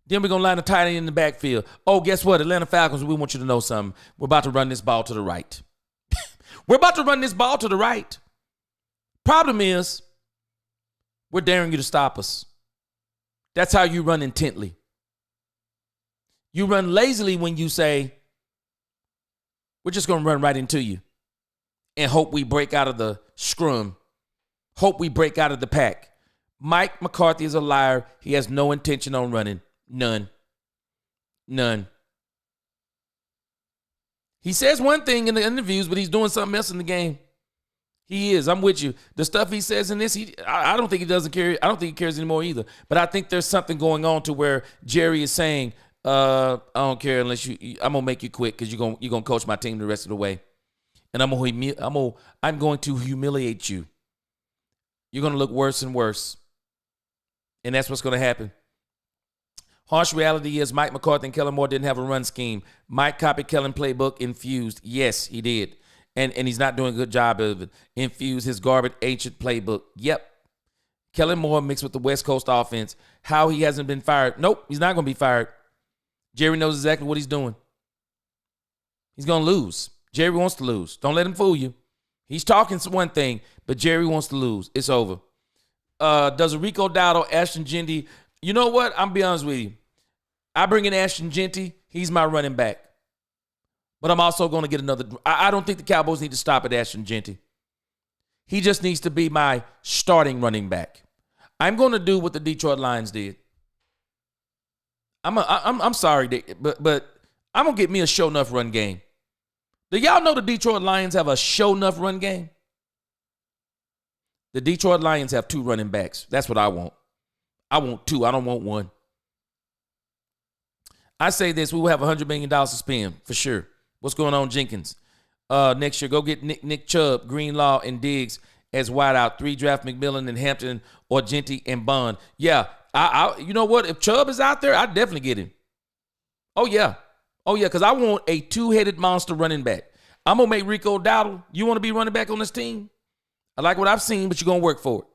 Then we're going to line a tight end in the backfield. Oh, guess what? Atlanta Falcons, we want you to know something. We're about to run this ball to the right. We're about to run this ball to the right. Problem is, we're daring you to stop us. That's how you run intently. You run lazily when you say, we're just going to run right into you and hope we break out of the scrum. Hope we break out of the pack. Mike McCarthy is a liar. He has no intention on running. None. He says one thing in the interviews, but he's doing something else in the game. He is. I'm with you. The stuff he says in this, I don't think he doesn't care. I don't think he cares anymore either. But I think there's something going on to where Jerry is saying, I don't care unless I'm gonna make you quit because you're gonna coach my team the rest of the way, and I'm going to humiliate you. You're gonna look worse and worse, and that's what's gonna happen. Harsh reality is Mike McCarthy and Kellen Moore didn't have a run scheme. Mike copied Kellen playbook, infused. Yes, he did. And he's not doing a good job of it. Infuse his garbage ancient playbook. Yep. Kellen Moore mixed with the West Coast offense. How he hasn't been fired. Nope, he's not going to be fired. Jerry knows exactly what he's doing. He's going to lose. Jerry wants to lose. Don't let him fool you. He's talking one thing, but Jerry wants to lose. It's over. Does a Rico Dowdle, Ashton Jeanty? You know what? I'm be honest with you. I bring in Ashton Jeanty. He's my running back. But I'm also going to get another. I don't think the Cowboys need to stop at Ashton Jeanty. He just needs to be my starting running back. I'm going to do what the Detroit Lions did. I'm sorry, but I'm going to get me a show enough run game. Do y'all know the Detroit Lions have a show enough run game? The Detroit Lions have 2 running backs. That's what I want. I want 2. I don't want 1. I say this, we will have $100 million to spend for sure. What's going on, Jenkins? Next year, go get Nick Chubb, Greenlaw, and Diggs as wideout. 3 draft McMillan and Hampton or Jeanty and Bond. Yeah, you know what? If Chubb is out there, I'd definitely get him. Oh, yeah, because I want a 2-headed monster running back. I'm going to make Rico Dowdle. You want to be running back on this team? I like what I've seen, but you're going to work for it.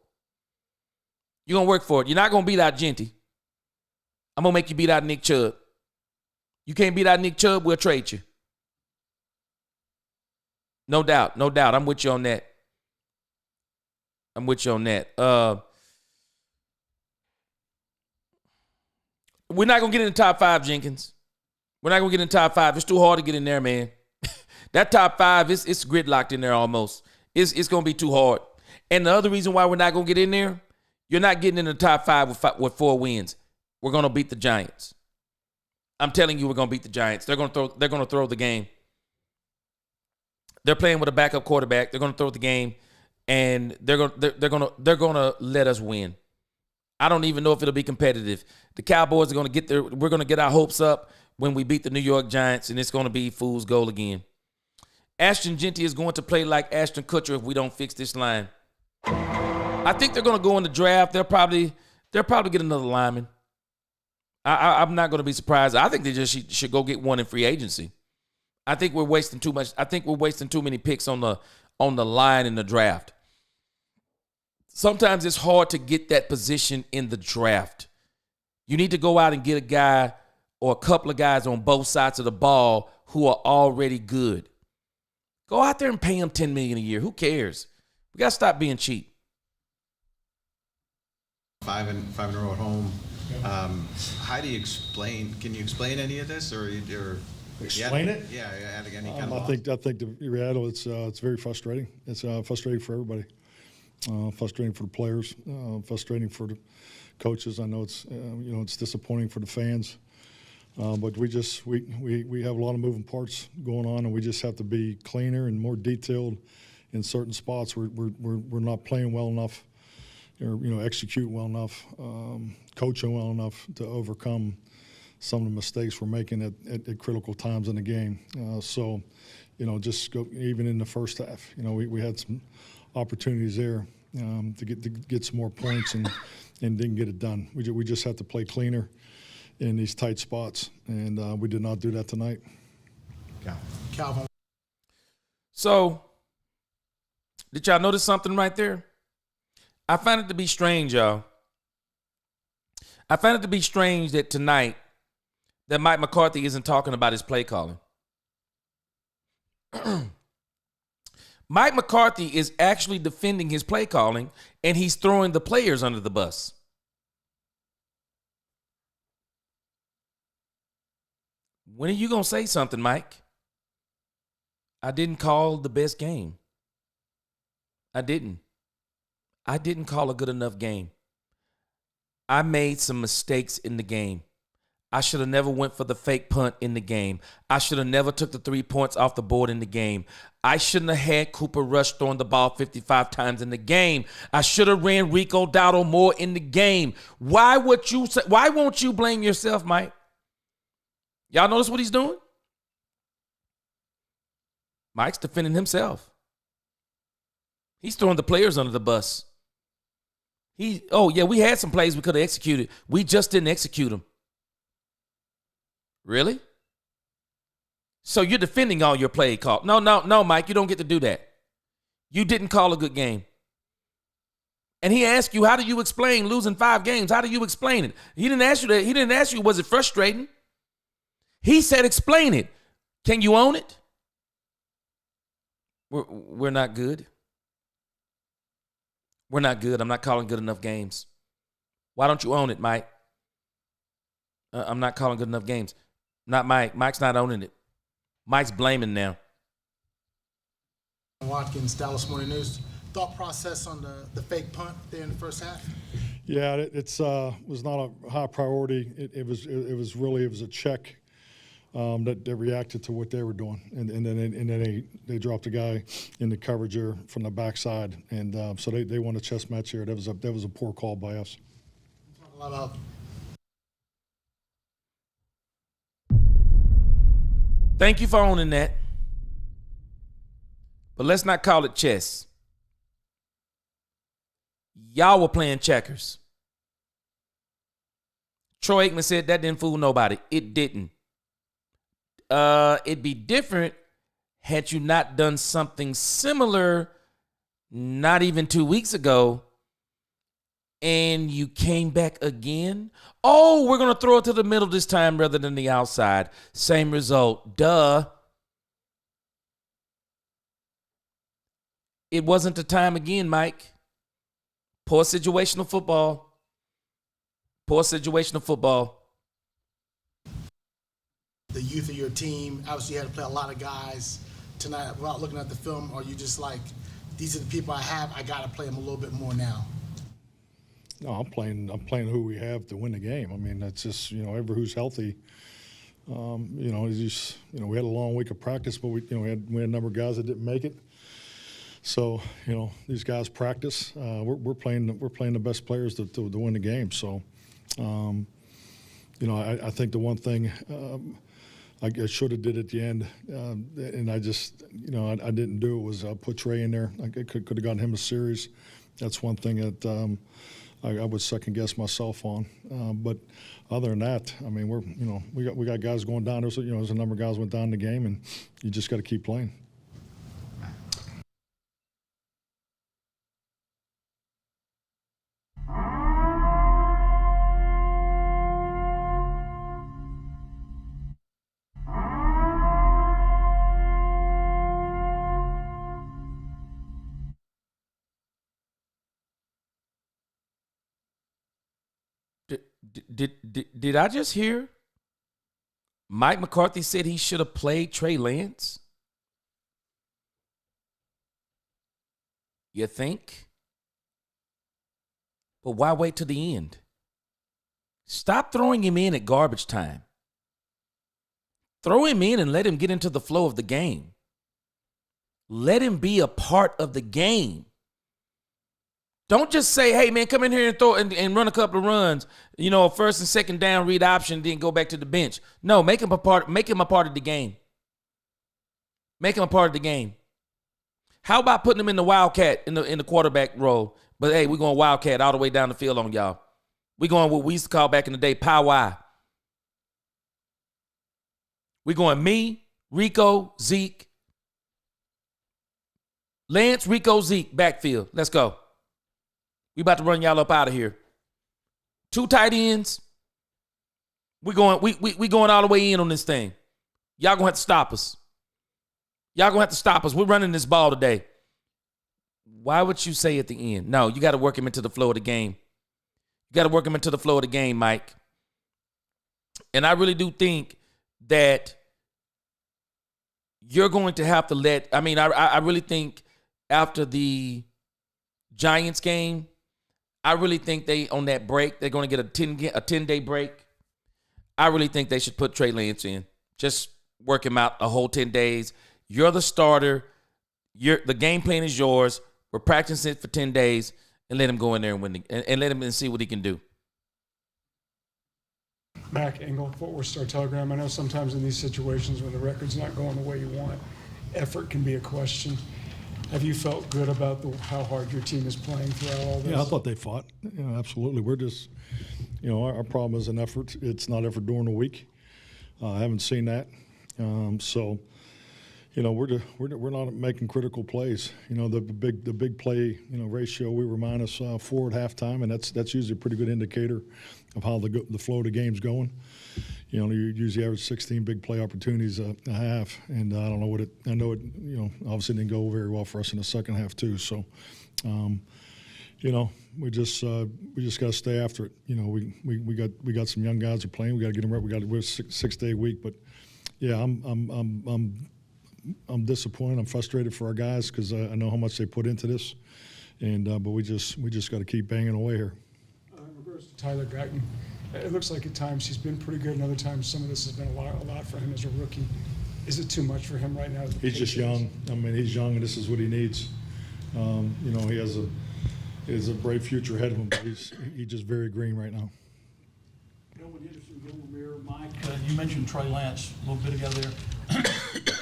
You're going to work for it. You're not going to beat out Jeanty. I'm going to make you beat out Nick Chubb. You can't beat out Nick Chubb, we'll trade you. No doubt. No doubt. I'm with you on that. I'm with you on that. We're not going to get in the top 5, Jenkins. We're not going to get in the top 5. It's too hard to get in there, man. That top 5, it's gridlocked in there almost. It's going to be too hard. And the other reason why we're not going to get in there, you're not getting in the top 5 with 4 wins. We're going to beat the Giants. I'm telling you, we're going to beat the Giants. They're going to throw the game. They're playing with a backup quarterback. They're going to throw the game, and they're going to let us win. I don't even know if it'll be competitive. The Cowboys are going to get there. We're going to get our hopes up when we beat the New York Giants, and it's going to be fool's goal again. Ashton Genty is going to play like Ashton Kutcher if we don't fix this line. I think they're going to go in the draft. They'll probably get another lineman. I'm not going to be surprised. I think they just should go get one in free agency. I think we're wasting too much. I think we're wasting too many picks on the line in the draft. Sometimes it's hard to get that position in the draft. You need to go out and get a guy or a couple of guys on both sides of the ball who are already good. Go out there and pay them $10 million a year. Who cares? We got to stop being cheap. 5 in a row at home. How do you explain? Can you explain any of this, or explain it? Yeah, any kind of. I think the reality it's very frustrating. It's frustrating for everybody. Frustrating for the players. Frustrating for the coaches. I know it's disappointing for the fans. But we have a lot of moving parts going on, and we just have to be cleaner and more detailed in certain spots. We're not playing well enough, or execute well enough, coaching well enough to overcome some of the mistakes we're making at critical times in the game. So, just go, even in the first half, we had some opportunities there to get some more points and didn't get it done. We just have to play cleaner in these tight spots, and we did not do that tonight. Calvin. So, did y'all notice something right there? I find it to be strange, y'all. I find it to be strange that tonight that Mike McCarthy isn't talking about his play calling. Mike McCarthy is actually defending his play calling, and he's throwing the players under the bus. When are you going to say something, Mike? I didn't call the best game. I didn't call a good enough game. I made some mistakes in the game. I should have never went for the fake punt in the game. I should have never took the 3 points off the board in the game. I shouldn't have had Cooper Rush throwing the ball 55 times in the game. I should have ran Rico Dowdle more in the game. Why won't you blame yourself, Mike? Y'all notice what he's doing? Mike's defending himself. He's throwing the players under the bus. We had some plays we could have executed. We just didn't execute them. Really? So you're defending all your play call. No, Mike, you don't get to do that. You didn't call a good game. And he asked you, how do you explain losing 5 games? How do you explain it? He didn't ask you that. He didn't ask you, was it frustrating? He said, explain it. Can you own it? We're not good. We're not good. I'm not calling good enough games. Why don't you own it, Mike? I'm not calling good enough games. Not Mike. Mike's not owning it. Mike's blaming now. Watkins, Dallas Morning News. Thought process on the fake punt there in the first half? Yeah, it was not a high priority. It was a check that reacted to what they were doing, and then they dropped a guy in the coverage there from the backside, and so they won a chess match here. That was a poor call by us. A lot of Thank you for owning that. But let's not call it chess. Y'all were playing checkers. Troy Aikman said that didn't fool nobody. It didn't. It'd be different had you not done something similar not even 2 weeks ago and you came back again. Oh, we're going to throw it to the middle this time rather than the outside. Same result. Duh. It wasn't the time again, Mike. Poor situational football. Poor situational football. The youth of your team, obviously you had to play a lot of guys tonight. Without looking at the film, are you just like, these are the people I have, I got to play them a little bit more now? No, I'm playing who we have to win the game. I mean, that's just, everyone who's healthy. It's just, we had a long week of practice, but we had a number of guys that didn't make it. So, these guys practice. We're playing the best players to win the game. So, I think the one thing I should have did at the end, and I just, I didn't do it, was put Trey in there. I could have gotten him a series. That's one thing that I would second guess myself on. But other than that, I mean, we got guys going down. There's a number of guys went down in the game, and you just got to keep playing. Did I just hear Mike McCarthy said he should have played Trey Lance? You think? But why wait till the end? Stop throwing him in at garbage time. Throw him in and let him get into the flow of the game. Let him be a part of the game. Don't just say, hey, man, come in here and throw and run a couple of runs, first and second down, read option, then go back to the bench. No, make him a part of the game. Make him a part of the game. How about putting him in the wildcat in the quarterback role? But hey, we're going wildcat all the way down the field on y'all. We're going what we used to call back in the day powwow. We're going me, Rico, Zeke, Lance, Rico, Zeke, backfield. Let's go. We about to run y'all up out of here. 2 tight ends. We going all the way in on this thing. Y'all gonna have to stop us. We're running this ball today. Why would you say at the end? No, you got to work him into the flow of the game. Mike. And I really do think that you're going to have to I really think after the Giants game, I really think on that break, they're going to get a 10-day break. I really think they should put Trey Lance in. Just work him out a whole 10 days. You're the starter. The game plan is yours. We're practicing it for 10 days and let him go in there and win and let him see what he can do. Mac Engel, Fort Worth Star-Telegram. I know sometimes in these situations when the record's not going the way you want, effort can be a question. Have you felt good about how hard your team is playing throughout all this? Yeah, I thought they fought. Absolutely. We're just, our problem is an effort. It's not effort during the week. I haven't seen that. We're not making critical plays. The big play ratio. We were -4 at halftime, and that's usually a pretty good indicator of how the flow of the game's going. You usually average 16 big play opportunities a half, and I don't know what it. I know it. Obviously didn't go very well for us in the second half too. So, we just got to stay after it. We got some young guys are playing. We got to get them right. We're a 6-day week, but yeah, I'm disappointed. I'm frustrated for our guys because I know how much they put into this, and but we just got to keep banging away here. In regards to Tyler Guyton, it looks like at times he's been pretty good, and other times some of this has been a lot for him as a rookie. Is it too much for him right now? He's just young. I mean, he's young, and this is what he needs. He has a bright future ahead of him, but he's just very green right now. Gilman Henderson, Gilman Mirror, Mike, you mentioned Trey Lance a little bit ago there.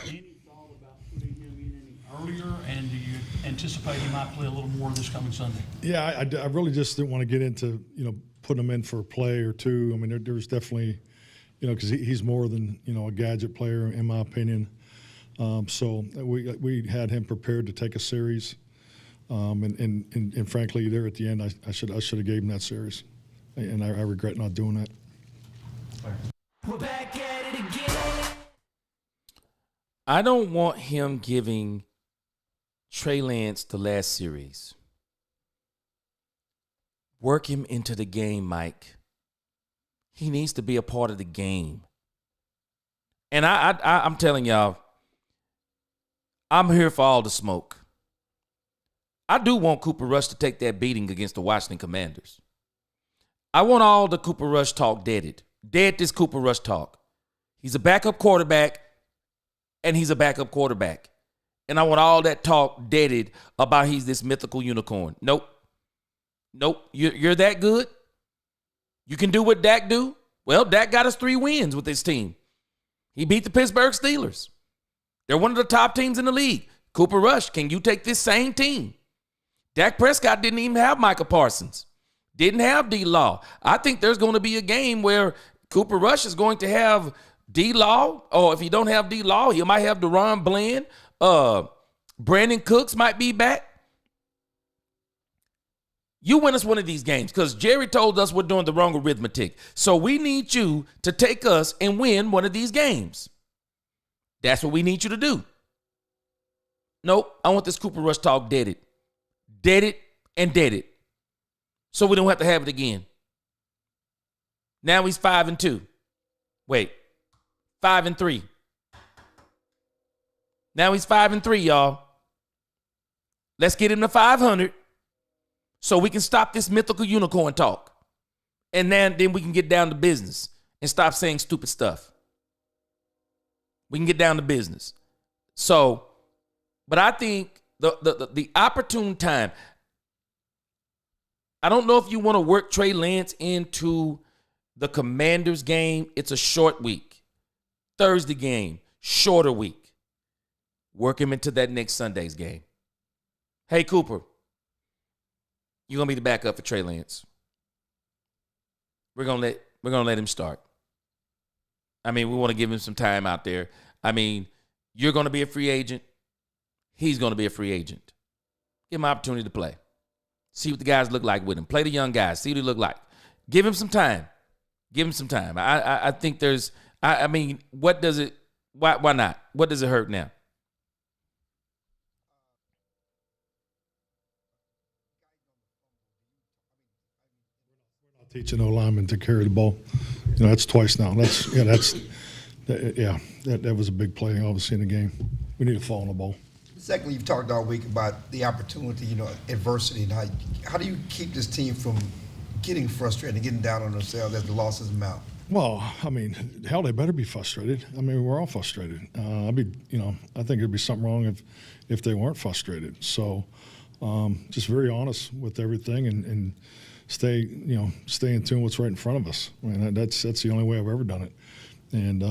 Any thought about putting him in any earlier, and do you anticipate he might play a little more this coming Sunday? Yeah, I really just didn't want to get into putting him in for a play or two. I mean, there's definitely because he's more than a gadget player in my opinion. So we had him prepared to take a series. And frankly, there at the end, I should have gave him that series, and I regret not doing that. We're back at it again. I don't want him giving Trey Lance the last series. Work him into the game, Mike. He needs to be a part of the game. And I'm telling y'all, I'm here for all the smoke. I do want Cooper Rush to take that beating against the Washington Commanders. I want all the Cooper Rush talk deaded. Dead this Cooper Rush talk. He's a backup quarterback, and he's a backup quarterback. And I want all that talk deaded about he's this mythical unicorn. Nope. You're that good? You can do what Dak do? Well, Dak got us 3 wins with his team. He beat the Pittsburgh Steelers. They're one of the top teams in the league. Cooper Rush, can you take this same team? Dak Prescott didn't even have Micah Parsons. Didn't have D-Law. I think there's going to be a game where Cooper Rush is going to have D-Law, or if he don't have D-Law, he might have DeRon Bland. Brandon Cooks might be back. You win us one of these games because Jerry told us we're doing the wrong arithmetic. So we need you to take us and win one of these games. That's what we need you to do. Nope, I want this Cooper Rush talk deaded. Dead it. So we don't have to have it again. Now he's 5-2. Wait, 5-3. Now he's 5-3, y'all. Let's get him to 500 so we can stop this mythical unicorn talk. And then we can get down to business and stop saying stupid stuff. We can get down to business. So, but I think the opportune time, I don't know if you want to work Trey Lance into the Commanders game. It's a short week. Thursday game, shorter week. Work him into that next Sunday's game. Hey, Cooper, you're going to be the backup for Trey Lance. We're going to let him start. I mean, we want to give him some time out there. I mean, you're going to be a free agent. He's going to be a free agent. Give him an opportunity to play. See what the guys look like with him. Play the young guys. See what he look like. Give him some time. I think there's, I mean, what does it, why not? What does it hurt now? Teaching O-linemen to carry the ball. You know, that's twice now. That was a big play, obviously, in the game. We need to fall on the ball. Secondly, you've talked all week about the opportunity, adversity, and how do you keep this team from getting frustrated and getting down on themselves as the losses mount? Well, I mean, hell, they better be frustrated. I mean, we're all frustrated. I think it'd be something wrong if they weren't frustrated. So, just very honest with everything and stay in tune with what's right in front of us. I mean, that's the only way I've ever done it. And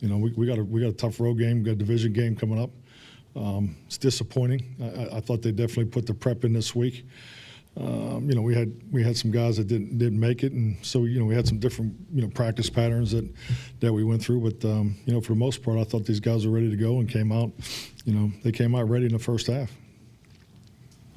we got a tough road game, we got a division game coming up. It's disappointing. I thought they definitely put the prep in this week. We had some guys that didn't make it, and so we had some different practice patterns that we went through. But for the most part, I thought these guys were ready to go and came out. They came out ready in the first half.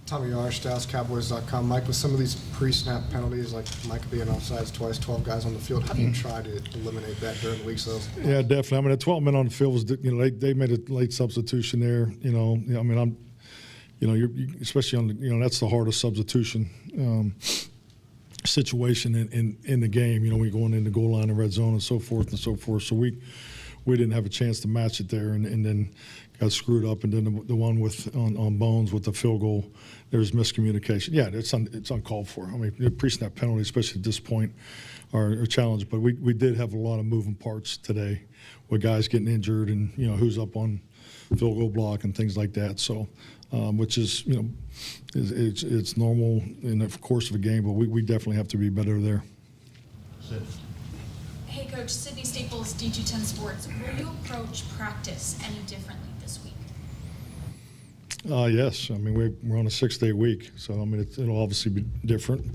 Tommy Yarsh, DallasCowboys.com. Mike, with some of these pre-snap penalties, like Mike being offsides twice, 12 guys on the field, how do you try to eliminate that during the week? Yeah, definitely. I mean, the 12 men on the field was, they made a late substitution there. I mean, you're especially on that's the hardest substitution situation in the game. We're going in the goal line and red zone and so forth and so forth. So we didn't have a chance to match it there, and then got screwed up. And then the one on Bones with the field goal, there was miscommunication. Yeah, it's uncalled for. I mean, the pre-snap penalty, especially at this point, are a challenge. But we did have a lot of moving parts today with guys getting injured and who's up on field goal block and things like that. So, which is it's normal in the course of a game, but we definitely have to be better there. Hey, Coach, Sydney Staples, DG10 Sports. Will you approach practice any differently this week? Yes. I mean, we're on a 6-day week, so I mean it'll obviously be different.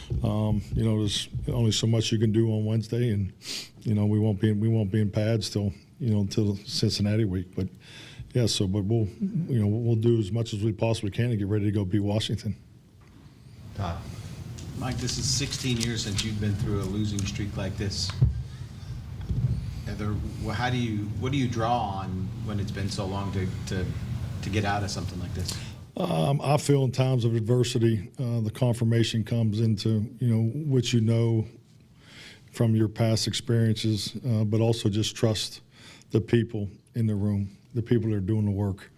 There's only so much you can do on Wednesday, and we won't be in pads till until Cincinnati week. But yeah. So, but we'll do as much as we possibly can to get ready to go beat Washington. Todd. Mike, this is 16 years since you've been through a losing streak like this. What do you draw on when it's been so long to get out of something like this? I feel in times of adversity, the confirmation comes into what you know from your past experiences, but also just trust the people in the room, the people that are doing the work,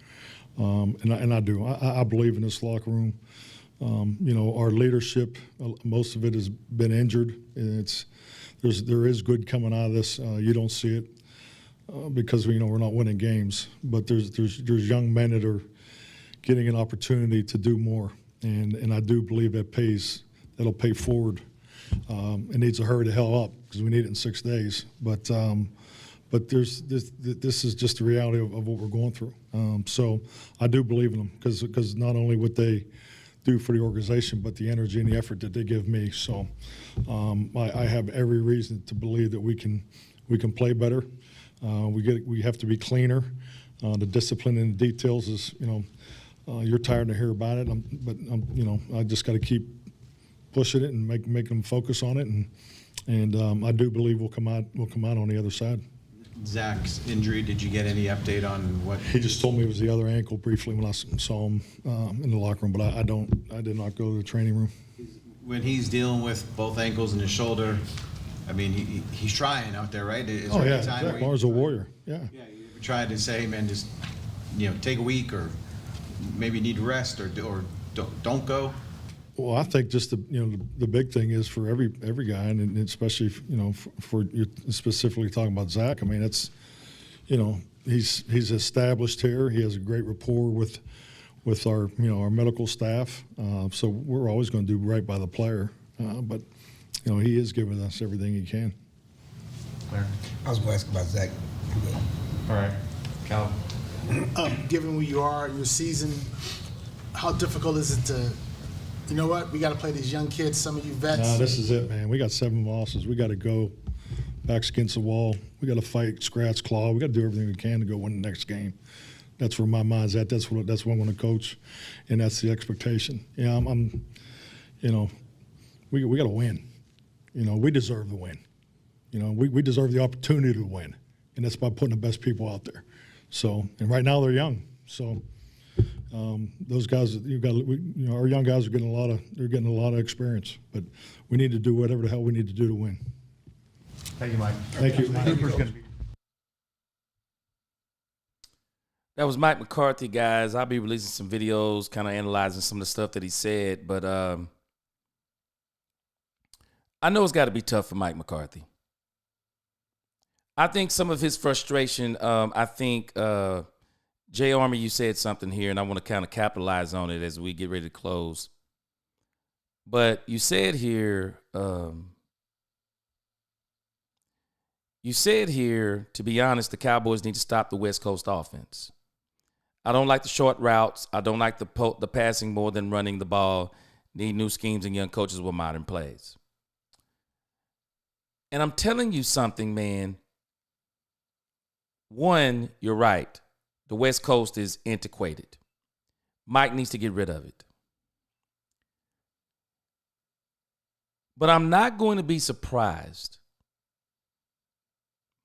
and I do. I believe in this locker room. Our leadership, most of it has been injured. There is good coming out of this. You don't see it because we're not winning games, but there's young men that are getting an opportunity to do more, and I do believe that'll pay forward. It needs to hurry the hell up because we need it in 6 days. But this is just the reality of what we're going through. So I do believe in them because not only what they do for the organization, but the energy and the effort that they give me. So I have every reason to believe that we can play better. We have to be cleaner. The discipline and the details is you're tired to hear about it, but I just got to keep pushing it and make them focus on it, and I do believe we'll come out on the other side. Zach's injury, did you get any update on what? He just told me it was the other ankle briefly when I saw him in the locker room, but I did not go to the training room. When he's dealing with both ankles and his shoulder, I mean, he's trying out there, right? Is there any time Zach Marr's a warrior. Yeah. Yeah. You ever tried to say, man, just take a week or maybe need rest or don't go? Well, I think just the big thing is for every guy, and especially for you specifically talking about Zach. I mean, it's he's established here. He has a great rapport with our our medical staff. So we're always going to do right by the player. But he is giving us everything he can. I was going to ask about Zach. All right, Cal. Given where you are in your season, how difficult is it to? You know what? We got to play these young kids, some of you vets. No, this is it, man. We got 7 losses. We got to go backs against the wall. We got to fight, scratch, claw. We got to do everything we can to go win the next game. That's where my mind's at. That's what I'm going to coach, and that's the expectation. Yeah, we got to win. We deserve the win. We deserve the opportunity to win, and that's by putting the best people out there. So, and right now they're young. So. Those guys, our young guys are getting a lot of experience, but we need to do whatever the hell we need to do to win. Thank you, Mike. Thank you. That was Mike McCarthy, guys. I'll be releasing some videos, kind of analyzing some of the stuff that he said, but I know it's got to be tough for Mike McCarthy. I think some of his frustration, Jay Army, you said something here, and I want to kind of capitalize on it as we get ready to close. But you said here, to be honest, the Cowboys need to stop the West Coast offense. I don't like the short routes. I don't like the passing more than running the ball. Need new schemes and young coaches with modern plays. And I'm telling you something, man. One, you're right. The West Coast is antiquated. Mike needs to get rid of it. But I'm not going to be surprised.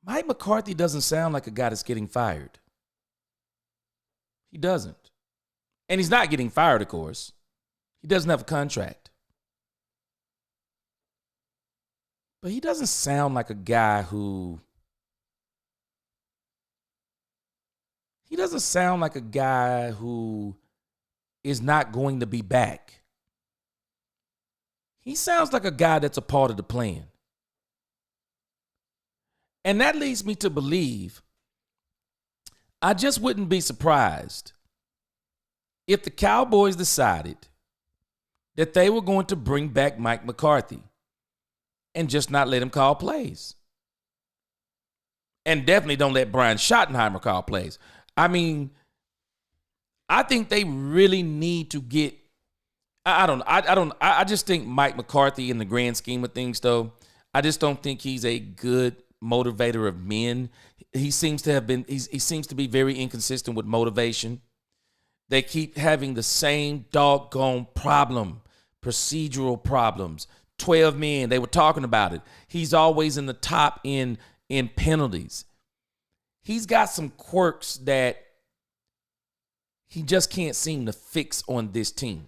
Mike McCarthy doesn't sound like a guy that's getting fired. He doesn't. And he's not getting fired, of course. He doesn't have a contract. But he doesn't sound like a guy who... He doesn't sound like a guy who is not going to be back. He sounds like a guy that's a part of the plan. And that leads me to believe I just wouldn't be surprised if the Cowboys decided that they were going to bring back Mike McCarthy and just not let him call plays. And definitely don't let Brian Schottenheimer call plays. I mean, I think they really need to get. I just think Mike McCarthy, in the grand scheme of things, though, I just don't think he's a good motivator of men. He seems to have been, he seems to be very inconsistent with motivation. They keep having the same doggone problem, procedural problems. 12 men, they were talking about it. He's always in the top in penalties. He's got some quirks that he just can't seem to fix on this team.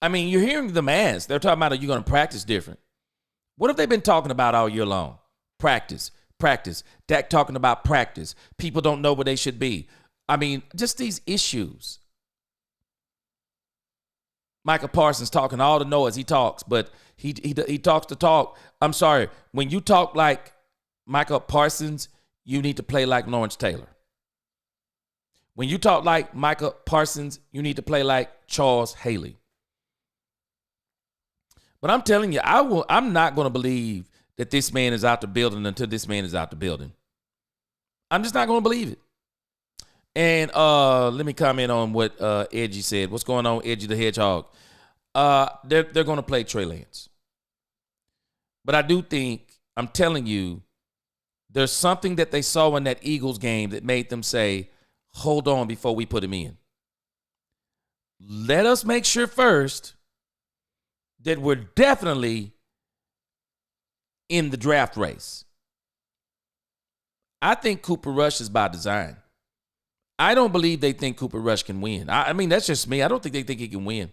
I mean, you're hearing them ask. They're talking about, are you going to practice different? What have they been talking about all year long? Practice, practice. Dak talking about practice. People don't know where they should be. I mean, just these issues. Micah Parsons talking all the noise. He talks, but he talks the talk. I'm sorry. When you talk like Micah Parsons, you need to play like Lawrence Taylor. When you talk like Micah Parsons, you need to play like Charles Haley. But I'm telling you, I'm not going to believe that this man is out the building until this man is out the building. I'm just not going to believe it. And let me comment on what Edgy said. What's going on, Edgy the Hedgehog? They're going to play Trey Lance. But I do think, I'm telling you, there's something that they saw in that Eagles game that made them say, hold on before we put him in. Let us make sure first that we're definitely in the draft race. I think Cooper Rush is by design. I don't believe they think Cooper Rush can win. I mean, that's just me. I don't think they think he can win.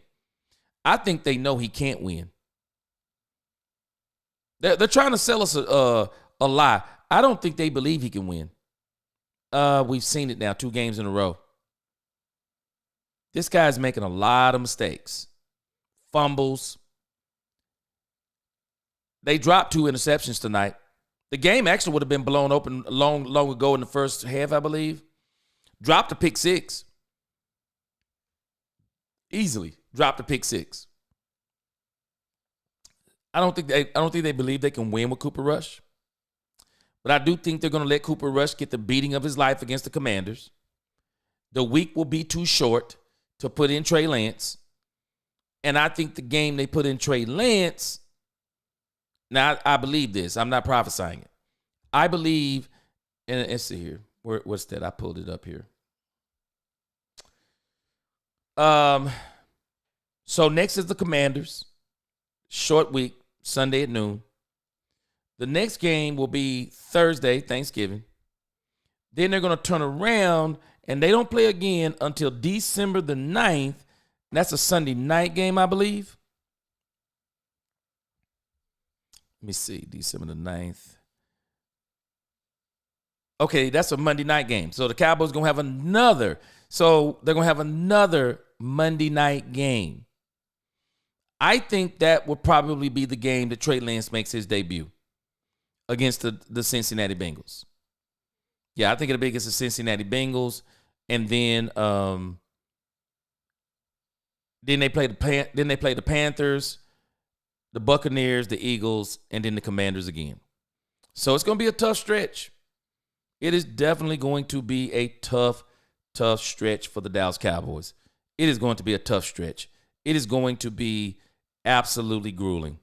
I think they know he can't win. They're trying to sell us a lie. I don't think they believe he can win. We've seen it now, 2 games in a row. This guy's making a lot of mistakes. Fumbles. They dropped 2 interceptions tonight. The game actually would have been blown open long ago in the first half, I believe. Dropped a pick 6. Easily dropped a pick 6. I don't think they believe they can win with Cooper Rush. But I do think they're going to let Cooper Rush get the beating of his life against the Commanders. The week will be too short to put in Trey Lance. And I think the game they put in Trey Lance, now I believe this. I'm not prophesying it. I believe, and let's see here. What's that? I pulled it up here. So next is the Commanders. Short week, Sunday at noon. The next game will be Thursday, Thanksgiving. Then they're going to turn around, and they don't play again until December the 9th. That's a Sunday night game, I believe. Let me see, December the 9th. Okay, that's a Monday night game. So the Cowboys going to have another. So they're going to have another Monday night game. I think that will probably be the game that Trey Lance makes his debut against the Cincinnati Bengals. Yeah, I think it'll be against the Cincinnati Bengals, and then they play the Panthers, the Buccaneers, the Eagles, and then the Commanders again. So it's going to be a tough stretch. It is definitely going to be a tough stretch for the Dallas Cowboys. It is going to be a tough stretch. It is going to be absolutely grueling.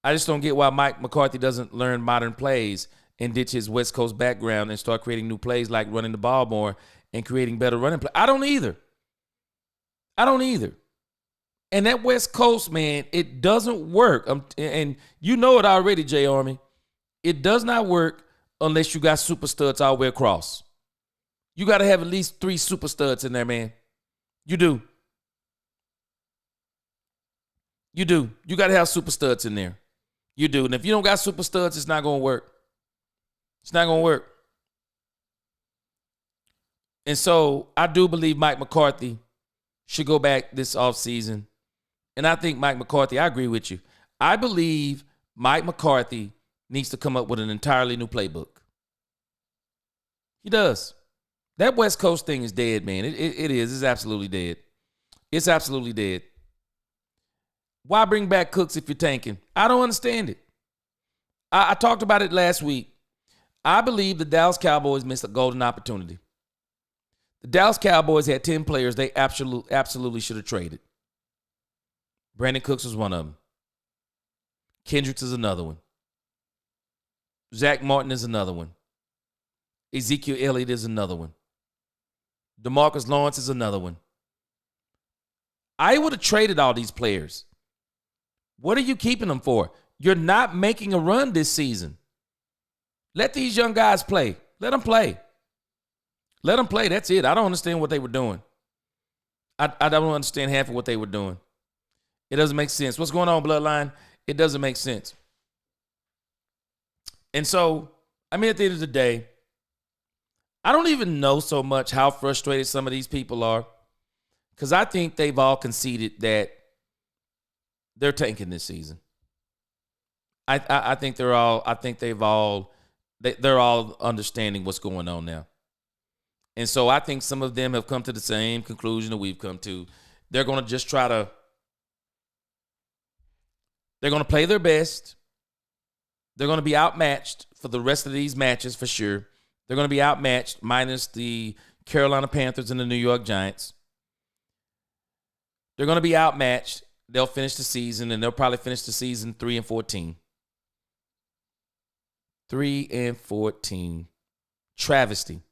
I just don't get why Mike McCarthy doesn't learn modern plays and ditch his West Coast background and start creating new plays like running the ball more and creating better running plays. I don't either. And that West Coast, man, it doesn't work. And you know it already, J. Army. It does not work unless you got super studs all the way across. You got to have at least 3 super studs in there, man. You do. You got to have super studs in there. You do. And if you don't got super studs, it's not going to work. It's not going to work. And so I do believe Mike McCarthy should go back this offseason. And I think Mike McCarthy, I agree with you. I believe Mike McCarthy needs to come up with an entirely new playbook. He does. That West Coast thing is dead, man. It is. It's absolutely dead. It's absolutely dead. Why bring back Cooks if you're tanking? I don't understand it. I talked about it last week. I believe the Dallas Cowboys missed a golden opportunity. The Dallas Cowboys had 10 players they absolutely should have traded. Brandon Cooks was one of them. Kendricks is another one. Zach Martin is another one. Ezekiel Elliott is another one. DeMarcus Lawrence is another one. I would have traded all these players. What are you keeping them for? You're not making a run this season. Let these young guys play. Let them play. Let them play. That's it. I don't understand what they were doing. I don't understand half of what they were doing. It doesn't make sense. What's going on, Bloodline? It doesn't make sense. And so, I mean, at the end of the day, I don't even know so much how frustrated some of these people are, because I think they've all conceded that they're tanking this season. I think they're all understanding what's going on now. And so I think some of them have come to the same conclusion that we've come to. They're going to just they're going to play their best. They're going to be outmatched for the rest of these matches for sure. They're going to be outmatched minus the Carolina Panthers and the New York Giants. They're going to be outmatched. They'll finish the season, and they'll probably finish the season 3-14. 3-14. Travesty.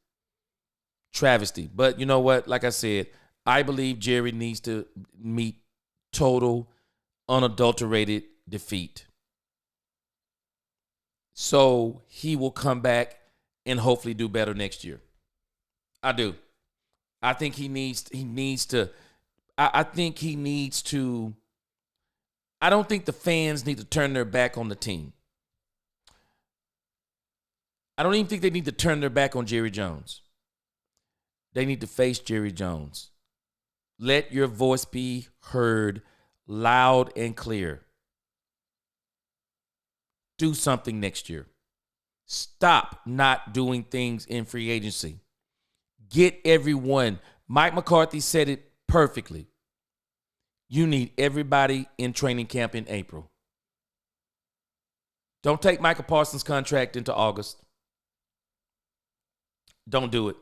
But you know what? Like I said, I believe Jerry needs to meet total, unadulterated defeat. So he will come back and hopefully do better next year. I do. I think he needs to. I don't think the fans need to turn their back on the team. I don't even think they need to turn their back on Jerry Jones. They need to face Jerry Jones. Let your voice be heard loud and clear. Do something next year. Stop not doing things in free agency. Get everyone. Mike McCarthy said it perfectly. You need everybody in training camp in April. Don't take Micah Parsons' contract into August. Don't do it.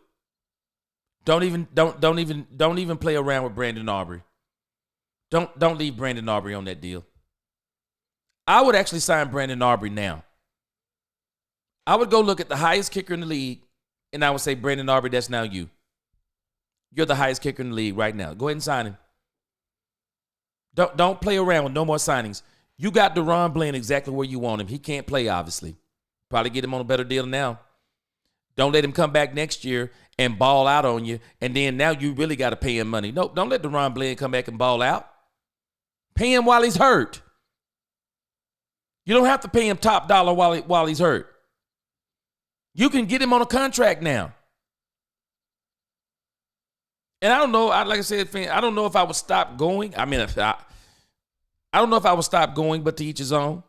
Don't even play around with Brandon Aubrey. Don't leave Brandon Aubrey on that deal. I would actually sign Brandon Aubrey now. I would go look at the highest kicker in the league, and I would say, Brandon Aubrey, that's now you. You're the highest kicker in the league right now. Go ahead and sign him. Don't play around with no more signings. You got DeRon Bland exactly where you want him. He can't play, obviously. Probably get him on a better deal now. Don't let him come back next year and ball out on you, and then now you really got to pay him money. No, don't let DeRon Bland come back and ball out. Pay him while he's hurt. You don't have to pay him top dollar while he's hurt. You can get him on a contract now. And I don't know, like I said, I don't know if I would stop going. I mean, I don't know if I would stop going, but to each his own.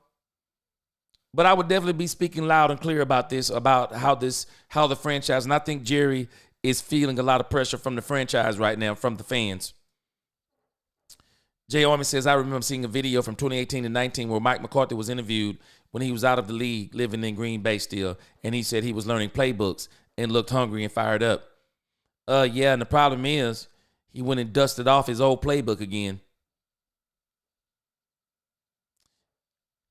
But I would definitely be speaking loud and clear about this, about how the franchise, and I think Jerry is feeling a lot of pressure from the franchise right now, from the fans. Jay Army says, I remember seeing a video from 2018 and 19 where Mike McCarthy was interviewed when he was out of the league, living in Green Bay still, and he said he was learning playbooks and looked hungry and fired up. Yeah, and the problem is he went and dusted off his old playbook again.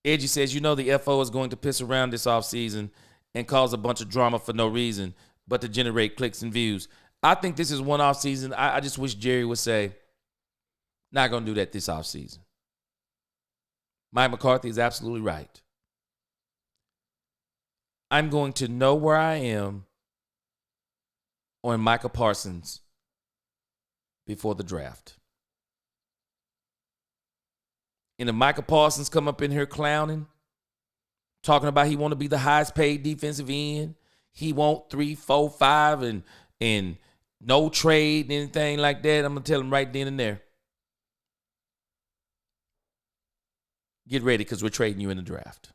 Edgy says, you know the FO is going to piss around this offseason and cause a bunch of drama for no reason but to generate clicks and views. I think this is one offseason. I just wish Jerry would say, not going to do that this offseason. Mike McCarthy is absolutely right. I'm going to know where I am on Micah Parsons before the draft. And if Micah Parsons come up in here clowning, talking about he want to be the highest paid defensive end, he want 3, 4, 5, and no trade, anything like that, I'm going to tell him right then and there. Get ready, because we're trading you in the draft.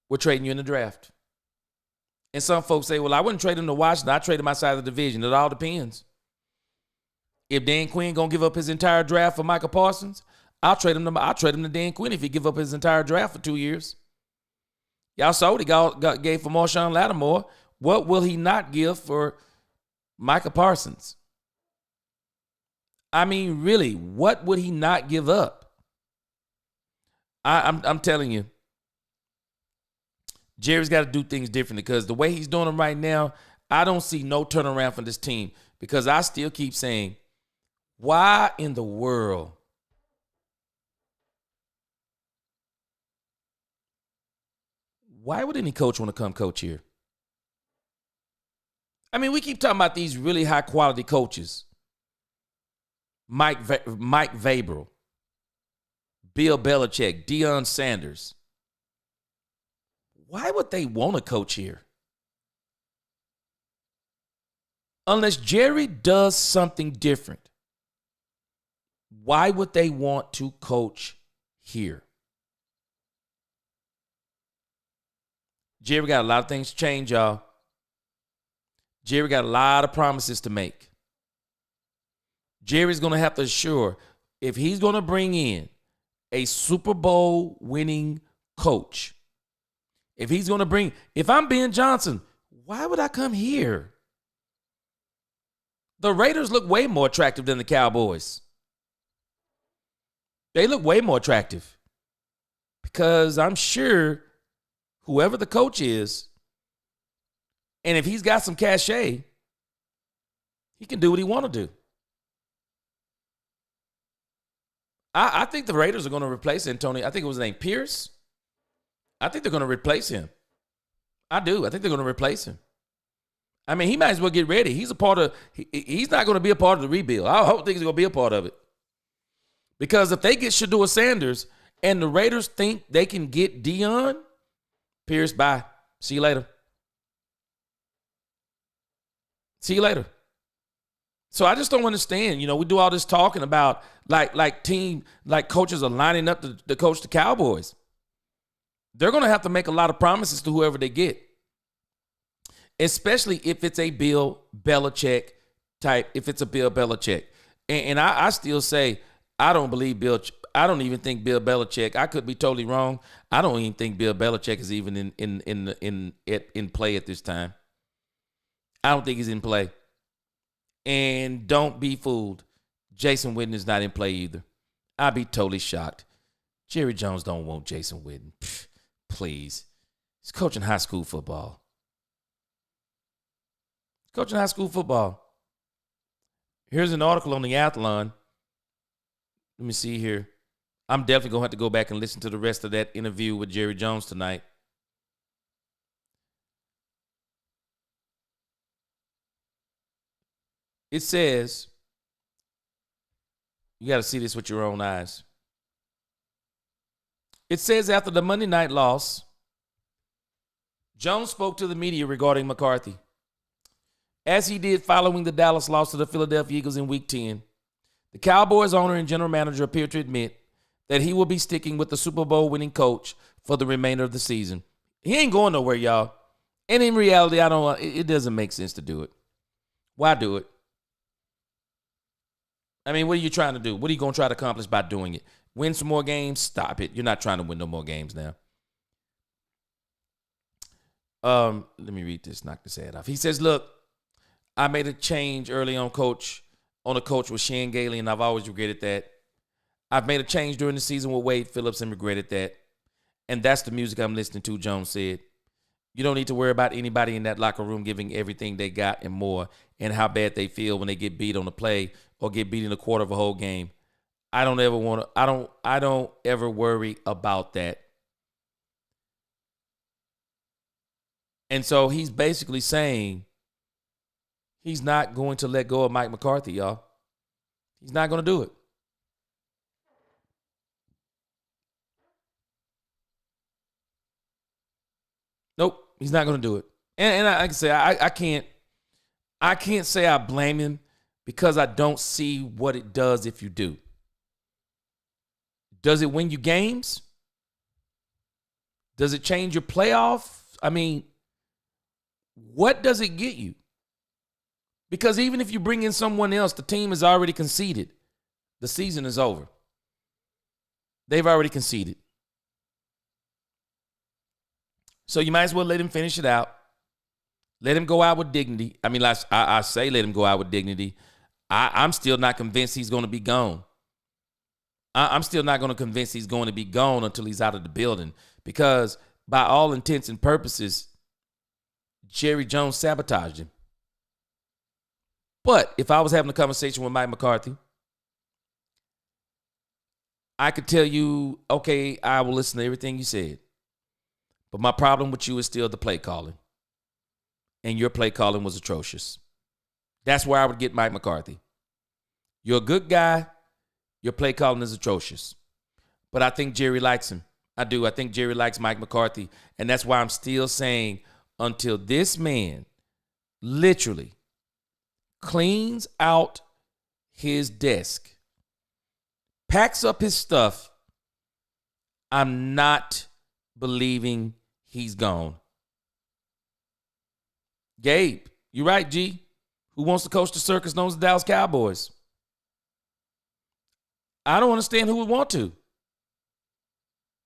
We're trading you in the draft. And some folks say, well, I wouldn't trade him to Washington. I trade him outside of the division. It all depends. If Dan Quinn going to give up his entire draft for Micah Parsons, I'll trade him to Dan Quinn if he give up his entire draft for 2 years. Y'all saw what he gave for Marshawn Lattimore. What will he not give for Micah Parsons? I mean, really, what would he not give up? I'm telling you, Jerry's got to do things differently because the way he's doing them right now, I don't see no turnaround for this team because I still keep saying, why in the world? Why would any coach want to come coach here? I mean, we keep talking about these really high-quality coaches. Mike Vrabel, Bill Belichick, Deion Sanders. Why would they want to coach here? Unless Jerry does something different, why would they want to coach here? Jerry got a lot of things to change, y'all. Jerry got a lot of promises to make. Jerry's going to have to assure if he's going to bring in a Super Bowl winning coach, if I'm Ben Johnson, why would I come here? The Raiders look way more attractive than the Cowboys. They look way more attractive because I'm sure whoever the coach is, and if he's got some cachet, he can do what he want to do. I think the Raiders are going to replace Antonio. I think it was his name Pierce. I think they're going to replace him. I do. I think they're going to replace him. I mean, he might as well get ready. He's not going to be a part of the rebuild. I hope he's going to be a part of it. Because if they get Shedeur Sanders and the Raiders think they can get Deion, Pierce, bye. See you later. See you later. So I just don't understand. We do all this talking about like coaches are lining up to coach the Cowboys. They're going to have to make a lot of promises to whoever they get, especially if it's a Bill Belichick type. If it's a Bill Belichick, and I still say I don't believe Bill. I don't even think Bill Belichick. I could be totally wrong. I don't even think Bill Belichick is even in play at this time. I don't think he's in play. And don't be fooled. Jason Witten is not in play either. I'd be totally shocked. Jerry Jones don't want Jason Witten. Pfft, please. He's coaching high school football. Coaching high school football. Here's an article on the Athlon. Let me see here. I'm definitely going to have to go back and listen to the rest of that interview with Jerry Jones tonight. It says, you got to see this with your own eyes. It says after the Monday night loss, Jones spoke to the media regarding McCarthy. As he did following the Dallas loss to the Philadelphia Eagles in Week 10, the Cowboys owner and general manager appeared to admit that he will be sticking with the Super Bowl winning coach for the remainder of the season. He ain't going nowhere, y'all. And in reality, it doesn't make sense to do it. Why do it? I mean, what are you trying to do? What are you going to try to accomplish by doing it? Win some more games? Stop it. You're not trying to win no more games now. Let me read this, knock this head off. He says, look, I made a change early on a coach with Shane Gailey, and I've always regretted that. I've made a change during the season with Wade Phillips and regretted that. And that's the music I'm listening to, Jones said. You don't need to worry about anybody in that locker room giving everything they got and more, and how bad they feel when they get beat on the play or get beat in a quarter of a whole game. I don't ever worry about that. And so he's basically saying he's not going to let go of Mike McCarthy, y'all. He's not going to do it. Nope, he's not going to do it. And I can say I can't say I blame him because I don't see what it does if you do. Does it win you games? Does it change your playoff? I mean, what does it get you? Because even if you bring in someone else, the team has already conceded. The season is over. They've already conceded. So you might as well let him finish it out. Let him go out with dignity. I mean, I say let him go out with dignity. I'm still not convinced he's going to be gone. I'm still not going to convince he's going to be gone until he's out of the building, because by all intents and purposes, Jerry Jones sabotaged him. But if I was having a conversation with Mike McCarthy, I could tell you, okay, I will listen to everything you said. But my problem with you is still the play calling. And your play calling was atrocious. That's where I would get Mike McCarthy. You're a good guy. Your play calling is atrocious. But I think Jerry likes him. I do. I think Jerry likes Mike McCarthy. And that's why I'm still saying until this man literally cleans out his desk, packs up his stuff, I'm not believing he's gone. Gabe, you right, G. Who wants to coach the circus knows the Dallas Cowboys. I don't understand who would want to.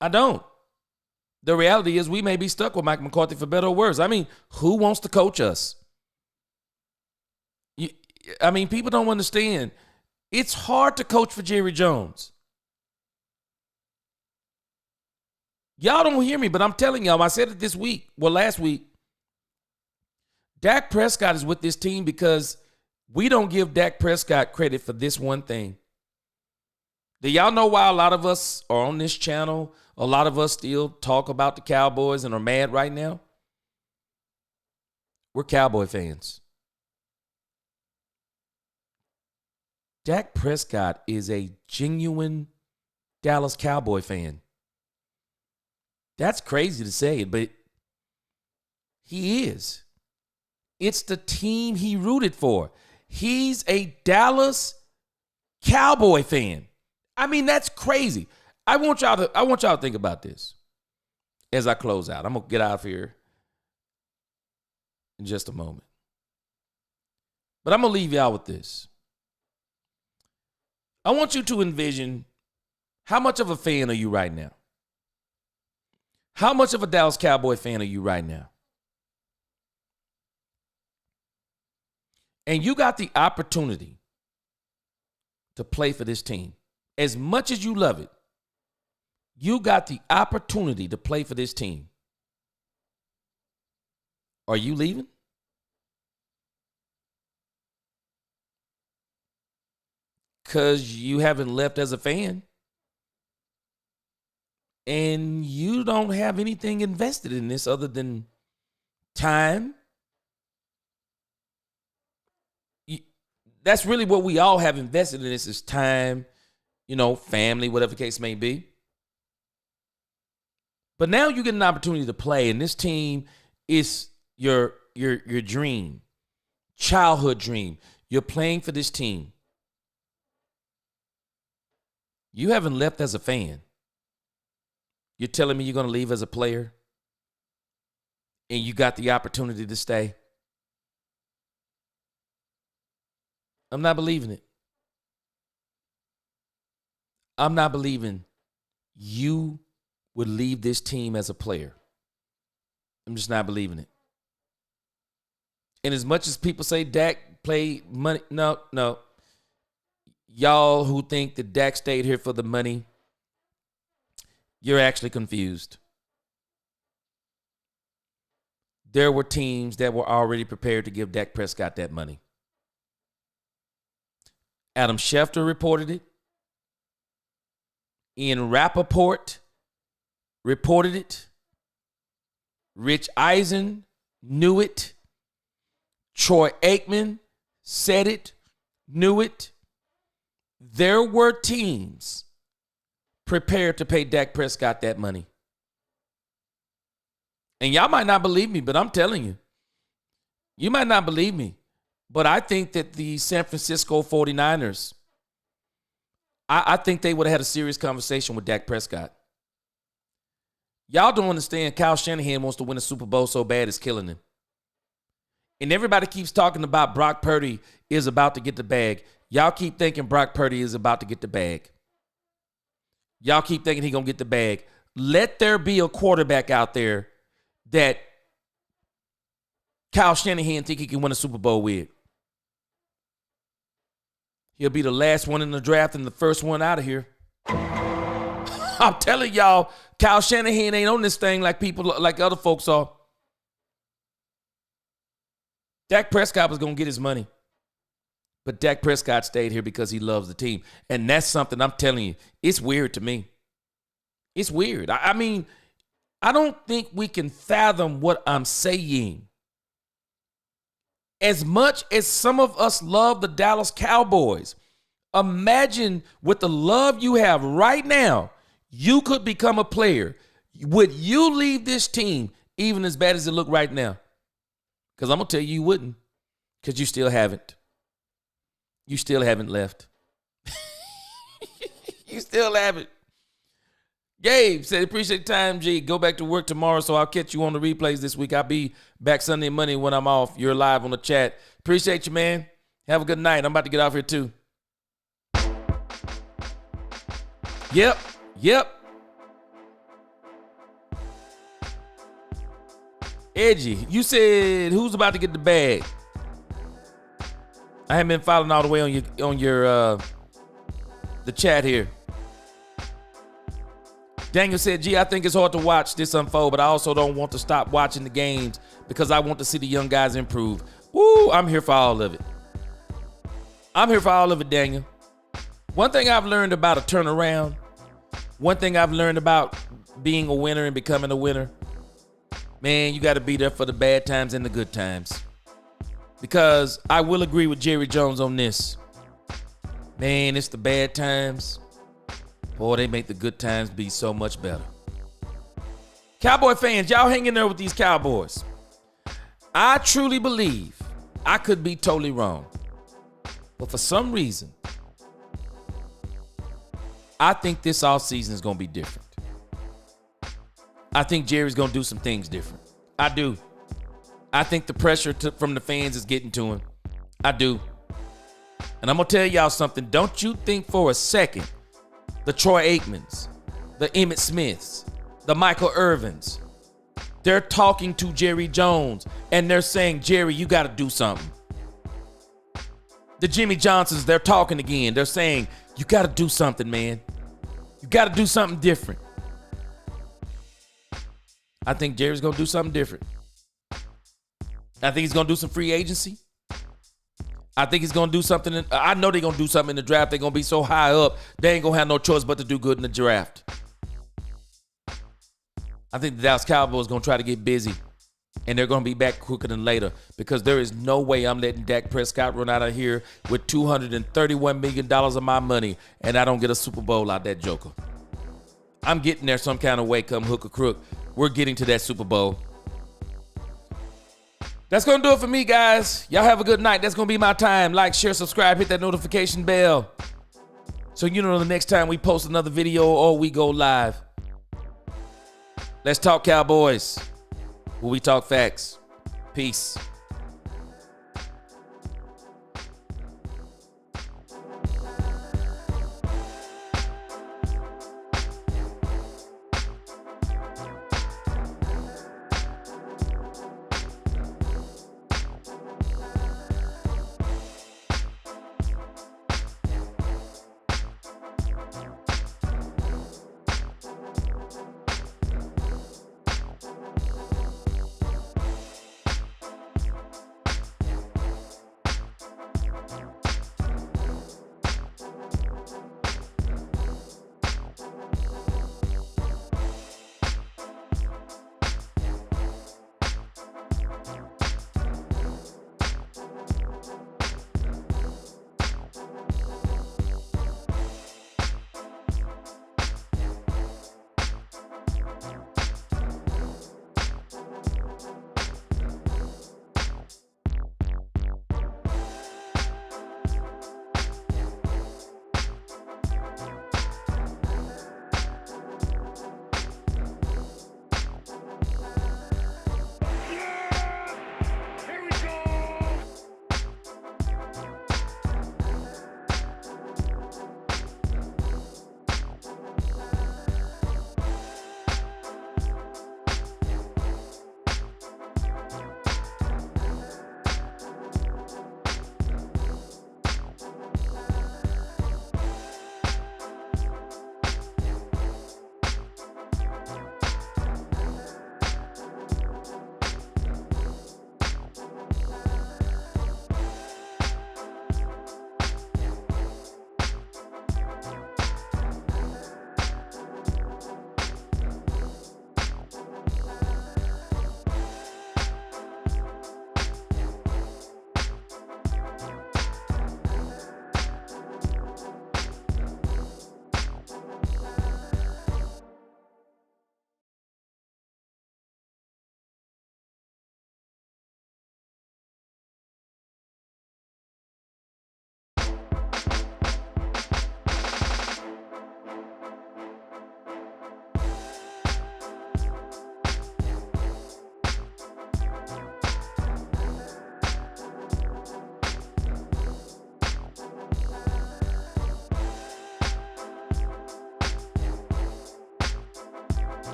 I don't. The reality is we may be stuck with Mike McCarthy for better or worse. I mean, who wants to coach us? People don't understand. It's hard to coach for Jerry Jones. Y'all don't hear me, but I'm telling y'all, I said it last week. Dak Prescott is with this team because we don't give Dak Prescott credit for this one thing. Do y'all know why a lot of us are on this channel? A lot of us still talk about the Cowboys and are mad right now? We're Cowboy fans. Dak Prescott is a genuine Dallas Cowboy fan. That's crazy to say it, but he is. It's the team he rooted for. He's a Dallas Cowboy fan. I mean, that's crazy. I want y'all to think about this as I close out. I'm going to get out of here in just a moment. But I'm going to leave y'all with this. I want you to envision how much of a fan are you right now? How much of a Dallas Cowboy fan are you right now? And you got the opportunity to play for this team. As much as you love it, you got the opportunity to play for this team. Are you leaving? Because you haven't left as a fan. And you don't have anything invested in this other than time. That's really what we all have invested in this is time, family, whatever the case may be. But now you get an opportunity to play, and this team is your dream, childhood dream. You're playing for this team. You haven't left as a fan. You're telling me you're going to leave as a player, and you got the opportunity to stay? I'm not believing it. I'm not believing you would leave this team as a player. I'm just not believing it. And as much as people say Dak played money, no. Y'all who think that Dak stayed here for the money, you're actually confused. There were teams that were already prepared to give Dak Prescott that money. Adam Schefter reported it. Ian Rappaport reported it. Rich Eisen knew it. Troy Aikman said it, knew it. There were teams prepared to pay Dak Prescott that money. And y'all might not believe me, but I'm telling you. You might not believe me. But I think that the San Francisco 49ers, I think they would have had a serious conversation with Dak Prescott. Y'all don't understand. Kyle Shanahan wants to win a Super Bowl so bad it's killing him. And everybody keeps talking about Brock Purdy is about to get the bag. Y'all keep thinking Brock Purdy is about to get the bag. Y'all keep thinking he's going to get the bag. Let there be a quarterback out there that Kyle Shanahan think he can win a Super Bowl with. He'll be the last one in the draft and the first one out of here. I'm telling y'all, Kyle Shanahan ain't on this thing like other folks are. Dak Prescott was going to get his money. But Dak Prescott stayed here because he loves the team. And that's something I'm telling you, it's weird to me. It's weird. I mean, I don't think we can fathom what I'm saying. As much as some of us love the Dallas Cowboys, imagine with the love you have right now, you could become a player. Would you leave this team even as bad as it look right now? Because I'm going to tell you wouldn't, because you still haven't. You still haven't left. You still haven't. Gabe said, appreciate the time, G. Go back to work tomorrow, so I'll catch you on the replays this week. I'll be back Sunday and Monday when I'm off. You're live on the chat. Appreciate you, man. Have a good night. I'm about to get off here, too. Yep. Edgy, you said who's about to get the bag? I haven't been following all the way on your the chat here. Daniel said, gee, I think it's hard to watch this unfold, but I also don't want to stop watching the games because I want to see the young guys improve. Woo, I'm here for all of it. I'm here for all of it, Daniel. One thing I've learned about a turnaround, one thing I've learned about being a winner and becoming a winner, man, you got to be there for the bad times and the good times. Because I will agree with Jerry Jones on this. Man, it's the bad times. Boy, they make the good times be so much better. Cowboy fans, y'all hang in there with these Cowboys. I truly believe, I could be totally wrong, but for some reason, I think this offseason is going to be different. I think Jerry's going to do some things different. I do. I think the pressure from the fans is getting to him. I do. And I'm going to tell y'all something. Don't you think for a second the Troy Aikmans, the Emmitt Smiths, the Michael Irvins, they're talking to Jerry Jones and they're saying, Jerry, you got to do something. The Jimmy Johnsons, they're talking again. They're saying, you got to do something, man. You got to do something different. I think Jerry's going to do something different. I think he's going to do some free agency. I think he's going to do something. I know they're going to do something in the draft. They're going to be so high up, they ain't going to have no choice but to do good in the draft. I think the Dallas Cowboys are going to try to get busy, and they're going to be back quicker than later because there is no way I'm letting Dak Prescott run out of here with $231 million of my money, and I don't get a Super Bowl out that joker. I'm getting there some kind of way, come hook or crook. We're getting to that Super Bowl. That's going to do it for me, guys. Y'all have a good night. That's going to be my time. Like, share, subscribe, hit that notification bell so you know the next time we post another video or we go live. Let's talk Cowboys. Will we talk facts? Peace.